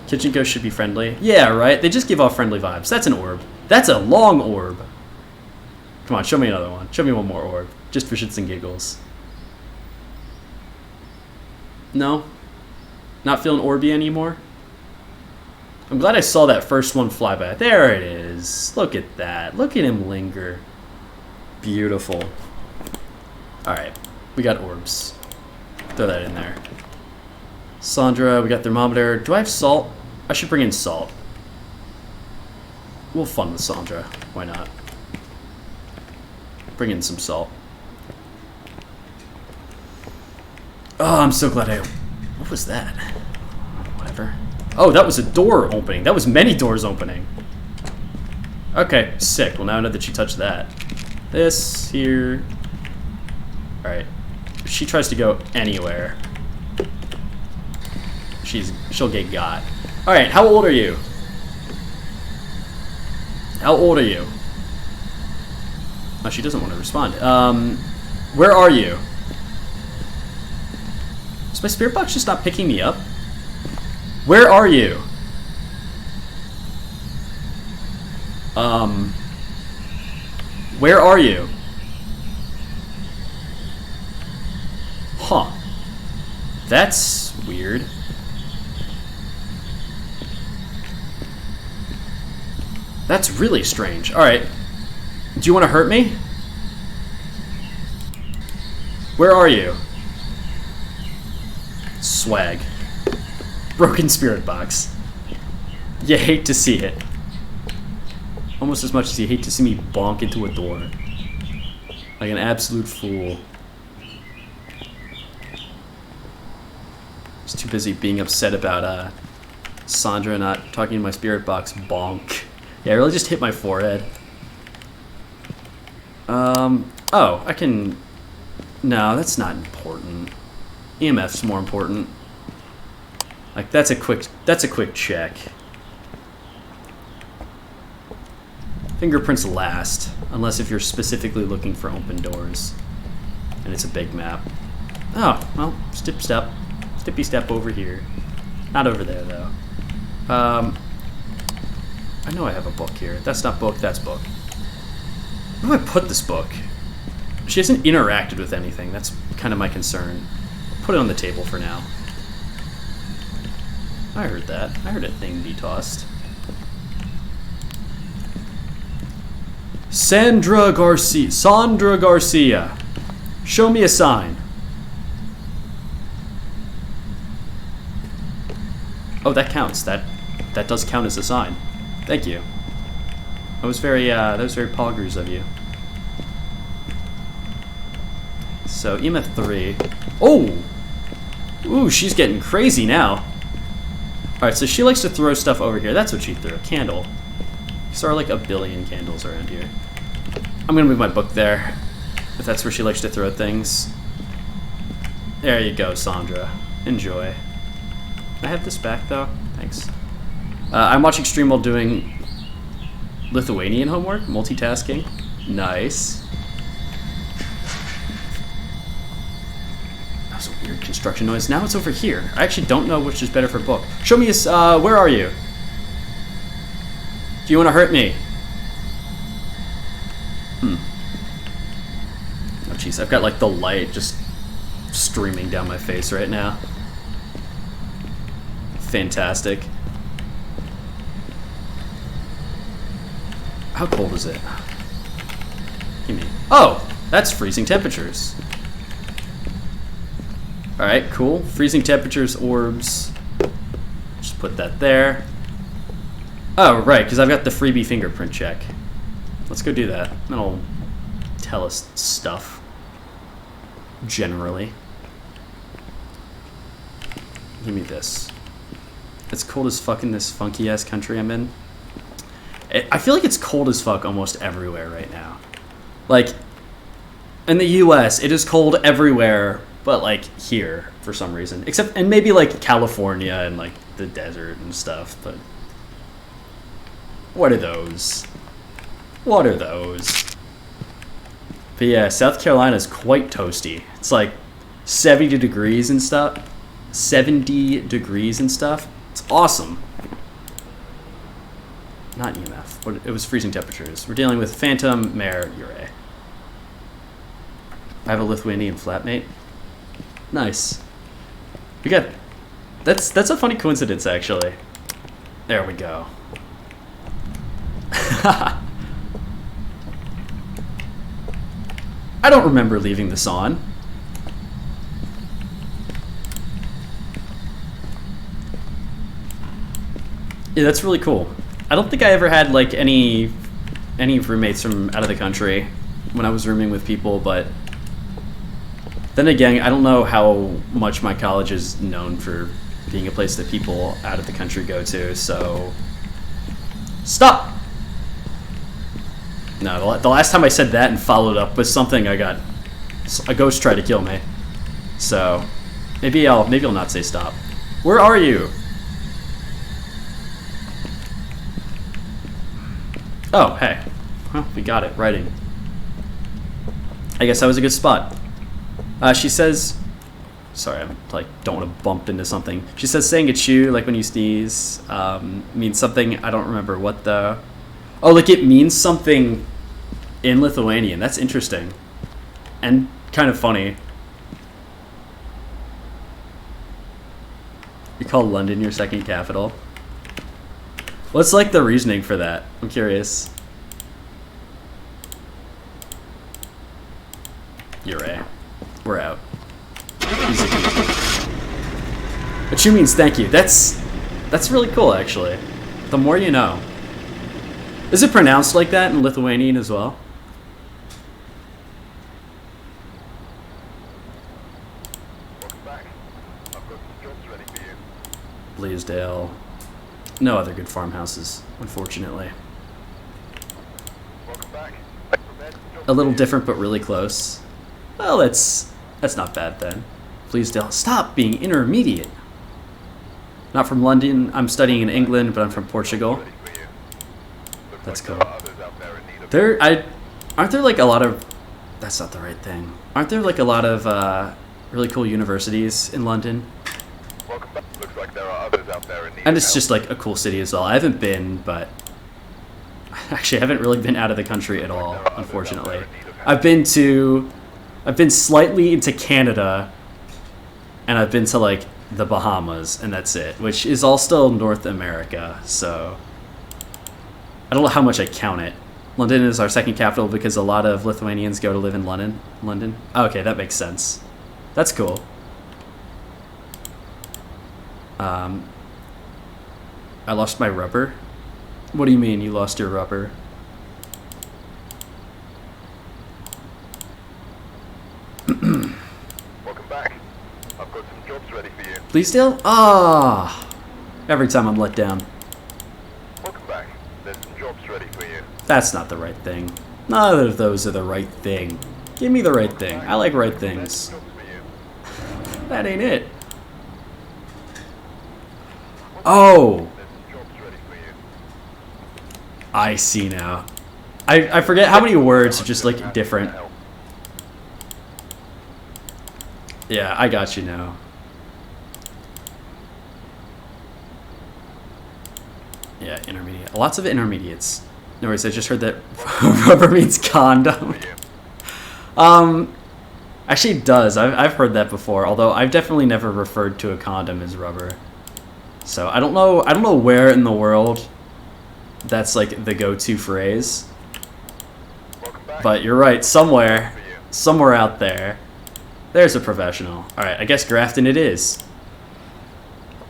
Kitchen ghosts should be friendly. Yeah, right? They just give off friendly vibes. That's an orb. That's a long orb. Come on, show me another one. Show me one more orb. Just for shits and giggles. No? Not feeling orby anymore? I'm glad I saw that first one fly by. There it is. Look at that. Look at him linger. Beautiful. Alright. We got orbs. Throw that in there. Sandra, we got thermometer. Do I have salt? I should bring in salt. We'll fun with Sandra. Why not? Bring in some salt. Oh, I'm so glad I... What was that? Whatever. Oh, that was a door opening. That was many doors opening. Okay, sick. Well, now I know that she touched that. This, here... Alright. If she tries to go anywhere, she'll get got. Alright, how old are you? How old are you? Oh, she doesn't want to respond. Where are you? Is my spirit box just not picking me up? Where are you? Where are you? Huh. That's weird. That's really strange. Alright. Do you want to hurt me? Where are you? Swag. Broken spirit box. You hate to see it. Almost as much as you hate to see me bonk into a door. Like an absolute fool. Just too busy being upset about Sandra not talking to my spirit box. Bonk. Yeah, I really just hit my forehead. Oh, I can... No, that's not important. EMF's more important. Like, that's a quick check. Fingerprints last, unless if you're specifically looking for open doors. And it's a big map. Oh, well, stippy step over here. Not over there, though. I know I have a book here. That's not book, that's book. Where do I put this book? She hasn't interacted with anything. That's kind of my concern. Put it on the table for now. I heard that. I heard a thing be tossed. Sandra Garcia. Show me a sign. Oh, that counts. That does count as a sign. Thank you. That was very poggers of you. So, EMF 3. Oh! Ooh, she's getting crazy now. Alright, so she likes to throw stuff over here. That's what she threw. A candle. There are like a billion candles around here. I'm gonna move my book there, if that's where she likes to throw things. There you go, Sandra. Enjoy. Can I have this back, though? Thanks. I'm watching stream while doing Lithuanian homework. Multitasking. Nice. That was a weird construction noise. Now it's over here. I actually don't know which is better for book. Show me a... where are you? Do you want to hurt me? Oh, jeez. I've got, like, the light just streaming down my face right now. Fantastic. How cold is it? Give me... Oh! That's freezing temperatures. Alright, cool. Freezing temperatures, orbs. Just put that there. Oh, right, because I've got the freebie fingerprint check. Let's go do that. That'll tell us stuff. Generally. Give me this. It's cold as fuck in this funky-ass country I'm in. I feel like it's cold as fuck almost everywhere right now. Like, in the US, it is cold everywhere, but, like, here, for some reason. Except, and maybe, like, California and, like, the desert and stuff, but... What are those? What are those? But yeah, South Carolina's quite toasty. It's like 70 degrees and stuff. 70 degrees and stuff. It's awesome. Not EMF, but it was freezing temperatures. We're dealing with Phantom Mare Ure. I have a Lithuanian flatmate. Nice. We got... That's a funny coincidence, actually. There we go. I don't remember leaving this on. Yeah, that's really cool. I don't think I ever had like any roommates from out of the country when I was rooming with people, but Then again, I don't know how much my college is known for being a place that people out of the country go to, so... Stop! No, the last time I said that and followed up with something, I got... a ghost tried to kill me. So, maybe I'll not say stop. Where are you? Oh, hey. Well, we got it. Writing. I guess that was a good spot. She says... Sorry, I'm like, don't want to bump into something. She says saying achoo, like when you sneeze, means something. I don't remember what the... Oh, like it means something in Lithuanian. That's interesting. And kind of funny. You call London your second capital? What's like the reasoning for that? I'm curious. You're right. We're out. Achoo means thank you. That's really cool, actually. The more you know. Is it pronounced like that in Lithuanian as well? Welcome back. I've got some jobs ready for you. Bleasdale. No other good farmhouses, unfortunately. Welcome back. Prepared some jobs A little for you. different, but really close. Well, that's not bad then. Bleasdale. Stop being intermediate. Not from London. I'm studying in England, but I'm from Portugal. Ready for you. Looks That's like cool. there are others out there in need of Aren't there like a lot of... That's not the right thing. Aren't there like a lot of really cool universities in London? Welcome back. Looks like there are others out there in need And of it's help. just like a cool city as well. I haven't been, but... Actually, I haven't really been out of the country at all, unfortunately. I've been slightly into Canada, and I've been to like the Bahamas, and that's it, which is all still North America, so I don't know how much I count it. London is our second capital because a lot of Lithuanians go to live in London. Okay, that makes sense. That's cool. I lost my rubber. What do you mean you lost your rubber? Welcome back. I've got some jobs ready for you. Bleasdale? Ah! Every time I'm let down. Welcome back. There's some jobs ready for you. That's not the right thing. Neither of those are the right thing. Give me the right thing. I like right There's things. some jobs for you. That ain't it. Oh! There's some jobs ready for you. I see now. I forget how many words are just like different. Yeah, I got you now. Yeah, intermediate. Lots of intermediates. No worries, I just heard that rubber means condom. Actually it does. I've heard that before, although I've definitely never referred to a condom as rubber. So I don't know where in the world that's like the go-to phrase. Welcome back. But you're right, somewhere For you. somewhere out there, there's a professional. Alright, I guess Grafton it is.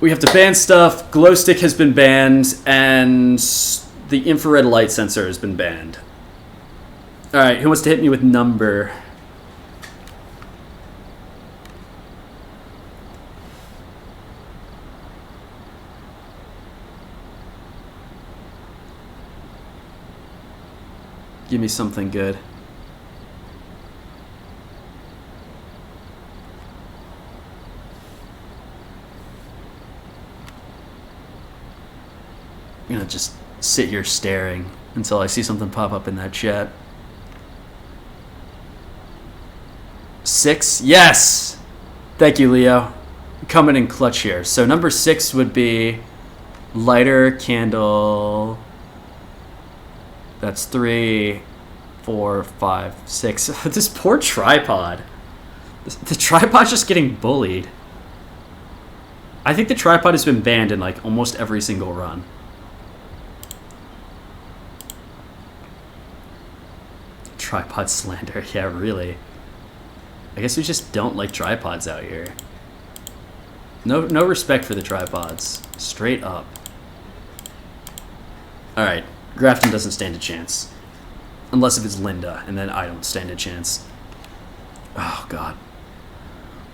We have to ban stuff, glow stick has been banned, and the infrared light sensor has been banned. Alright, who wants to hit me with number? Give me something good. I'm gonna just sit here staring until I see something pop up in that chat. 6? Yes! Thank you, Leo. Coming in clutch here. So number 6 would be lighter, candle. That's 3, 4, 5, 6. This poor tripod. The tripod's just getting bullied. I think the tripod has been banned in like almost every single run. Tripod slander, yeah, really. I guess we just don't like tripods out here. No respect for the tripods. Straight up. Alright, Grafton doesn't stand a chance. Unless if it's Linda, and then I don't stand a chance. Oh, God.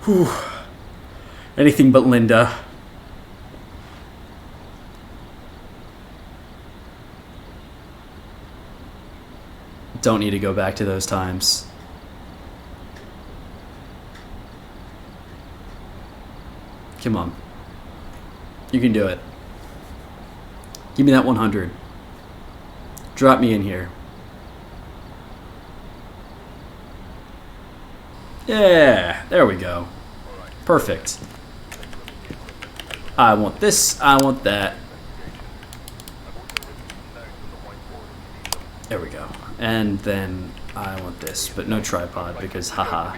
Whew. Anything but Linda. Don't need to go back to those times. Come on. You can do it. Give me that 100. Drop me in here. Yeah, there we go. Perfect. I want this, I want that. There we go. And then I want this, but no tripod because haha.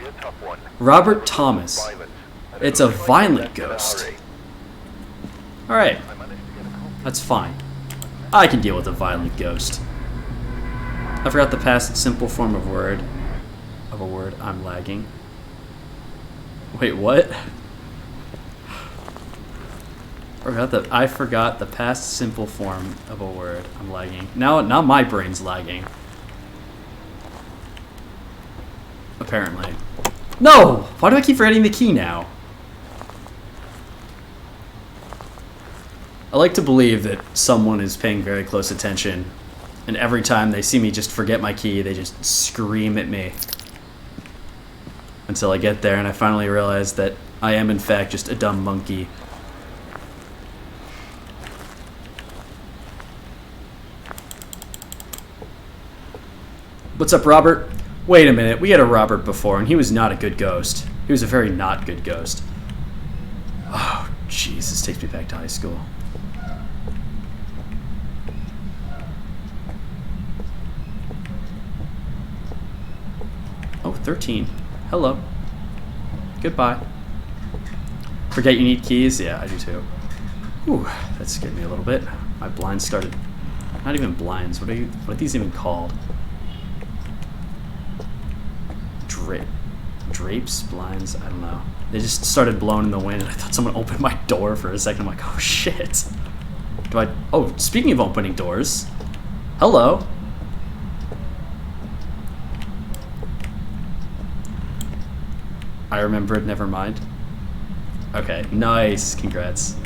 Robert Thomas. It's a violent ghost. Alright. That's fine. I can deal with a violent ghost. I forgot the past simple form of word. Of a word. I'm lagging. Wait, what? I forgot the past simple form of a word. I'm lagging. Now my brain's lagging. Apparently. No! Why do I keep forgetting the key now? I like to believe that someone is paying very close attention, and every time they see me just forget my key, they just scream at me. Until I get there and I finally realize that I am in fact just a dumb monkey. What's up, Robert? Wait a minute, we had a Robert before, and he was not a good ghost. He was a very not good ghost. Oh, jeez, this takes me back to high school. Oh, 13. Hello. Goodbye. Forget you need keys? Yeah, I do too. Ooh, that scared me a little bit. My blinds started... Not even blinds. What are these even called? Drapes? Blinds? I don't know. They just started blowing in the wind, and I thought someone opened my door for a second. I'm like, oh shit. Oh, speaking of opening doors. Hello. I remembered, never mind. Okay, nice, congrats.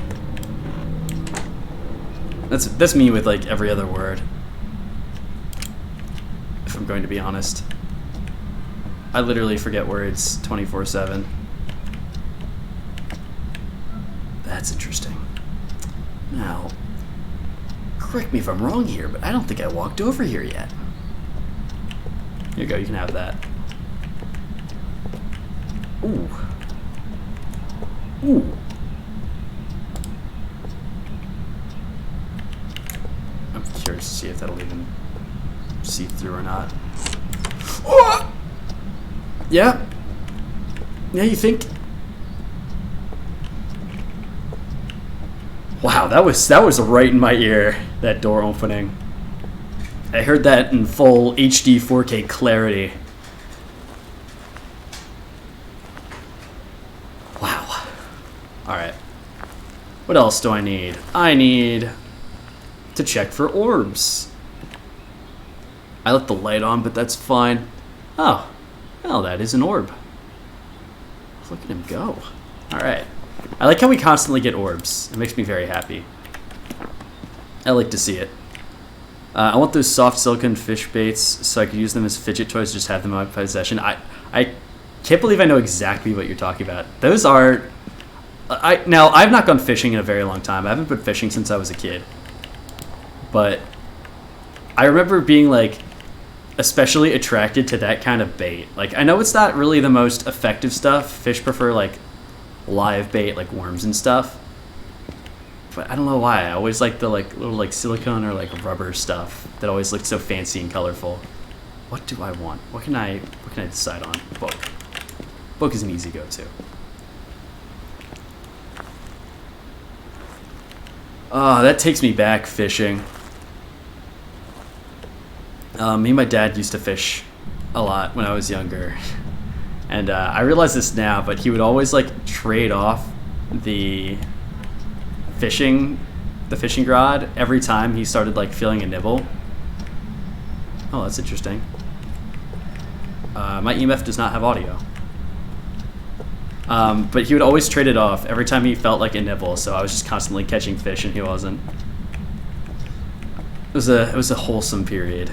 That's me with like every other word. If I'm going to be honest. I literally forget words 24/7. That's interesting. Now, correct me if I'm wrong here, but I don't think I walked over here yet. Here you go, you can have that. Ooh. Ooh. I'm curious to see if that'll even see through or not. Oh! Yeah. Yeah, you think? Wow, that was right in my ear, that door opening. I heard that in full HD 4K clarity. Wow. Alright. What else do I need? I need to check for orbs. I left the light on, but that's fine. Oh. Well, that is an orb. Look at him go. Alright. I like how we constantly get orbs. It makes me very happy. I like to see it. I want those soft silicone fish baits so I could use them as fidget toys, just have them in my possession. I can't believe I know exactly what you're talking about. Those are... Now, I've not gone fishing in a very long time. I haven't been fishing since I was a kid. But I remember being, like, especially attracted to that kind of bait. Like, I know it's not really the most effective stuff. Fish prefer, like, live bait, like worms and stuff. But I don't know why. I always like the, like, little, like, silicone or, like, rubber stuff that always looked so fancy and colorful. What do I want? What can I decide on? Book. Book is an easy go-to. Oh, that takes me back fishing. Me and my dad used to fish a lot when I was younger. And I realize this now, but he would always like trade off the fishing rod every time he started like feeling a nibble. Oh, that's interesting. My EMF does not have audio. But he would always trade it off every time he felt like a nibble, so I was just constantly catching fish and he wasn't. It was a wholesome period.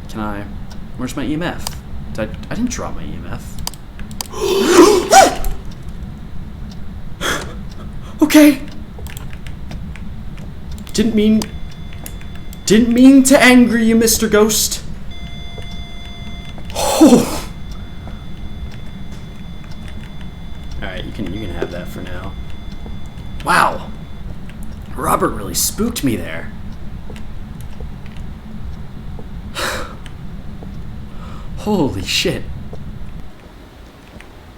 Can I? Where's my EMF? I didn't drop my EMF. Okay. Didn't mean to anger you, Mr. Ghost. Oh. Alright, you can have that for now. Wow. Robert really spooked me there. Holy shit.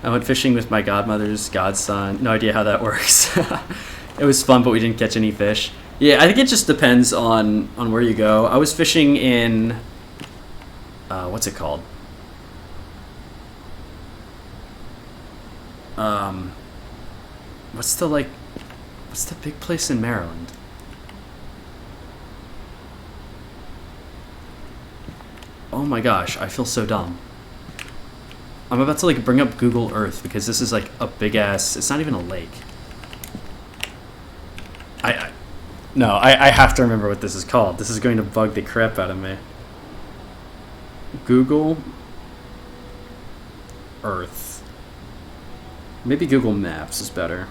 I went fishing with my godmother's godson. No idea how that works. It was fun, but we didn't catch any fish. Yeah, I think it just depends on where you go. I was fishing in... what's it called? What's the big place in Maryland? Oh my gosh, I feel so dumb. I'm about to like bring up Google Earth because this is like a big ass, it's not even a lake. I have to remember what this is called. This is going to bug the crap out of me. Google Earth. Maybe Google Maps is better.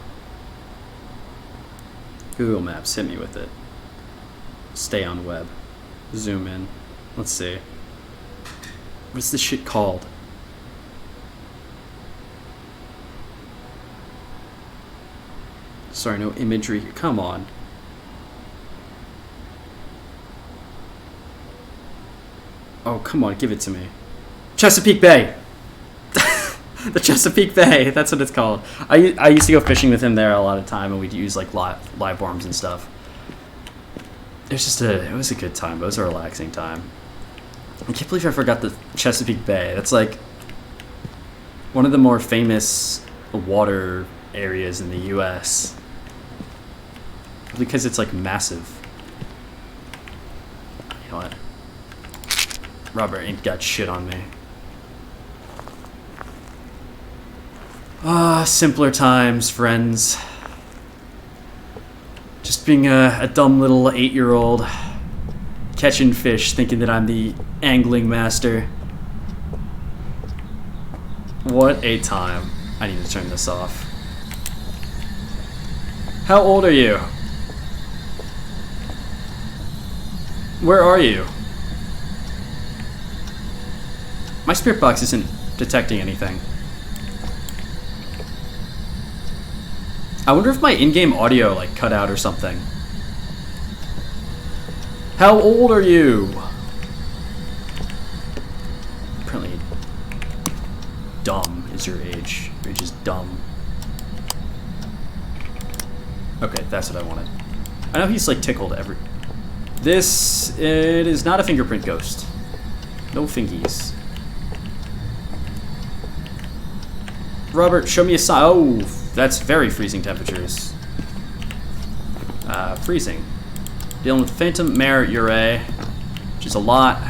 Google Maps, hit me with it. Stay on web. Zoom in. Let's see. What's this shit called? Sorry, no imagery here. Come on. Oh, come on, give it to me. Chesapeake Bay! The Chesapeake Bay, that's what it's called. I used to go fishing with him there a lot of time, and we'd use like live worms and stuff. It was a good time. It was a relaxing time. I can't believe I forgot the Chesapeake Bay. That's like one of the more famous water areas in the U.S. because it's like massive. You know what? Robert ain't got shit on me. Simpler times, friends. Just being a dumb little 8-year-old catching fish, thinking that I'm the angling master. What a time. I need to turn this off. How old are you? Where are you? My spirit box isn't detecting anything. I wonder if my in-game audio like cut out or something. How old are you? Apparently dumb is your age. You're just dumb. Okay, that's what I wanted. I know he's like tickled every... It is not a fingerprint ghost. No fingies. Robert, show me a sign. Oh, that's very freezing temperatures. Freezing. Dealing with Phantom Mare Ure, which is a lot.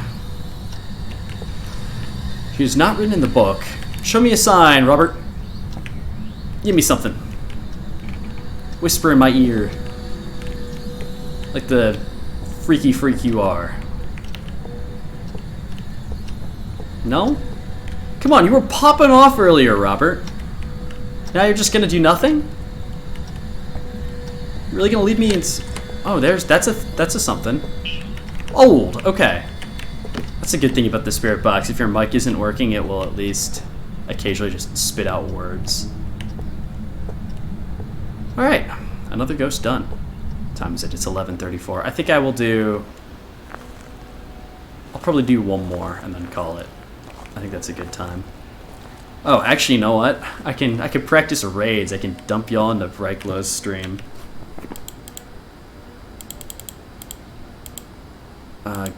She's not written in the book. Show me a sign, Robert. Give me something. Whisper in my ear. Like the freaky freak you are. No? Come on, you were popping off earlier, Robert. Now you're just gonna do nothing? You're really gonna leave me in... Oh, that's a something. Old, okay. That's a good thing about the spirit box. If your mic isn't working, it will at least occasionally just spit out words. Alright, another ghost done. What time is it? It's 11:34. I think I will do... I'll probably do one more and then call it. I think that's a good time. Oh, actually, you know what? I could practice raids. I can dump y'all into Brightglow's stream.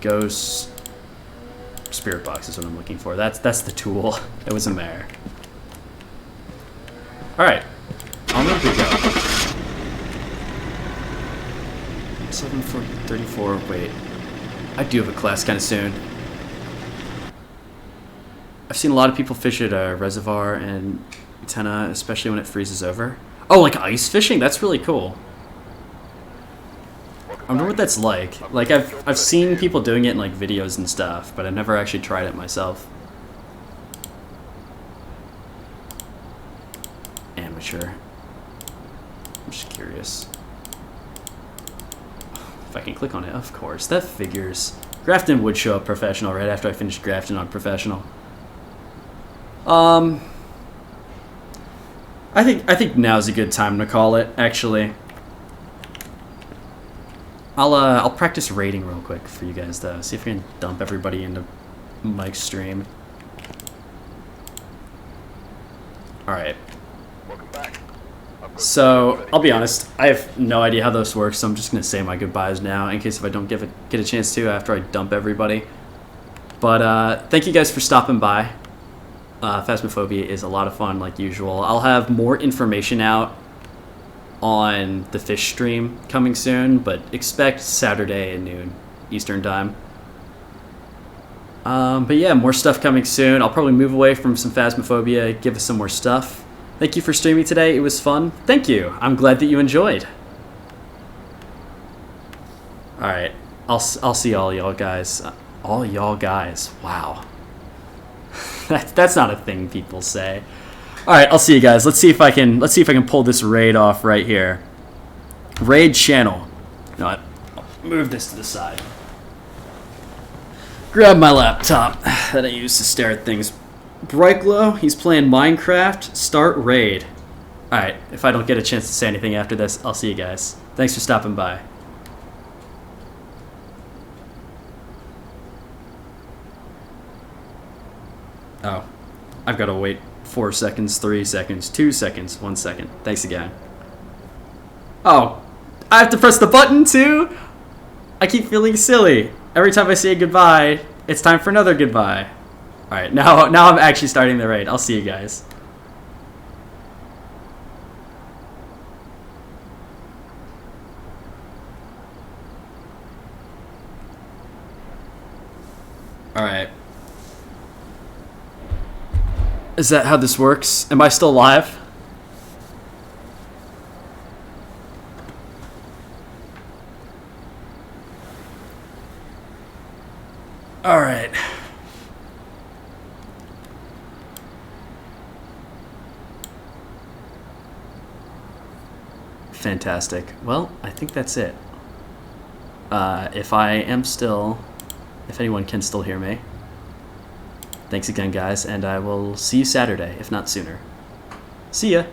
Ghost spirit box is what I'm looking for. That's the tool. It was a mare. All right, on we go. 7:34. Wait, I do have a class kind of soon. I've seen a lot of people fish at a reservoir in Tenna, especially when it freezes over. Oh, like ice fishing? That's really cool. I wonder what that's like. Like I've seen people doing it in like videos and stuff, but I've never actually tried it myself. Amateur. I'm just curious. If I can click on it, of course. That figures. Grafton would show up professional right after I finish grafting on professional. I think now's a good time to call it, actually. I'll practice raiding real quick for you guys though. See if we can dump everybody into Mike's stream. Alright. Welcome back. So, I'll be honest, I have no idea how this works, so I'm just gonna say my goodbyes now in case if I don't get a chance to after I dump everybody. But thank you guys for stopping by. Phasmophobia is a lot of fun, like usual. I'll have more information out on the fish stream coming soon, but expect Saturday at noon Eastern time. But yeah, more stuff coming soon. I'll probably move away from some Phasmophobia, give us some more stuff. Thank you for streaming today. It was fun. Thank you. I'm glad that you enjoyed. All right, I'll see all y'all guys. All y'all guys. Wow. That's not a thing people say. All right, I'll see you guys. Let's see if I can pull this raid off right here. Raid channel. You know what? I'll move this to the side. Grab my laptop that I use to stare at things. Brightglow, he's playing Minecraft. Start raid. All right, if I don't get a chance to say anything after this, I'll see you guys. Thanks for stopping by. Oh, I've got to wait 4 seconds, 3 seconds, 2 seconds, 1 second. Thanks again. Oh, I have to press the button too? I keep feeling silly. Every time I say goodbye, it's time for another goodbye. Alright, now I'm actually starting the raid. I'll see you guys. Alright. Is that how this works? Am I still live? All right. Fantastic. Well, I think that's it. If anyone can still hear me. Thanks again, guys, and I will see you Saturday, if not sooner. See ya!